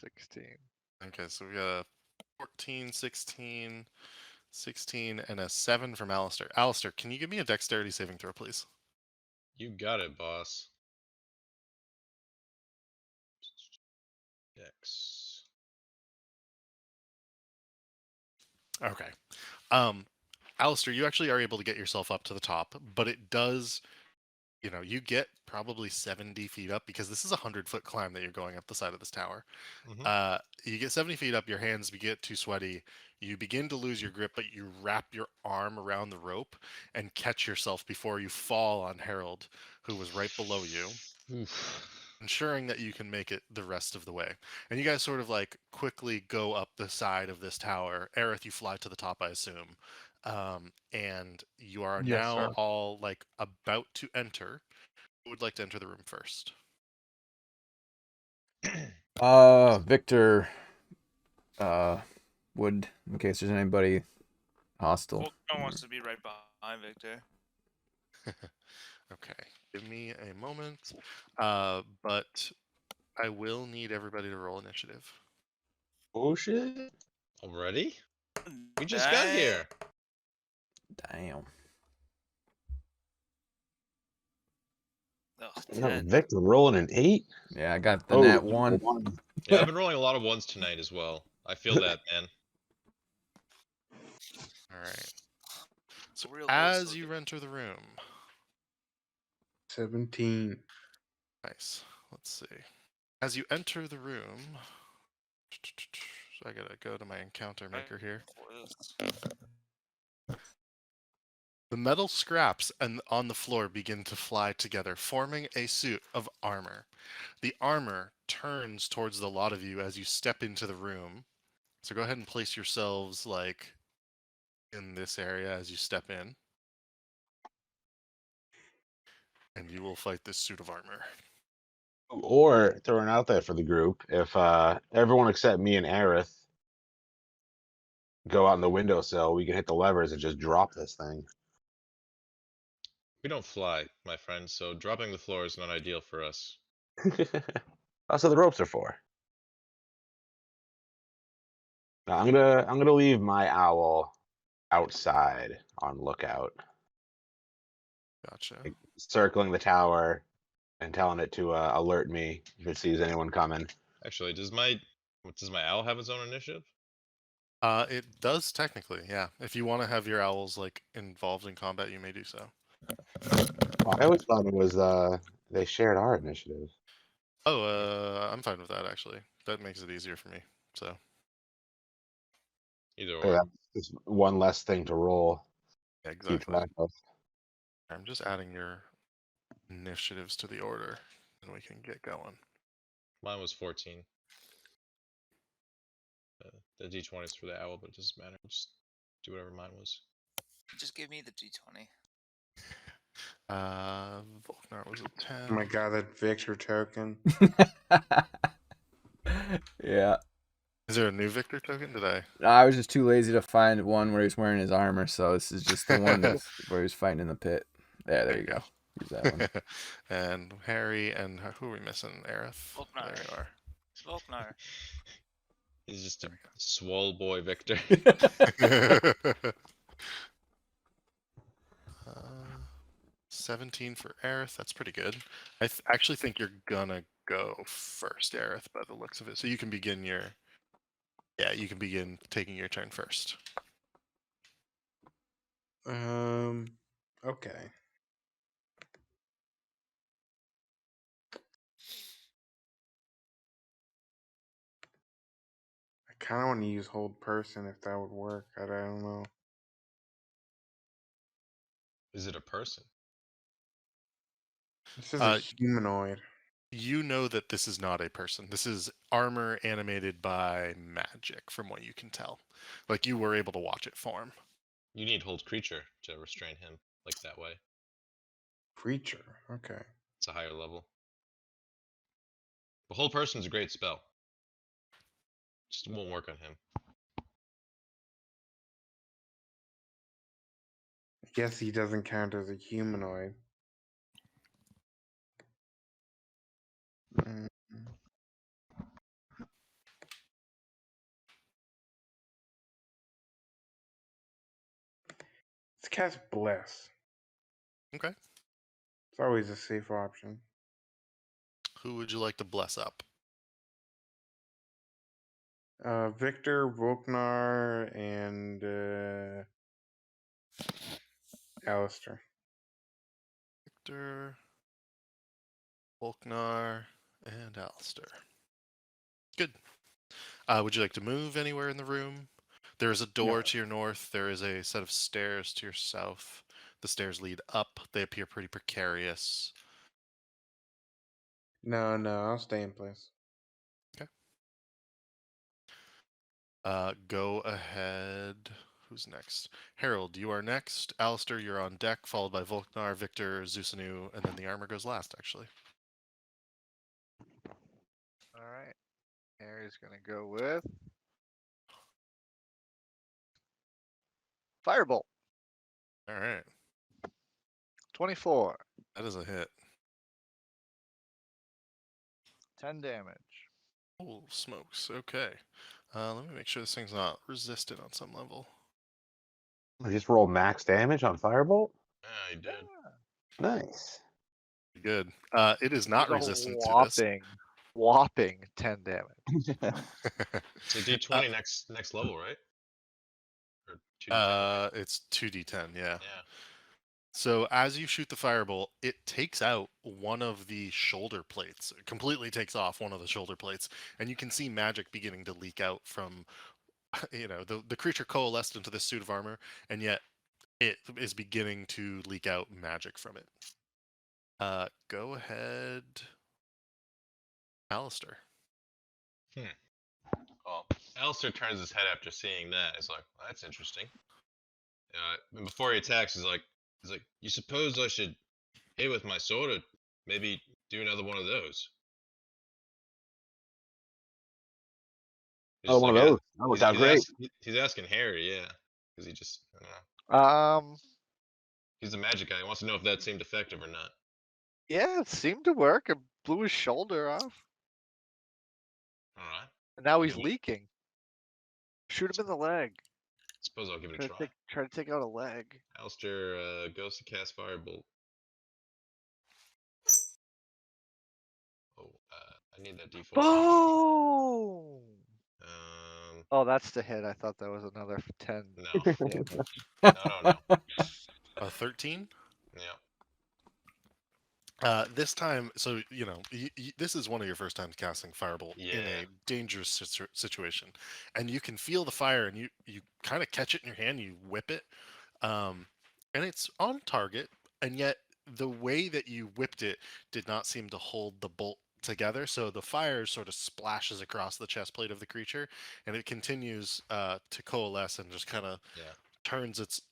16. Okay, so we got a 14, 16, 16, and a 7 from Alistair. Alistair, can you give me a dexterity saving throw, please? You got it, boss. Dex. Okay. Alistair, you actually are able to get yourself up to the top, but it does, you get probably 70 feet up, because this is a 100-foot climb that you're going up the side of this tower. Mhm. You get 70 feet up, your hands get too sweaty, you begin to lose your grip, but you wrap your arm around the rope and catch yourself before you fall on Harold, who was right below you, Oof. ensuring that you can make it the rest of the way. And you guys sort of like quickly go up the side of this tower. Aerith, you fly to the top, I assume. And you are Yes, now sir. all like about to enter. Who would like to enter the room first? Victor would, in case there's anybody hostile. Volknar wants to be right behind Victor. Okay, give me a moment. But I will need everybody to roll initiative. Oh shit! Already? We just got here. Damn. Oh, No, 10. Victor rolling an 8. Yeah, I got the Oh, nat one. Yeah, I've been rolling a lot of ones tonight as well. I feel that, man. All right. So Real as host you looking. enter the room, 17. nice. Let's see. As you enter the room, so I gotta go to my encounter maker here. The metal scraps on the floor begin to fly together, forming a suit of armor. The armor turns towards the lot of you as you step into the room. So go ahead and place yourselves like in this area as you step in. And you will fight this suit of armor. Or throwing out there for the group, if everyone except me and Aerith go out in the windowsill, we can hit the levers and just drop this thing. We don't fly, my friend, so dropping the floor is not ideal for us. That's what the ropes are for. Now, I'm gonna leave my owl outside on lookout, Gotcha. like, circling the tower and telling it to alert me if it sees anyone coming. Actually, does my owl have its own initiative? It does technically, yeah. If you want to have your owls like involved in combat, you may do so. I always thought it was they shared our initiative. Oh, I'm fine with that actually. That makes it easier for me. So Either So or. that's just one less thing to roll. yeah, Keep exactly. track of. I'm just adding your initiatives to the order, and we can get going. Mine was 14. The d20 is for the owl, but it doesn't matter. Just do whatever mine was. Just give me the d20. Volknar was a 10. Oh my god, that Victor token. Yeah. Is there a new Victor token? Did I? I was just too lazy to find one where he's wearing his armor, so this is just the one where he's fighting in the pit. There you go. Use that one. And Harry and who are we missing? Aerith. Volknar. There you are. Volknar. He's just a swole boy, Victor. 17 for Aerith. That's pretty good. I actually think you're gonna go first, Aerith, by the looks of it. So you can begin you can begin taking your turn first. Okay. kind of want to use hold person if that would work. I don't know. Is it a person? This is a Uh, humanoid. You know that this is not a person. This is armor animated by magic, from what you can tell. Like you were able to watch it form. You need hold creature to restrain him like that way. Creature. Okay. It's a higher level. But hold person's a great spell. Just won't work on him. I guess he doesn't count as a humanoid. Mm. Let's cast Bless. Okay. It's always a safe option. Who would you like to bless up? Victor, Volknar, and Alistair. Victor, Volknar, and Alistair. Good. Would you like to move anywhere in the room? There is a door No. to your north. There is a set of stairs to your south. The stairs lead up. They appear pretty precarious. No, I'll stay in place. Go ahead. Who's next? Harold, you are next. Alistair, you're on deck, followed by Volknar, Victor, Zusanu, and then the armor goes last, actually. All right. Harry's gonna go with Firebolt. All right. 24. That is a hit. 10 damage. Oh, smokes. Okay. Let me make sure this thing's not resistant on some level. I just roll max damage on Firebolt. Ah, he did. Nice. Good. It is not That's a resistant to this. whopping 10 damage. It's a D20 next level, right? Or 2d10. It's 2d10, yeah. Yeah. So as you shoot the firebolt, it takes out one of the shoulder plates. It completely takes off one of the shoulder plates, and you can see magic beginning to leak out from, the creature coalesced into this suit of armor, and yet it is beginning to leak out magic from it. Go ahead, Alistair. Well, Alistair turns his head after seeing that. He's like, well, that's interesting. And before he attacks, he's like, you suppose I should hit with my sword or maybe do another one of those? He's Oh, just one like, of those. That worked out great. he's asking Harry, yeah, because he just, I don't know. He's a magic guy. He wants to know if that seemed effective or not. Yeah, it seemed to work. It blew his shoulder off. All right. And now he's Yeah. leaking. Shoot him in the leg. Suppose I'll give it a try. Try to take out a leg. Alistair goes to cast Firebolt. Oh, I need that D4. Boom! Oh, that's the hit. I thought that was another 10 No. damage. No. A 13? Yeah. This time, so this is one of your first times casting Firebolt in Yeah. a dangerous situation, and you can feel the fire, and you kind of catch it in your hand, you whip it, and it's on target, and yet the way that you whipped it did not seem to hold the bolt together, so the fire sort of splashes across the chest plate of the creature, and it continues to coalesce and just kind of turns its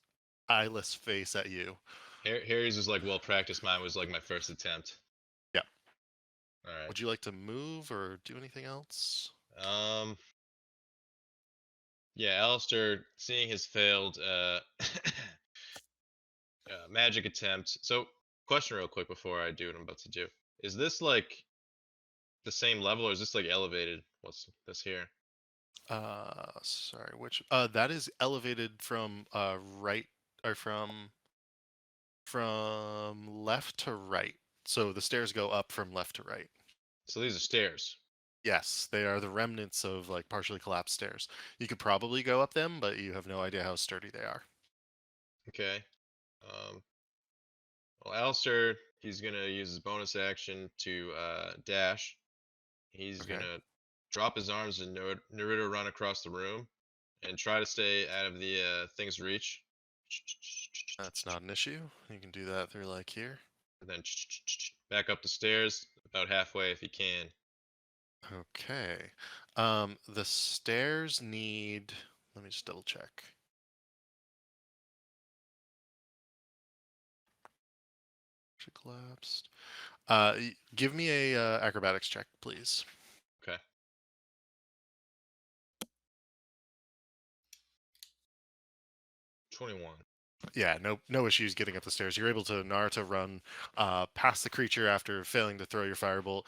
eyeless face at you. Harry's was like well practiced. Mine was like my first attempt. Yeah. All right. Would you like to move or do anything else? Yeah, Alistair, seeing his failed magic attempt. So, question real quick before I do what I'm about to do. Is this like the same level or is this like elevated? What's this here? Sorry, which that is elevated from right or from left to right. So the stairs go up from left to right. So these are stairs. Yes, they are the remnants of like partially collapsed stairs. You could probably go up them, but you have no idea how sturdy they are. Okay. Well, Alistair, he's gonna use his bonus action to dash. He's Okay. gonna drop his arms and Naruto run across the room and try to stay out of the thing's reach. That's not an issue. You can do that through like here. And then back up the stairs about halfway if you can. Okay. The stairs need. Let me just double check. She collapsed. Give me a acrobatics check, please. Okay. $21. Yeah, no issues getting up the stairs. You're able to Naruto run past the creature after failing to throw your firebolt.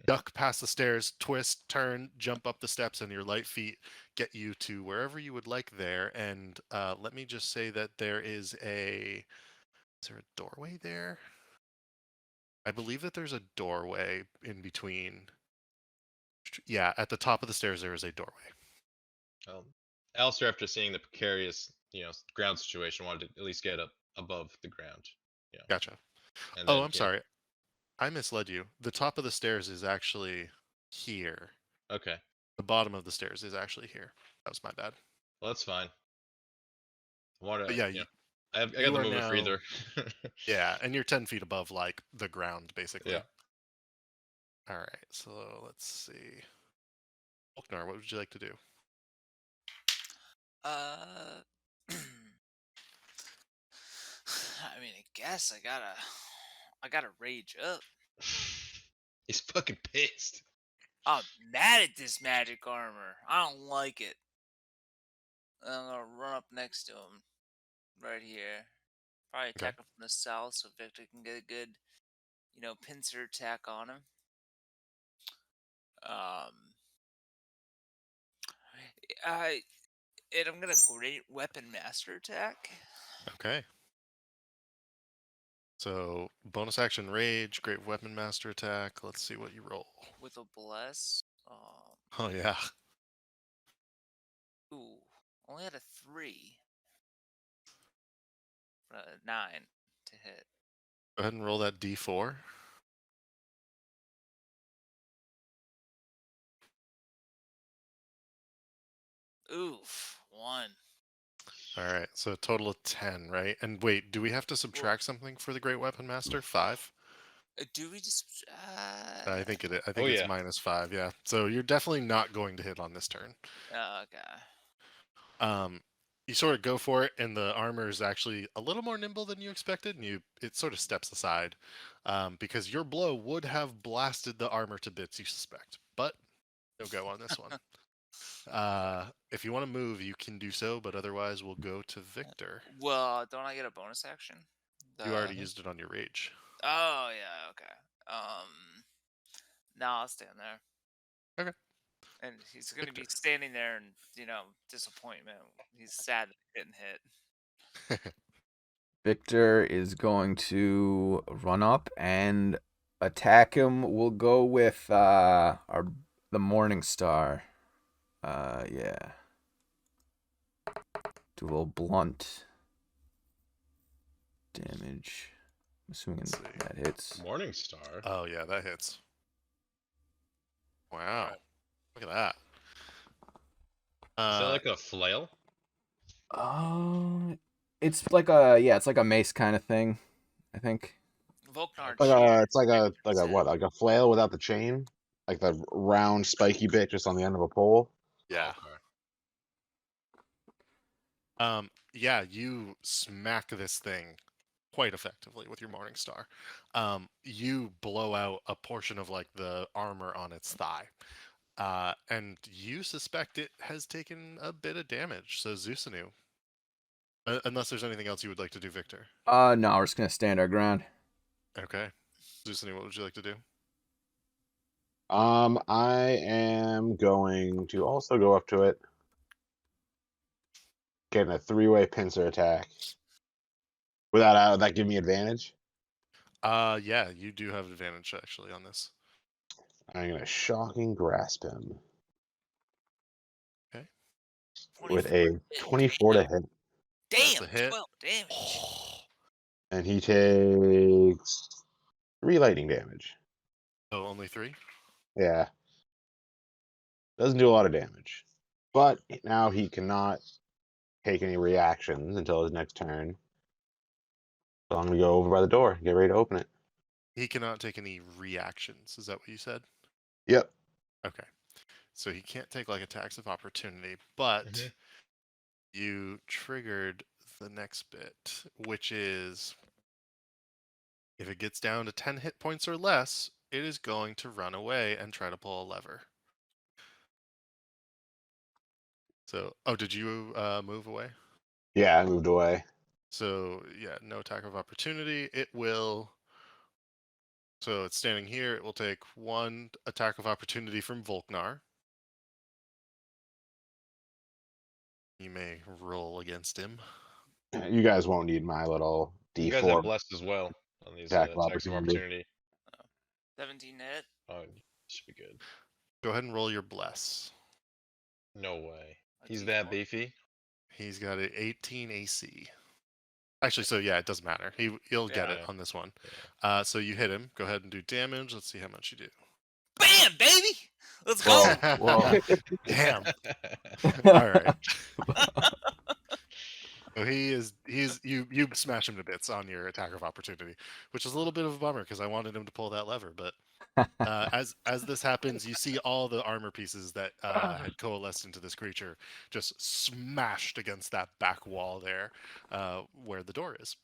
Duck past the stairs, twist, turn, jump up the steps, and your light feet get you to wherever you would like there. And let me just say that there is a. Is there a doorway there? I believe that there's a doorway in between. Yeah, at the top of the stairs there is a doorway. Alistair, after seeing the precarious, ground situation, wanted to at least get up above the ground. Yeah. Gotcha. And Oh, then, I'm sorry. I misled you. The top of the stairs is actually here. Okay. The bottom of the stairs is actually here. That was my bad. Well, that's fine. I want But to. yeah, I got you the are movement for now- either. Yeah, and you're 10 feet above like the ground, basically. Yeah. All right, so let's see. Oknar, what would you like to do? I mean, I guess I gotta rage up. He's fucking pissed. I'm mad at this magic armor. I don't like it. I'm gonna run up next to him, right here. Probably attack him from the south so Victor can get a good, pincer attack on him. And I'm gonna great weapon master attack. Okay. So bonus action rage, great weapon master attack. Let's see what you roll. With a bless. Oh yeah. Ooh, only had a 3. 9 to hit. Go ahead and roll that d4. Oof, 1. All right, so a total of 10, right? And wait, do we have to subtract something for the great weapon master? 5? Do we just? I think it. I think Oh, it's yeah. -5. Yeah. So you're definitely not going to hit on this turn. Okay. You sort of go for it, and the armor is actually a little more nimble than you expected, and it sort of steps aside, because your blow would have blasted the armor to bits, you suspect, but no go on this one. If you want to move, you can do so, but otherwise we'll go to Victor. Well, don't I get a bonus action? You already used it on your rage. Oh yeah. Okay. No, I'll stand there. Okay. And he's gonna be Victor. standing there in disappointment. He's sad that he didn't hit. Victor is going to run up and attack him. We'll go with the Morning Star. Yeah. Do a little blunt damage. I'm assuming Let's see. that hits. Morning Star. Oh yeah, that hits. Wow. Look at that. Is that like a flail? It's like a mace kind of thing, I think. Volknar. It's like a what? Like a flail without the chain? Like the round spiky bit just on the end of a pole? Yeah. Okay. Yeah, you smack this thing quite effectively with your Morning Star. You blow out a portion of like the armor on its thigh. And you suspect it has taken a bit of damage. So Zusanu. Unless there's anything else you would like to do, Victor. No, we're just gonna stand our ground. Okay. Zusanu, what would you like to do? I am going to also go up to it. Getting a 3-way pincer attack. Without that give me advantage? Yeah, you do have advantage actually on this. I'm gonna shocking grasp him. Okay. With a 24 to hit. That's Damn, a hit. 12 damage. And he takes 3 lightning damage. Oh, only 3? Yeah. Doesn't do a lot of damage. But now he cannot take any reactions until his next turn. So I'm gonna go over by the door, get ready to open it. He cannot take any reactions. Is that what you said? Yep. Okay. So he can't take like attacks of opportunity, but Mhm. you triggered the next bit, which is if it gets down to 10 hit points or less, it is going to run away and try to pull a lever. So, oh, did you move away? Yeah, I moved away. So, yeah, no attack of opportunity. It will. So it's standing here. It will take 1 attack of opportunity from Volknar. You may roll against him. You guys won't need my little You guys have D4 blessed as well on these attack of attacks of opportunity. opportunity. 17 hit. Oh, should be good. Go ahead and roll your bless. No way. A He's D4. that beefy. He's got an 18 AC. Actually, so yeah, it doesn't matter. He'll get it Yeah. on this one. Yeah. So you hit him. Go ahead and do damage. Let's see how much you do. Bam, baby! Let's go! Whoa. Damn. All right. So he's you smash him to bits on your attack of opportunity, which is a little bit of a bummer because I wanted him to pull that lever. But as this happens, you see all the armor pieces that had coalesced into this creature just smashed against that back wall there, where the door is.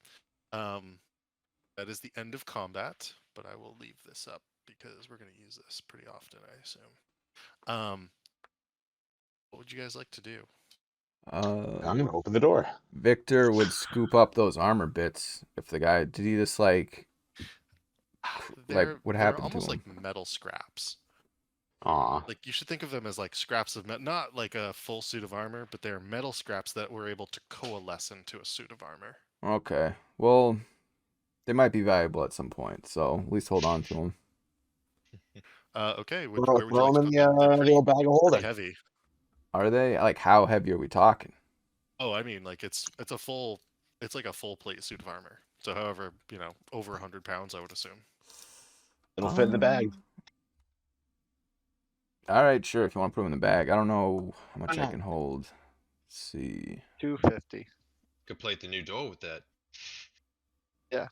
That is the end of combat, but I will leave this up because we're going to use this pretty often, I assume. What would you guys like to do? I'm gonna open the door. Victor would scoop up those armor bits if the guy did he just like what They're happened to almost him? like metal scraps. Aw. Like you should think of them as like scraps of metal, not like a full suit of armor, but they're metal scraps that were able to coalesce into a suit of armor. Okay. Well, they might be valuable at some point, so at least hold on to them. Okay, where Throw would you like to them in put the them? They're little bag of pretty holding. heavy. Are they? Like, how heavy are we talking? Oh, I mean, like it's like a full plate suit of armor. So, however, over 100 pounds, I would assume. It'll fit in the bag. All right, sure. If you want to put them in the bag, I don't know how much I can hold. Let's see. 250. Could plate the new door with that. Yeah.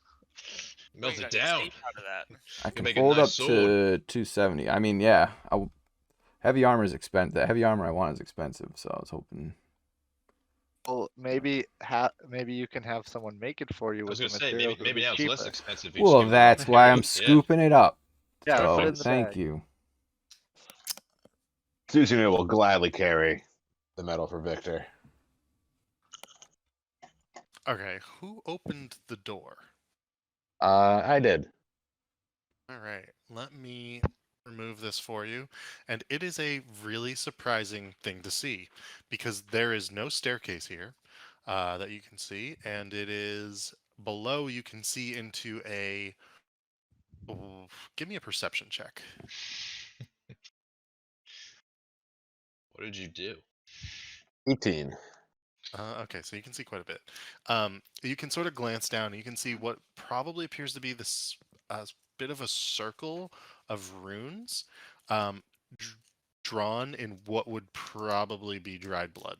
Melt Make it a down. safe out of that. I can make a hold nice up sword. to 270. I mean, yeah. Heavy armor is expensive. The heavy armor I want is expensive, so I was hoping. Well, maybe you can have someone make it for you I was with the gonna say materials. maybe It'll now be it's less cheaper. expensive. If you Well, just give them that's why I'm materials. scooping it up. Yeah, Fair put it point. in the Thank bag. you. Susan will gladly carry the medal for Victor. Okay, who opened the door? I did. All right, let me remove this for you. And it is a really surprising thing to see because there is no staircase here that you can see. And it is below, you can see into a. Oh, give me a perception check. What did you do? 18. Okay, so you can see quite a bit. You can sort of glance down and you can see what probably appears to be this bit of a circle of runes drawn in what would probably be dried blood.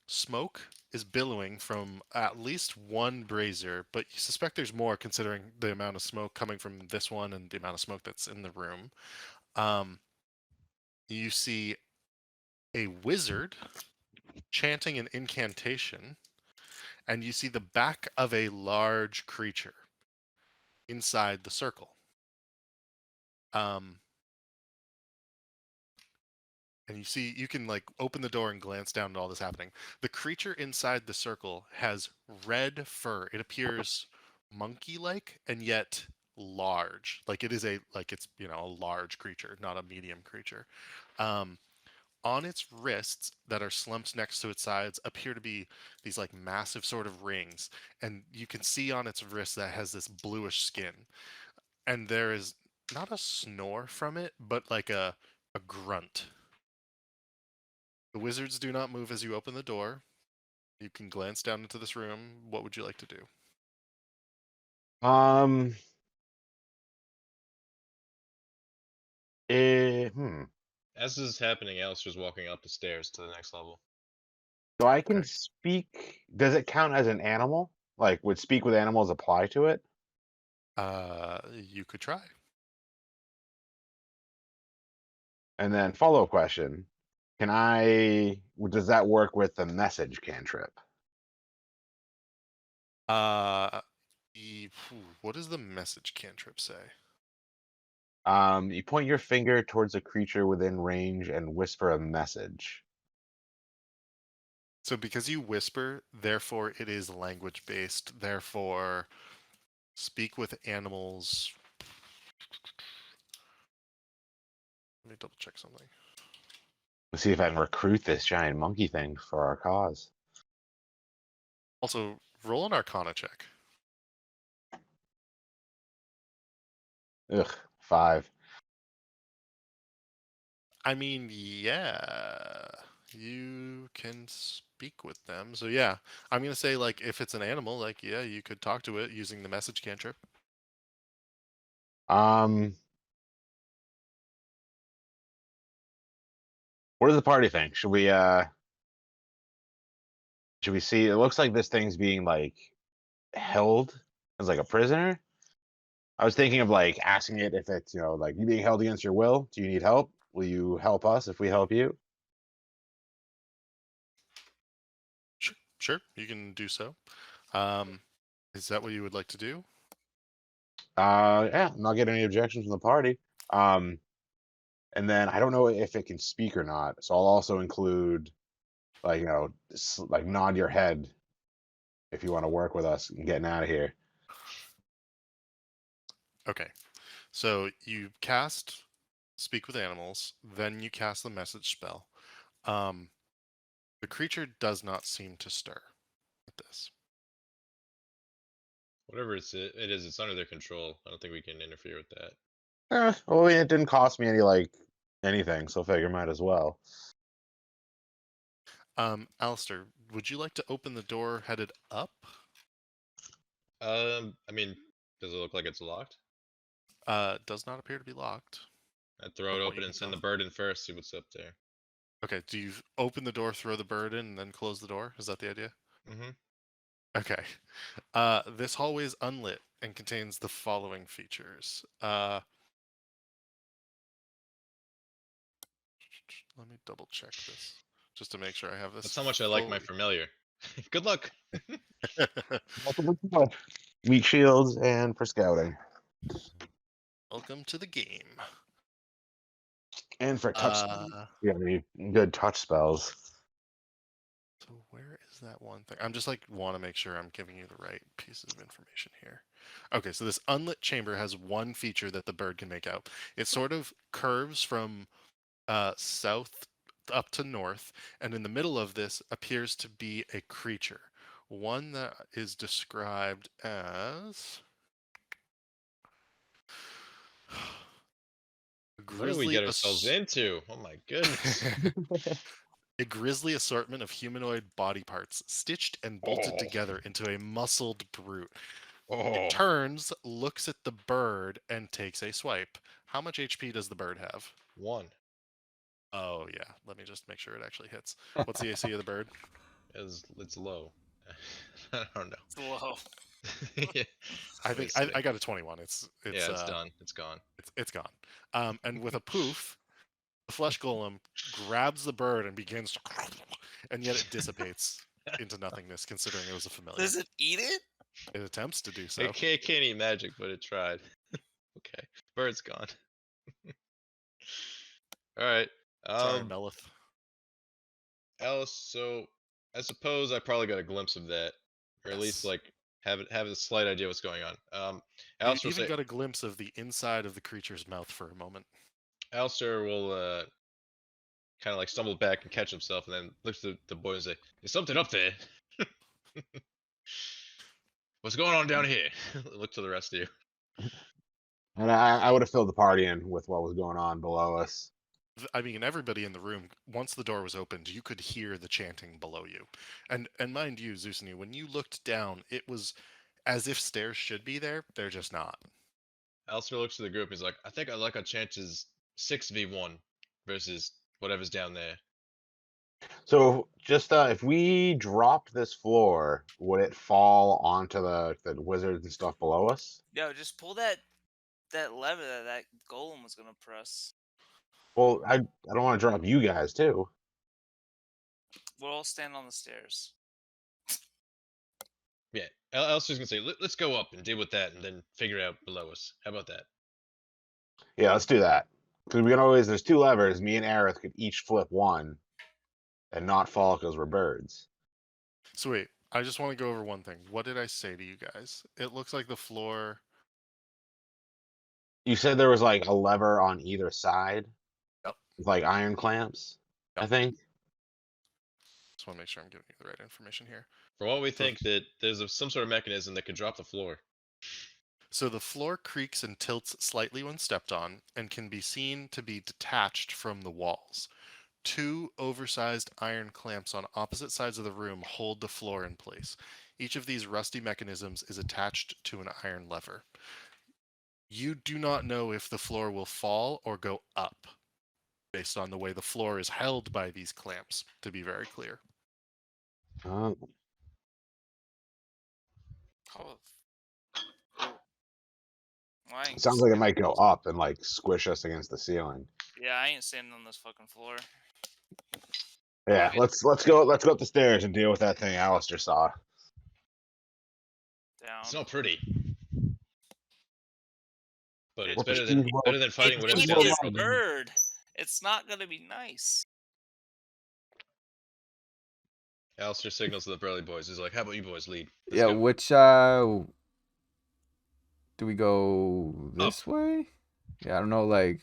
Smoke is billowing from at least one brazier, but you suspect there's more considering the amount of smoke coming from this one and the amount of smoke that's in the room. You see a wizard chanting an incantation, and you see the back of a large creature inside the circle. And you can like open the door and glance down at all this happening. The creature inside the circle has red fur. It appears monkey-like and yet large. Like it's a large creature, not a medium creature. On its wrists that are slumped next to its sides appear to be these like massive sort of rings, and you can see on its wrist that has this bluish skin, and there is not a snore from it but like a grunt. The wizards do not move as you open the door. You can glance down into this room. What would you like to do? Eh, hmm. As this is happening, Alistair's walking up the stairs to the next level. So I can Okay. speak. Does it count as an animal? Like, would speak with animals apply to it? You could try. And then follow-up question: Can I? Does that work with the message cantrip? What does the message cantrip say? You point your finger towards a creature within range and whisper a message. So because you whisper, therefore it is language based. Therefore, speak with animals. Let me double check something. Let's see if I can recruit this giant monkey thing for our cause. Also, roll an Arcana check. Ugh, 5. I mean, yeah, you can speak with them. So yeah, I'm gonna say like if it's an animal, like yeah, you could talk to it using the message cantrip. What does the party think? Should we see? It looks like this thing's being like held as like a prisoner. I was thinking of like asking it if it's, like you being held against your will. Do you need help? Will you help us if we help you? Sure, you can do so. Is that what you would like to do? Yeah, I'm not getting any objections from the party. And then I don't know if it can speak or not, so I'll also include like like nod your head if you want to work with us and getting out of here. Okay, so you cast speak with animals, then you cast the message spell. The creature does not seem to stir with this. Whatever it is, it's under their control. I don't think we can interfere with that. Well, it didn't cost me anything, so I figure might as well. Alistair, would you like to open the door headed up? I mean, does it look like it's locked? Does not appear to be locked. I'd throw it From what you open can and send tell. the bird in first, see what's up there. Okay, do you open the door, throw the bird in, and then close the door? Is that the idea? Mm-hmm. Okay. This hallway is unlit and contains the following features. Let me double check this just to make sure I have this. That's how much I like my familiar. Good luck. Meat shields and for scouting. Welcome to the game. And for touch. You have any good touch spells? So where is that one thing? I'm just like want to make sure I'm giving you the right pieces of information here. Okay, so this unlit chamber has one feature that the bird can make out. It sort of curves from south up to north, and in the middle of this appears to be a creature. One that is described as What did we get ourselves into? Oh my goodness. A grisly assortment of humanoid body parts, stitched and bolted together into a muscled brute. It turns, looks at the bird, and takes a swipe. How much HP does the bird have? 1. Oh, yeah. Let me just make sure it actually hits. What's the AC of the bird? It's low. I don't know. It's low. Yeah. I think I got a 21. It's done. It's gone. It's gone. And with a poof, the flesh golem grabs the bird and begins to, and yet it dissipates into nothingness, considering it was a familiar. Does it eat it? It attempts to do so. It can't eat magic, but it tried. Okay, bird's gone. All right. Sorry, Melith. Alice. So I suppose I probably got a glimpse of that, or at least Yes. like have a slight idea what's going on. You Alistair even got a glimpse of the inside of the creature's mouth for a moment. Alistair will kind of like stumble back and catch himself, and then looks at the boy and say, "There's something up there." What's going on down here? Look to the rest of you. And I would have filled the party in with what was going on below us. I mean, everybody in the room, once the door was opened, you could hear the chanting below you. And mind you, Zeusany, when you looked down, it was as if stairs should be there. They're just not. Alistair looks to the group. He's like, "I think I like our chances 6v1. versus whatever's down there. So just if we dropped this floor, would it fall onto the wizards and stuff below us? Yo, just pull that lever that golem was gonna press. Well, I don't want to drop you guys too. We'll all stand on the stairs. Yeah, Elster's gonna say, let's go up and deal with that, and then figure out below us. How about that? Yeah, let's do that. Because we can always there's 2 levers. Me and Aerith could each flip one, and not fall because we're birds. So wait, I just want to go over one thing. What did I say to you guys? It looks like the floor. You said there was like a lever on either side, Yep. with like iron clamps. I Yep. think. Just want to make sure I'm giving you the right information here. For all we think that there's some sort of mechanism that could drop the floor. So the floor creaks and tilts slightly when stepped on and can be seen to be detached from the walls. 2 oversized iron clamps on opposite sides of the room hold the floor in place. Each of these rusty mechanisms is attached to an iron lever. You do not know if the floor will fall or go up based on the way the floor is held by these clamps, to be very clear. Oh, Oh. Well, I ain't sounds like it standing might go on up and like squish us against the ceiling. Yeah, I ain't standing on this fucking floor. Yeah, Okay. let's go up the stairs and deal with that thing Alistair saw. Down. It's not pretty, but it's Well, better Steve than will- fighting It whatever's ate down there his properly. bird. It's not gonna be nice. Alistair signals to the Burley boys. He's like, "How about you boys lead?" Let's Yeah, go." which do we go this way? Yeah, I don't know like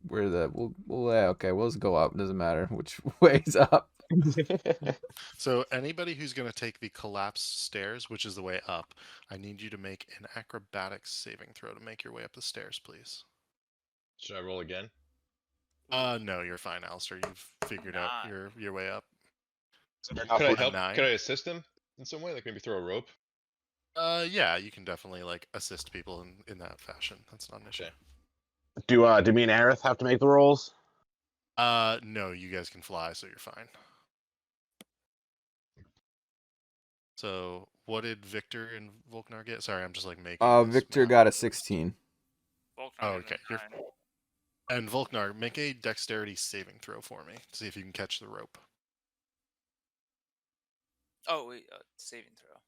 where the we'll yeah, okay, we'll just go up. Doesn't matter which way's up. So anybody who's going to take the collapsed stairs, which is the way up, I need you to make an acrobatics saving throw to make your way up the stairs, please. Should I roll again? No, you're fine, Alistair. You've figured out your way up. Could I A help? 9. Could I assist him in some way? Like maybe throw a rope? Yeah, you can definitely like assist people in that fashion. That's not an issue. Okay. Do me and Aerith have to make the rolls? No, you guys can fly, so you're fine. So, what did Victor and Volknar get? Sorry, I'm just like making. this Victor math. got a 16. Volknar Oh, got a okay. You're... 9. And Volknar, make a dexterity saving throw for me to see if you can catch the rope. Oh wait, saving throw.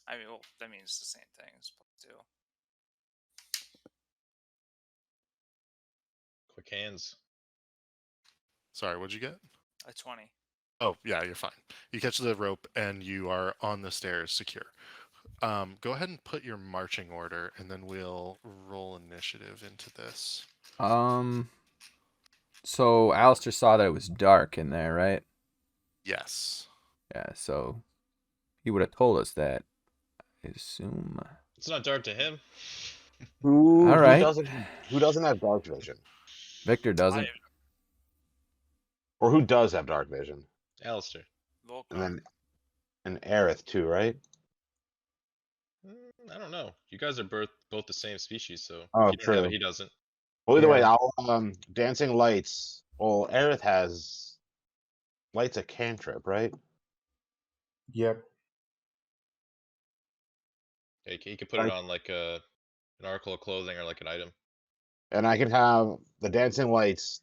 I mean, well, that means the same thing as +2. Quick hands. Sorry, what'd you get? A 20. Oh, yeah, you're fine. You catch the rope and you are on the stairs secure. Go ahead and put your marching order, and then we'll roll initiative into this. So Alistair saw that it was dark in there, right? Yes. Yeah, so he would have told us that, I assume. It's not dark to him. Who Alright. who doesn't have dark vision? Victor doesn't. Or who does have dark vision? Alistair. Volknar. And Aerith too, right? I don't know. You guys are both the same species, so Oh, if you don't have true. it, he doesn't. Well, either way, Yeah. I'll dancing lights. Well, Aerith has lights a cantrip, right? Yep. He could put it on like an article of clothing or like an item. And I can have the dancing lights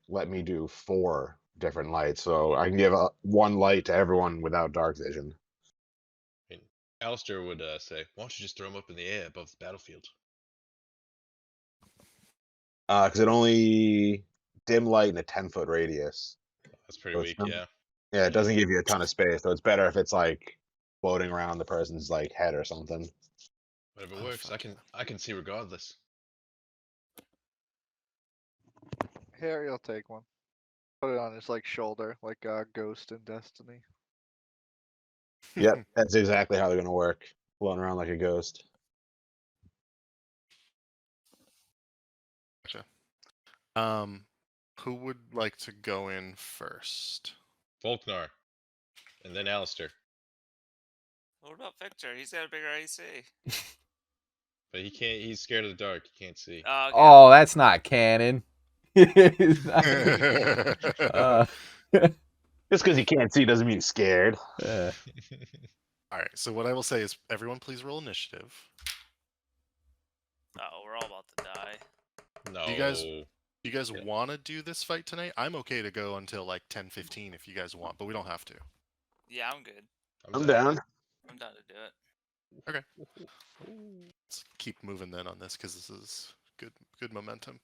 let me do 4 different lights, so I can give one light to everyone without dark vision. I mean, Alistair would say, "Why don't you just throw him up in the air above the battlefield?" Because it only dim light in a 10-foot radius. That's pretty So it's weak. not- Yeah. Yeah, it doesn't give you a ton of space, so it's better if it's like floating around the person's like head or something. Whatever Oh, works. fuck I can see regardless. Harry will take one. Put it on his like shoulder, like Ghost in Destiny. Yep, that's exactly how they're gonna work. Floating around like a ghost. Gotcha. Who would like to go in first? Volknar, and then Alistair. What about Victor? He's got a bigger AC. But he can't. He's scared of the dark. He can't see. Okay. Oh, that's not canon. He's not- uh, Just because you can't see doesn't mean you're scared. uh, All right. So what I will say is, everyone, please roll initiative. Oh, we're all about to die. No. You guys Yeah. want to do this fight tonight? I'm okay to go until like 10:15 if you guys want, but we don't have to. Yeah, I'm good. I'm down. I'm down to do it. Let's keep moving then on this because this is good momentum.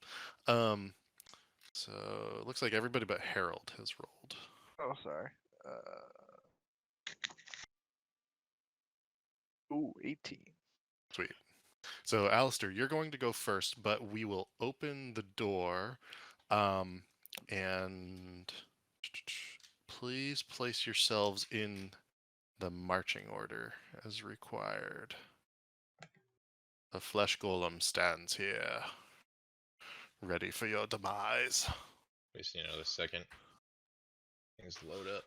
So it looks like everybody but Harold has rolled. Oh, sorry. Ooh, 18. Sweet. So Alistair, you're going to go first, but we will open the door, and please place yourselves in the marching order as required. The flesh golem stands here, ready for your demise. Wasting another second. Things load up.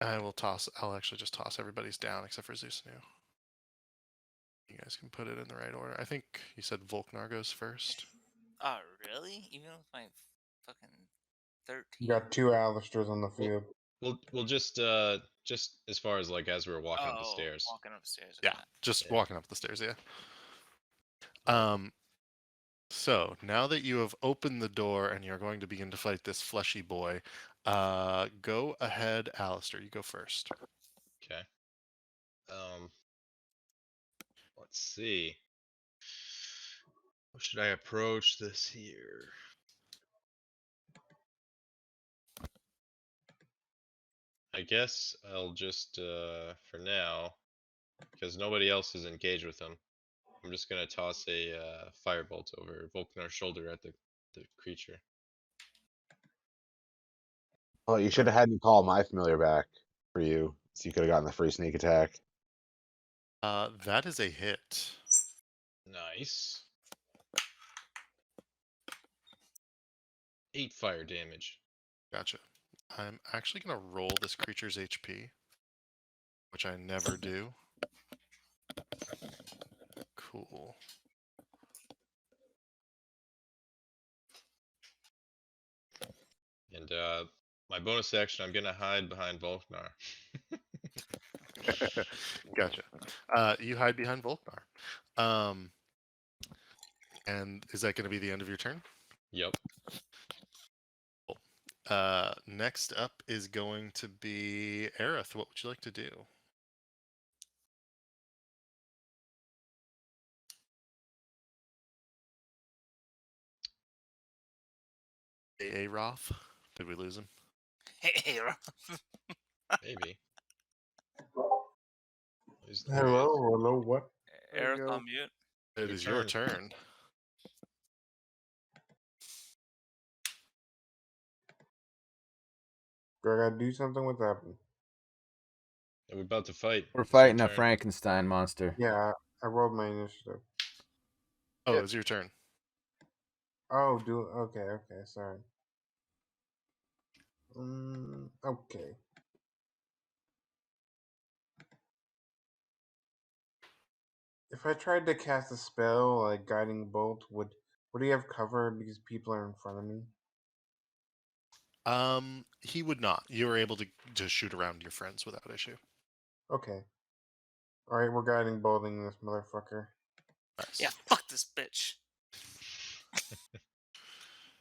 I'll actually just toss everybody's down except for Zeus new. You guys can put it in the right order. I think you said Volknar goes first. Oh, really? Even with my fucking 13. You got 2 Alistairs on the field. We'll just as far as like as we were walking up the Oh, stairs. walking upstairs. Yeah, okay. just Yeah. walking up the stairs, yeah. Yeah. So now that you have opened the door and you're going to begin to fight this fleshy boy, go ahead, Alistair. You go first. Okay. Let's see. How should I approach this here? I guess I'll just for now, because nobody else is engaged with him, I'm just gonna toss a firebolt over Volknar's shoulder at the creature. Oh, you should have had me call my familiar back for you, so you could have gotten the free sneak attack. That is a hit. Nice. 8 fire damage. Gotcha. I'm actually going to roll this creature's HP, which I never do. Cool. And my bonus action, I'm gonna hide behind Volknar. Gotcha. You hide behind Volknar. And is that going to be the end of your turn? Yep. Next up is going to be Aerith. What would you like to do? A Roth? Did we lose him? Hey, Maybe. There he is. Hello, what? There you Eric go. on mute. It Your is your turn. turn. Do I gotta do something? What's happening? Yeah, we're about to fight. we're It's your fighting a turn. Frankenstein monster. Yeah, I rolled my initiative. Oh, Yeah. it's your turn. Oh, okay, sorry. Okay. If I tried to cast a spell like Guiding Bolt, would he have cover because people are in front of me? He would not. You were able to shoot around your friends without issue. Okay. Alright, we're Guiding Bolting this motherfucker. Nice. Yeah, fuck this bitch.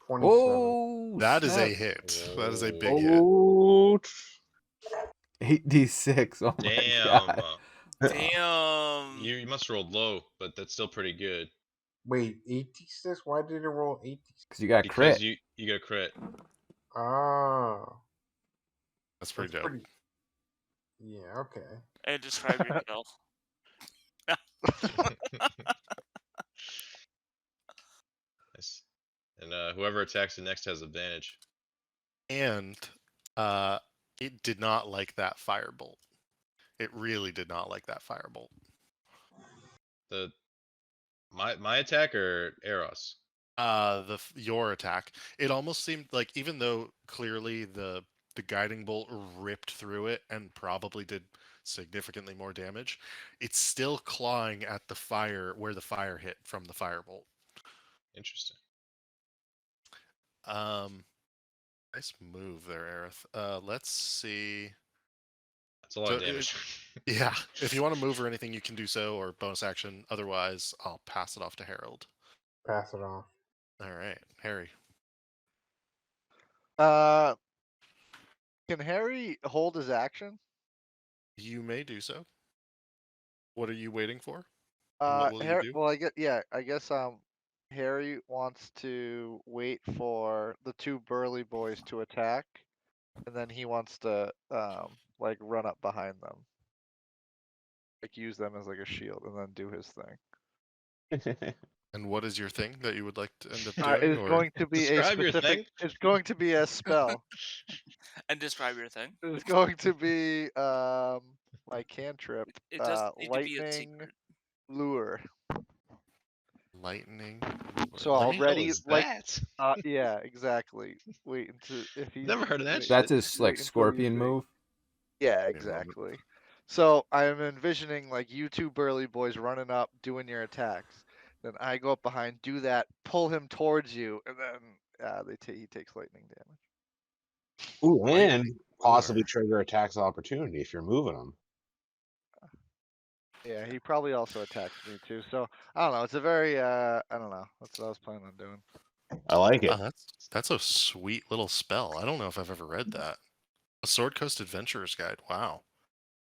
27. Oh, That is a snap. hit. That is a big hit. Oh, 8d6. Oh my Damn. god. Damn. You must have rolled low, but that's still pretty good. Wait, 86? Why did it roll 86? Because you got Because crit. you got a crit. Ah. That's pretty That's dope. pretty. Yeah, okay. And describe your kill. Nice. And whoever attacks the next has advantage. And it did not like that firebolt. It really did not like that firebolt. My attack or Eros? Your attack. It almost seemed like, even though clearly the guiding bolt ripped through it and probably did significantly more damage, it's still clawing at the fire where the fire hit from the firebolt. Interesting. Nice move there, Aerith. Let's see. That's a lot So, of damage. Yeah, if you want to move or anything, you can do so, or bonus action. Otherwise, I'll pass it off to Harold. Pass it off. All right, Harry. Can Harry hold his action? You may do so. What are you waiting for? And what will you do? Well, I guess Harry wants to wait for the two burly boys to attack, and then he wants to like run up behind them, like use them as like a shield, and then do his thing. And what is your thing that you would like to end up It doing? is Or going to be a Describe your specific. thing. It's going to be a spell. And describe your thing. It's going to be my cantrip. It doesn't need to be a Lightning secret. lure. lightning? So What I'll the hell ready is like that? yeah, exactly. Wait until if he's Never heard of that wait, shit. That's his wait like until you scorpion see. move. Yeah, me a moment. exactly. So I'm envisioning like you two burly boys running up, doing your attacks. Then I go up behind, do that, pull him towards you, and then he takes lightning damage. Ooh, and Lightning possibly lure. trigger attacks of opportunity if you're moving them. Yeah, he probably also attacks me too. So I don't know. It's a very I don't know. That's what I was planning on doing. I like it. Wow, that's a sweet little spell. I don't know if I've ever read that. A Sword Coast Adventurer's Guide. Wow.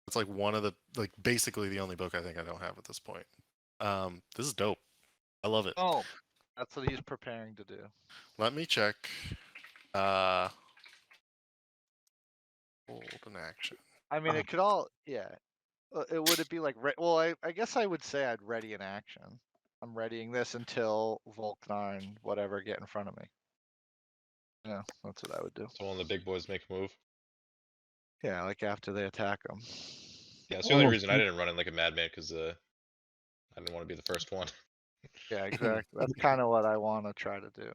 It's like one of the basically the only book I think I don't have at this point. This is dope. I love it. Oh, that's what he's preparing to do. Let me check. Hold an action. I mean, it could all yeah. Would it be like well? I guess I would say I'd ready an action. I'm readying this until Volknar and whatever get in front of me. Yeah, that's what I would do. So one of the big boys make a move. Yeah, like after they attack him. Yeah, it's the only Almost reason I didn't run in like a madman because I didn't want to be the first one. Yeah, exactly. That's kind of what I want to try to do.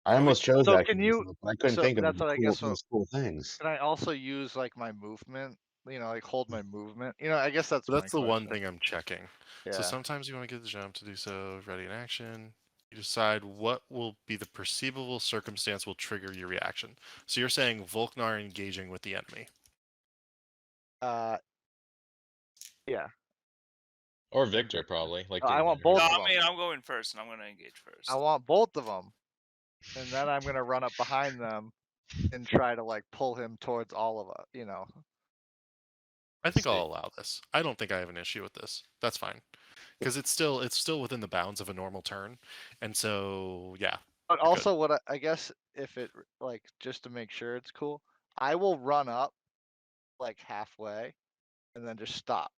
I almost chose So that, can you? but I couldn't So think of that's the what I cool, guess. those cool things. Can I also use like my movement? You know, like hold my movement. You know, I guess that's So my that's the one question. thing I'm checking. Yeah. So sometimes you want to get the jump to do so, ready in action. You decide what will be the perceivable circumstance will trigger your reaction. So you're saying Volknar engaging with the enemy. Yeah. Or Victor, probably. Like I the want whoever- both No, of I mean, them. I'm going first, and I'm going to engage first. I want both of them, and then I'm gonna run up behind them and try to like pull him towards all of us. You know. I think See. I'll allow this. I don't think I have an issue with this. That's fine. Because it's still within the bounds of a normal turn. And so yeah. But you're good. also, what I guess if it like just to make sure it's cool, I will run up like halfway, and then just stop.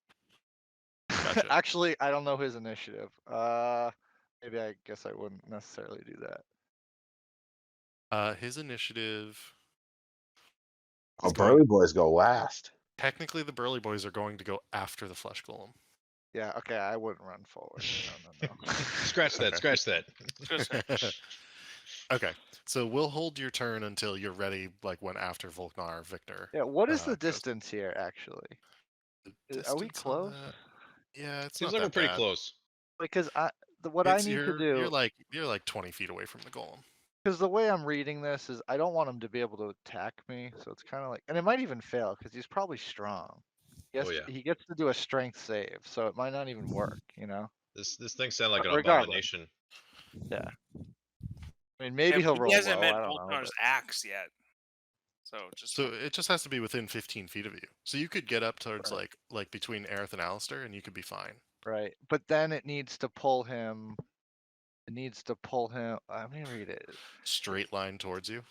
Gotcha. Actually, I don't know his initiative. Maybe I guess I wouldn't necessarily do that. His initiative. Oh, is going- Burly Boys go last. Technically, the Burly Boys are going to go after the Flesh Golem. Yeah. Okay, I wouldn't run forward. No. Scratch that. Okay. Scratch that. Okay, so we'll hold your turn until you're ready, like when after Volknar or Victor. Yeah. What is the goes. distance here, actually? The Are we distance on close? that- Yeah, it's Seems not like we're that pretty bad. close. Because what I It's- need to you're- do. You're like 20 feet away from the golem. Because the way I'm reading this is I don't want him to be able to attack me, so it's kind of like, and it might even fail because he's probably strong. Oh, yeah. He gets to do a strength save, so it might not even work. You know. This thing sounds like an Regardless. abomination. Yeah. I mean, maybe Yeah, he'll he roll hasn't low. met I don't know. Volknar's axe yet. So just So it just has to be within 15 feet of you. So you could get up towards Right. like between Aerith and Alistair, and you could be fine. Right. But then it needs to pull him. It needs to pull him. Let me read it. Straight line towards you.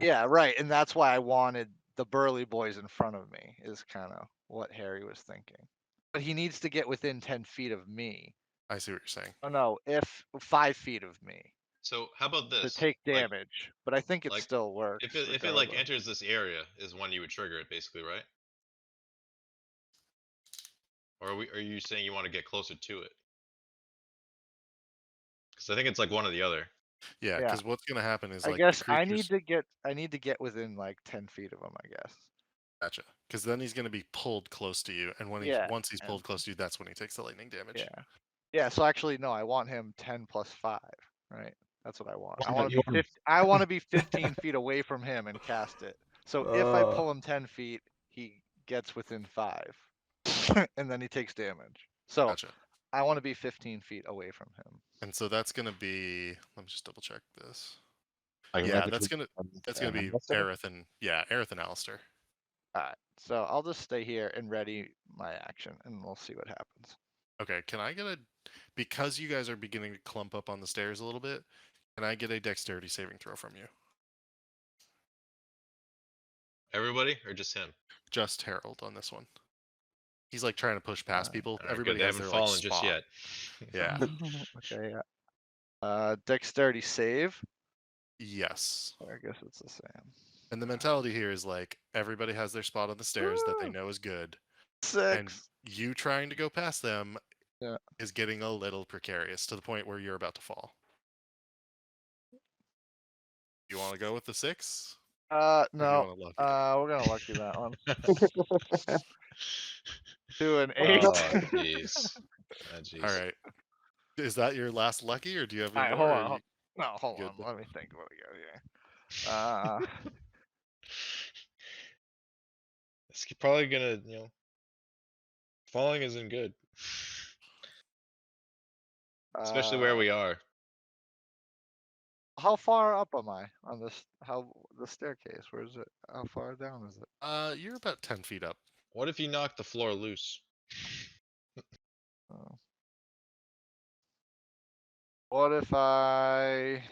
Yeah, right. And that's why I wanted the burly boys in front of me, is kind of what Harry was thinking. But he needs to get within 10 feet of me. I see what you're saying. Oh, no, if 5 feet of me So how about to this? take Like, damage. But I think it like, still works. if it like regardless. enters this area, is when you would trigger it, basically, right? Or are you saying you want to get closer to it? Because I think it's like one or the other. Yeah, Yeah. because what's gonna happen is I like guess the I creature's... need to get within like 10 feet of him, I guess. Gotcha. Because then he's gonna be pulled close to you, and when once he's pulled close to you, that's when he takes the lightning damage. Yeah. Yeah, so actually no, I want him 10 plus 5, right? That's what I want. What I about want to be yours? I want to be 15 feet away from him and cast it. So if I pull him 10 feet, he gets within 5, and then he takes damage. So Gotcha. I want to be 15 feet away from him. And so that's gonna be. Let me just double check this. Like, Yeah, right that's between gonna be Alistair? Aerith and Aerith and Alistair. All right. So I'll just stay here and ready my action, and we'll see what happens. Okay, can I get a? Because you guys are beginning to clump up on the stairs a little bit, can I get a dexterity saving throw from you? Everybody or just him? Just Harold on this one. He's like trying to push past people. Alright, Everybody good. They has haven't their like fallen just spot. yet. Yeah. Okay. Yeah. Dexterity save. Yes. I guess it's the same. And the mentality here is like everybody has their spot on the stairs that they Woo! know is good, 6. and you trying to go past them Yeah. is getting a little precarious to the point where you're about to fall. You want to go with the 6? Or do you No. want to lucky? We're gonna lucky that one. 2 and 8. Oh, jeez. Oh, jeez. All right. Is that your last lucky, or do you have All any right, more? hold or on. are Hold, you no, hold good? on. Let me think what we got here. It's probably gonna, falling isn't good. Especially where we are. How far up am I on this? The staircase? Where is it? How far down is it? You're about 10 feet up. What if you knock the floor loose? Oh. What if I?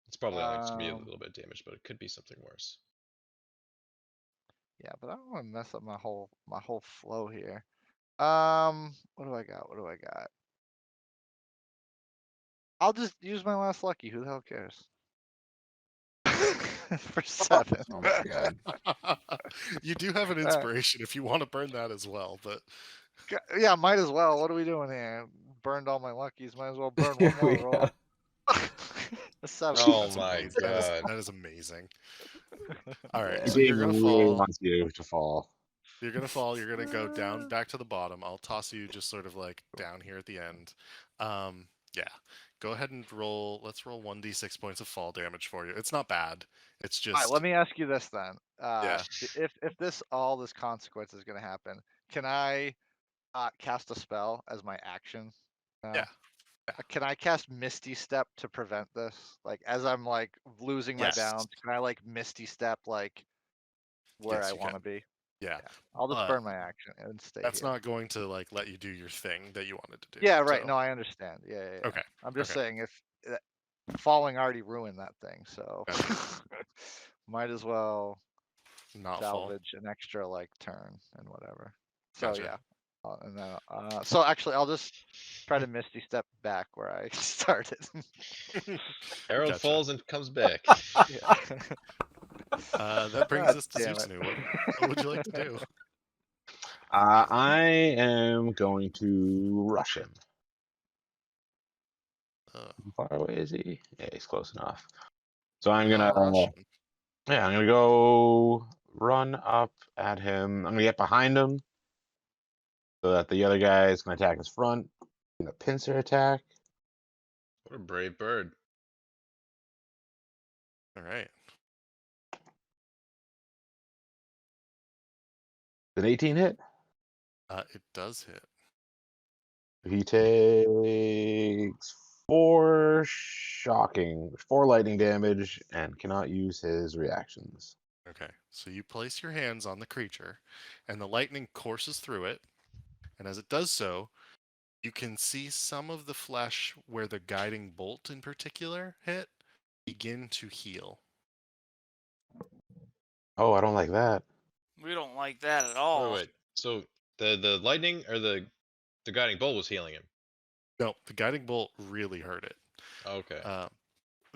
It's probably only to be a little bit damaged, but it could be something worse. Yeah, but I don't want to mess up my whole flow here. What do I got? What do I got? I'll just use my last lucky. Who the hell cares? For 7. Oh my god. You do have an inspiration if you want to burn that as well, but Yeah, might as well. What are we doing here? Burned all my luckies. Might as well burn one more We roll. A 7. Oh that's my amazing. god. That is amazing. All right, Yeah. so you're Game gonna really fall. wants you to fall. You're gonna fall. You're gonna go down back to the bottom. I'll toss you just sort of like down here at the end. Yeah. Go ahead and roll. Let's roll 1d6 points of fall damage for you. It's not bad. It's All right, just let me ask you this then. Yeah. If all this consequence is going to happen, can I cast a spell as my action? Yeah. Can I cast Misty Step to prevent this? Like as I'm like losing my Yes. balance, can I like Misty Step like where Yes, I you want to can. be? Yeah. I'll just But burn my action and stay that's here. not going to like let you do your thing that you wanted to do. Yeah, right. So, No, I understand. Yeah. Okay. I'm just Okay. saying if falling already ruined that thing, so Gotcha. might as well Not fall. salvage an extra like turn and whatever. So Gotcha. yeah, and then so actually I'll just try to Misty Step back where I started. Harold Gotcha. falls and comes back. Yeah. That brings God us to damn it. Susanu. What would you like to do? I am going to rush him. Uh, How far away is he? Yeah, he's close enough. So I'm gonna, Russian. yeah, I'm gonna go run up at him. I'm gonna get behind him so that the other guy is gonna attack his front. I'm gonna pincer attack. What a brave bird. All right. An 18 hit. It does hit. He takes 4 lightning damage and cannot use his reactions. Okay. So you place your hands on the creature, and the lightning courses through it. And as it does so, you can see some of the flesh where the guiding bolt in particular hit begin to heal. Oh, I don't like that. We don't like that at all. Wait. So the lightning or the guiding bolt was healing him. No, the guiding bolt really hurt it. Okay.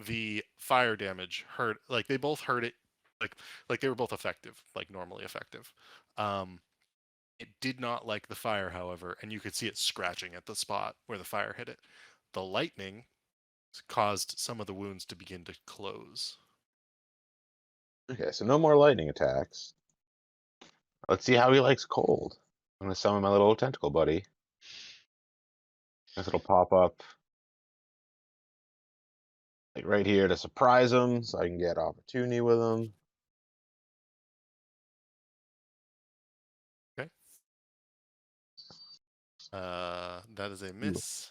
The fire damage hurt. Like they both hurt it. Like they were both effective, like normally effective. It did not like the fire, however, and you could see it scratching at the spot where the fire hit it. The lightning caused some of the wounds to begin to close. Okay, so no more lightning attacks. Let's see how he likes cold. I'm gonna summon my little tentacle buddy. Guess it'll pop up like right here to surprise him, so I can get opportunity with him. That is a miss.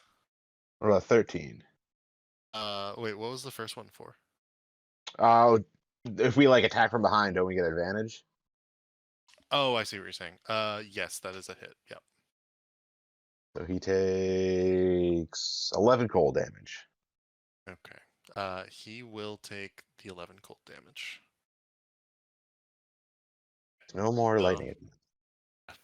What about 13? Wait, what was the first one for? If we like attack from behind, don't we get advantage? Oh, I see what you're saying. Yes, that is a hit. Yep. So he takes 11 cold damage. Okay. He will take the 11 cold damage. No more So, lightning.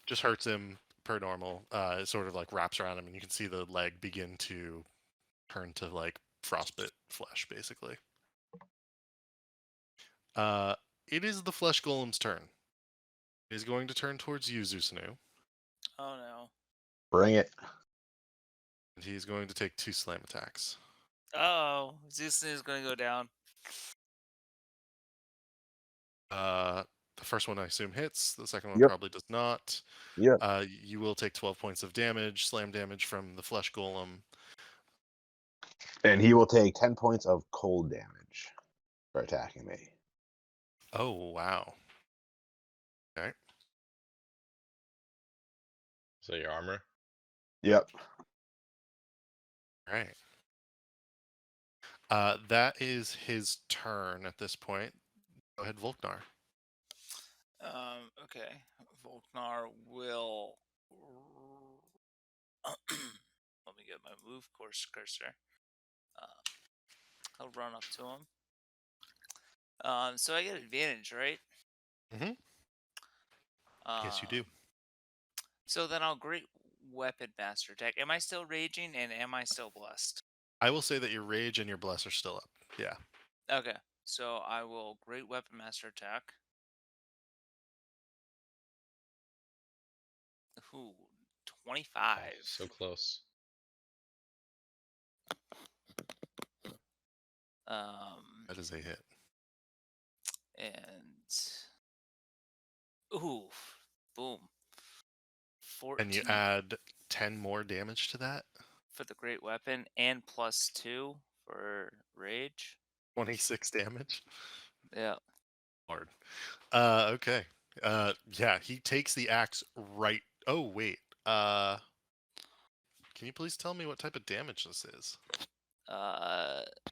just hurts him per normal. It sort of like wraps around him, and you can see the leg begin to turn to like frostbite flesh, basically. It is the flesh golem's turn. It is going to turn towards you, Zusanu, Oh no. Bring it. and he's going to take 2 slam attacks. Oh, Zeus is going to go down. The first one I assume hits. The second one Yep. probably does not. Yep. You will take 12 points of damage, slam damage from the flesh golem. And he will take 10 points of cold damage for attacking me. Oh, wow. Okay. So your armor? Yep. All right. That is his turn at this point. Go ahead, Volknar. Okay. Volknar will. Let me get my move course cursor. I'll run up to him. So I get advantage, right? Mhm. Yes, you do. So then I'll great weapon master attack. Am I still raging and am I still blessed? I will say that your rage and your bless are still up. Yeah. Okay. So I will great weapon master attack. Ooh, 25. Oh, so close. That is a hit. And ooh, boom. 14 And you add 10 more damage to that? for the great weapon and +2 for rage. 26 damage? Yeah. Lord. Okay. Yeah, he takes the axe right. Oh, wait. Can you please tell me what type of damage this is?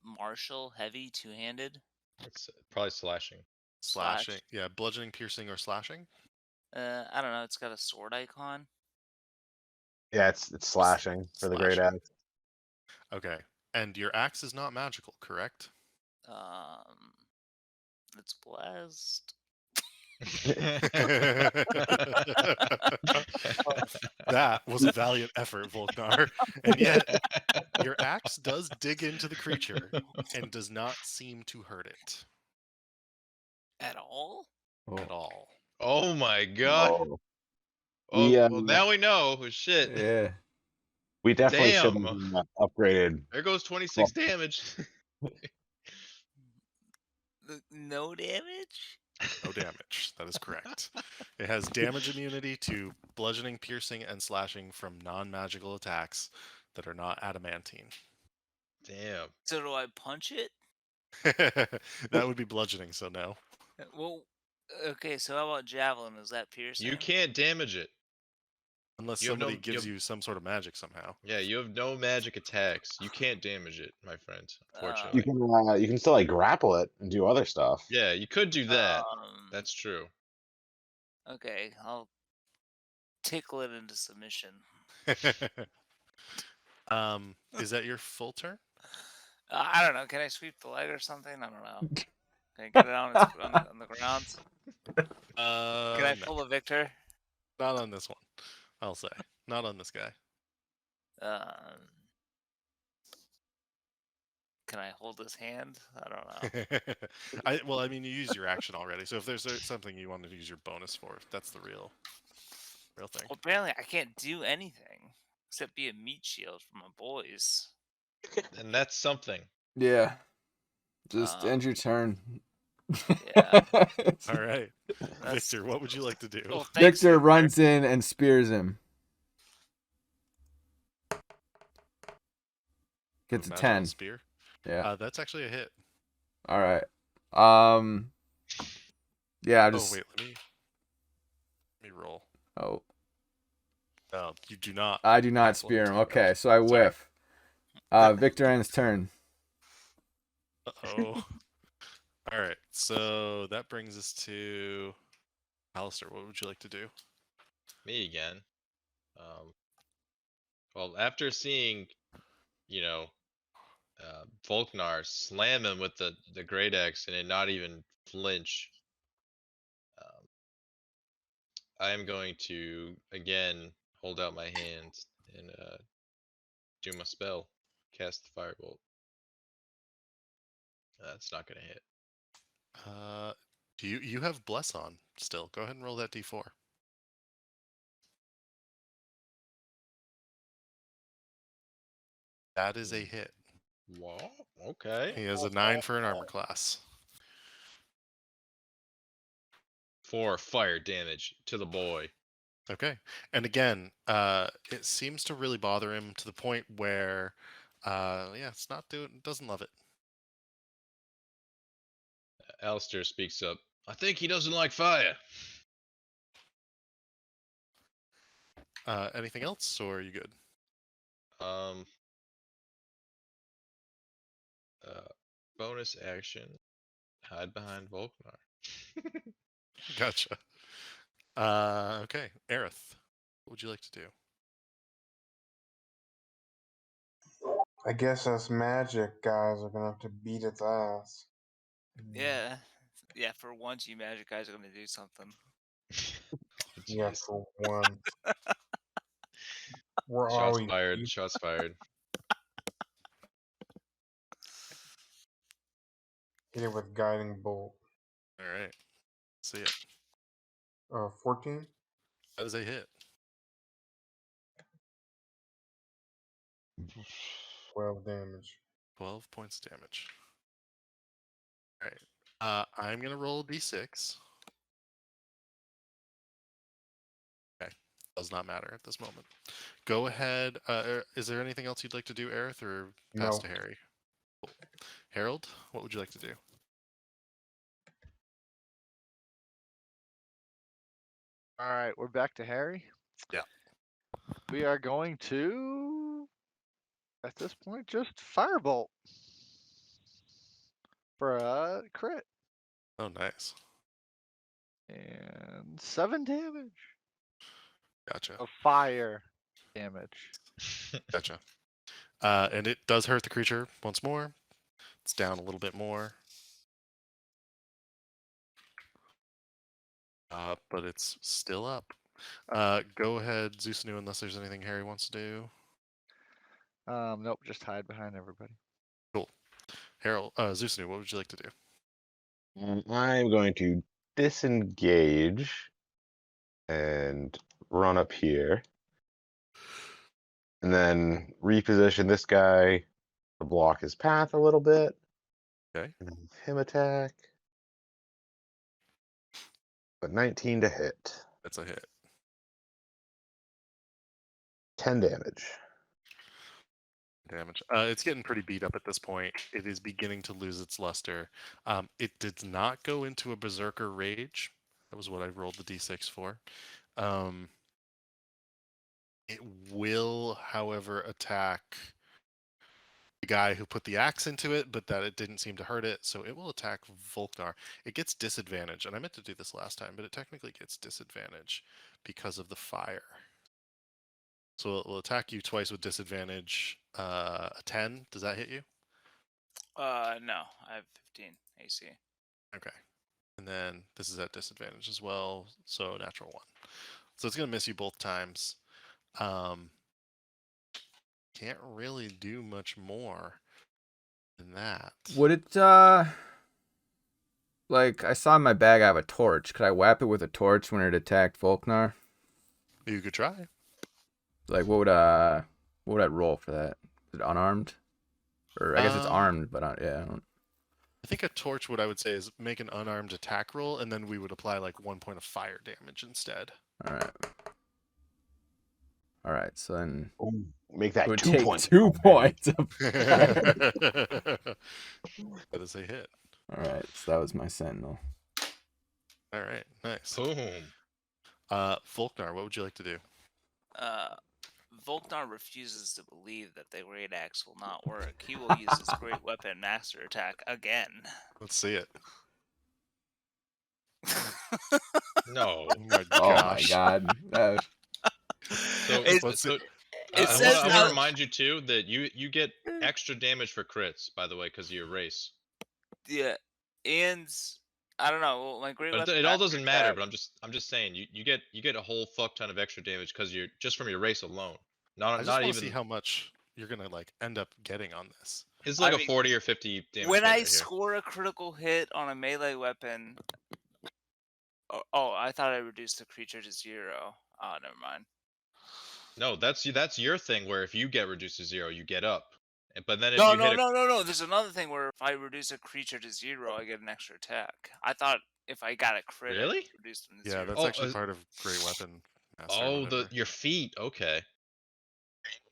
Martial, heavy, two-handed. It's probably slashing. Slashing. Yeah, bludgeoning, piercing, or slashing? I don't know. It's got a sword icon. Yeah, it's slashing for the great Slashing. axe. Okay. And your axe is not magical, correct? It's blessed. That was a valiant effort, Volknar. And yet, your axe does dig into the creature and does not seem to hurt it At all? at all. Oh my god. Oh. Oh, We, well, now we know. Oh, shit. Yeah. we definitely should Damn. have upgraded. There goes 26 damage. No damage? No damage. That is correct. It has damage immunity to bludgeoning, piercing, and slashing from non-magical attacks that are not adamantine. Damn. So do I punch it? That would be bludgeoning, so no. Well, okay. So how about javelin? Is that piercing? You can't damage it. Unless You have somebody no- gives you you some sort of magic somehow. Yeah, you have no magic attacks. You can't damage it, my friend. You Unfortunately. can still like grapple it and do other stuff. Yeah, you could do that. Um, That's true. Okay, I'll tickle it into submission. Is that your full turn? I don't know. Can I sweep the leg or something? I don't know. Can I get it on, on the ground? Can I No, pull a Victor? not on this one. I'll say not on this guy. Can I hold his hand? I don't know. Well, I mean, you used your action already, so if there's something you want to use your bonus for, that's the real thing. Well, apparently I can't do anything except be a meat shield for my boys. And that's something. Yeah. Just end your turn. Yeah. All right, Victor, what would you like to do? Well, thanks, Victor runs in and spears him. Gets a Imagine 10. spear. Yeah. That's actually a hit. All right. Yeah. Oh Just. wait, let me roll. Oh. No, you do not. I do not tackle him spear him. till you Okay, roll. so I Sorry. whiff. Victor ends turn. Uh-oh. All right, so that brings us to Alistair. What would you like to do? Me again. Well, after seeing, you know, Volknar slam him with the great axe and it not even flinch, I am going to again hold out my hand and do my spell, cast the firebolt. That's not gonna hit. Do you have bless on still? Go ahead and roll that d4. That is a hit. Well, okay. He has a 9 for an armor class. 4 fire damage to the boy. Okay, and again, it seems to really bother him to the point where, yeah, it's not doesn't love it. Alistair speaks up. I think he doesn't like fire. Anything else, or are you good? Um. Bonus action. Hide behind Volknar. Gotcha. Okay, Aerith, what would you like to do? I guess us magic guys are gonna have to beat its ass. Yeah. Yeah, for once you magic guys are gonna do something. Yeah, Jeez. for one. Where are Shots we? fired. Shots fired. Hit it with guiding bolt. All right, see it. 14? That is a hit. 12 damage. 12 points of damage. All right. I'm gonna roll a d6. Okay, does not matter at this moment. Go ahead. Is there anything else you'd like to do, Aerith, or pass No. to Harry? Cool. Harold, what would you like to do? All right, we're back to Harry. Yeah. We are going to, at this point, just firebolt for a crit Oh, nice. and 7 damage Gotcha. of fire damage. Gotcha. And it does hurt the creature once more. It's down a little bit more. But it's still up. Go ahead, Zeusanu, unless there's anything Harry wants to do. Nope, just hide behind everybody. Cool. Harold, Zeusanu, what would you like to do? I'm going to disengage and run up here. And then reposition this guy to block his path a little bit. Okay. And then him attack. But 19 to hit. That's a hit. 10 damage. Damage. It's getting pretty beat up at this point. It is beginning to lose its luster. It did not go into a berserker rage. That was what I rolled the d6 for. It will, however, attack the guy who put the axe into it, but that it didn't seem to hurt it, so it will attack Volknar. It gets disadvantage, and I meant to do this last time, but it technically gets disadvantage because of the fire. So it will attack you twice with disadvantage. A 10, does that hit you? No, I have 15 AC. Okay. And then this is at disadvantage as well, so natural 1. So it's going to miss you both times. Can't really do much more than that. Would it, like, I saw in my bag I have a torch. Could I whap it with a torch when it attacked Volknar? You could try. Like, what would I roll for that? Is it unarmed? Or I guess it's armed, but yeah, I don't. I think a torch, what I would say is make an unarmed attack roll, and then we would apply like 1 point of fire damage instead. All All right, so then Ooh, make it that would 2 take points. 2 points. That is a hit. All right, so that was my sentinel. All right, nice. Boom. Volknar, what would you like to do? Volknar refuses to believe that the Great Axe will not work. He will use his Great Weapon Master Attack again. Let's see it. No. Oh my Oh my gosh. god. So, It- Let's see. so it I says want to how- remind you too that you get extra damage for crits, by the way, because of your race. Yeah, and I don't know. Well, my Great But Weapon it all Master doesn't matter. Attack- But I'm just saying you get a whole fuck ton of extra damage because you're just from your race alone. I Not just not want to see even. how much you're gonna like end up getting on this. It's I like a mean, 40 or 50 damage when hit I right here. score a critical hit on a melee weapon. Oh, I thought I reduced the creature to 0. Oh, never mind. No, that's your thing. Where if you get reduced to 0, you get up. But then if No, you no, hit no. There's another thing where if I reduce a creature to 0, I get an extra attack. I thought if I got a crit, I Really? just reduced them to Yeah, 0. that's Oh, actually part of Great Weapon Master. oh, whatever. your feet. Okay.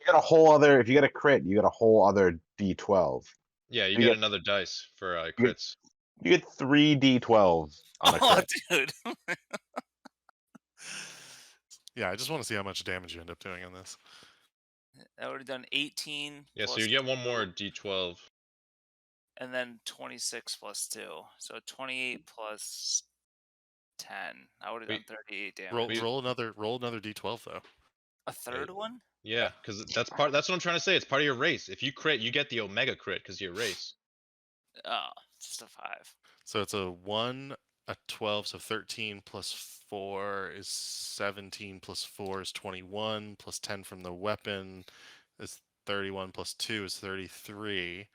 You get a whole other. If you get a crit, you get a whole other D12. Yeah, you You get get- another dice for you get- crits. You get 3 D12 on a Oh, crit. dude. Yeah, I just want to see how much damage you end up doing on this. I would have done 18 Yeah, so plus you get one 2, more D12. and then 26 plus 2. So 28 plus 10. I would have done 38 damage. Roll another D12 though. A third one? Yeah, because that's what I'm trying to say. It's part of your race. If you crit, you get the Omega crit because your race. Oh, just a 5. So it's a 1, a 12, so 13 plus 4 is 17 plus 4 is 21 plus 10 from the weapon is 31 plus 2 is 33.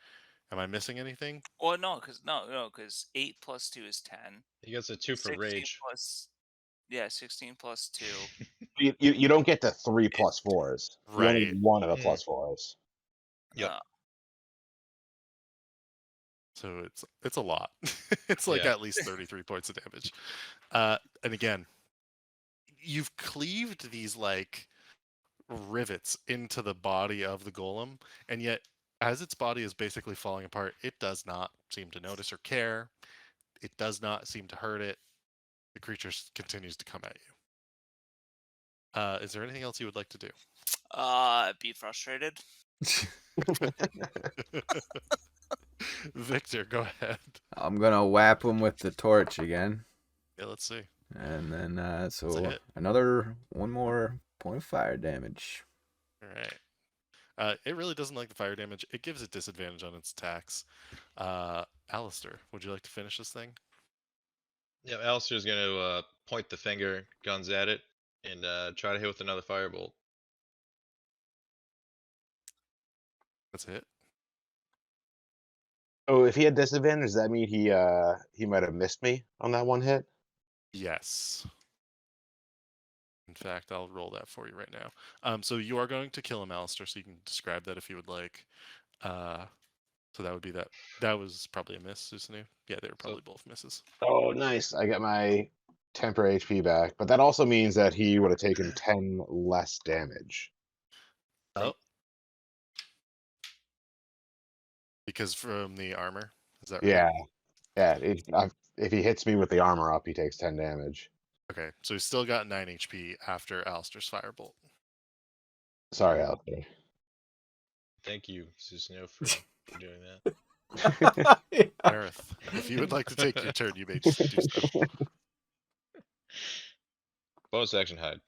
Am I missing anything? Well, no, because 8 plus 2 is 10. He gets a 2 for 16 rage. plus 16 plus 2. You don't get the 3 plus 4s. You only Right. get one of the Mm. plus 4s. Yep. So it's a lot. It's like Yeah. at least 33 points of damage. And again, you've cleaved these like rivets into the body of the golem, and yet as its body is basically falling apart, it does not seem to notice or care. It does not seem to hurt it. The creature continues to come at you. Is there anything else you would like to do? Be frustrated. Victor, go ahead. I'm gonna whap him with the torch again, Yeah, let's see. and then That's a so hit. one more point of fire damage. All right. It really doesn't like the fire damage. It gives it disadvantage on its attacks. Alistair, would you like to finish this thing? Yeah, Alistair's gonna point the finger guns at it and try to hit with another firebolt. That's a hit. Oh, if he had disadvantage, does that mean he might have missed me on that one hit? Yes. In fact, I'll roll that for you right now. So you are going to kill him, Alistair, so you can describe that if you would like. So that would be that. That was probably a miss, Susanu. Yeah, they were probably both misses. Oh, nice. I get my temper HP back, but that also means that he would have taken 10 less damage. Oh. Because from the armor? Is that right? Yeah. Yeah. If he hits me with the armor up, he takes 10 damage. Okay, so he's still got 9 HP after Alistair's firebolt. Sorry, Alistair. Thank you, Susno, for doing that. Aerith, if you would like to take your turn, you may do so. Bonus action hide.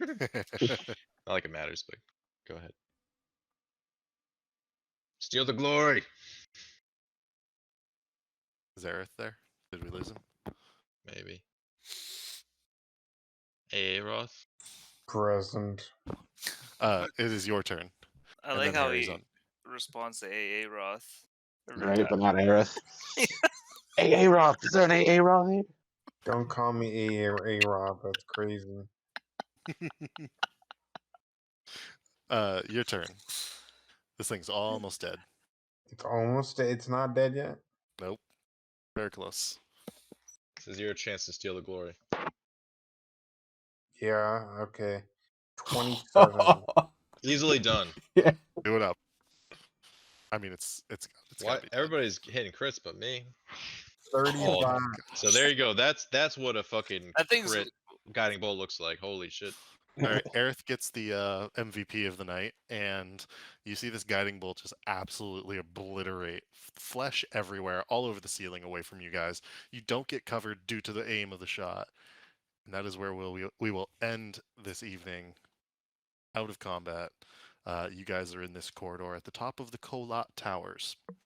Not like it matters, but go ahead. Steal the glory. Is Aerith there? Did we lose him? Maybe. Roth. Present. It is your turn. I And like then how Harry's he on. responds to AA Roth. every Right, time. but not Aerith. Hey, Roth. Is there an AA Roth here? Don't call me A Rob. That's crazy. Your turn. This thing's almost dead. It's almost. It's not dead yet. Nope. Very close. This is your chance to steal the glory. Yeah. Okay. 27. Easily done. Do it up. I mean, it's Why gotta be done. everybody's hitting crits but me? 35. So there you go. That's what a fucking That thing's crit guiding bolt looks like. Holy shit. All right, Aerith gets the MVP of the night, and you see this guiding bolt just absolutely obliterate flesh everywhere, all over the ceiling, away from you guys. You don't get covered due to the aim of the shot, and that is where we will end this evening. Out of combat, you guys are in this corridor at the top of the Kolat Towers.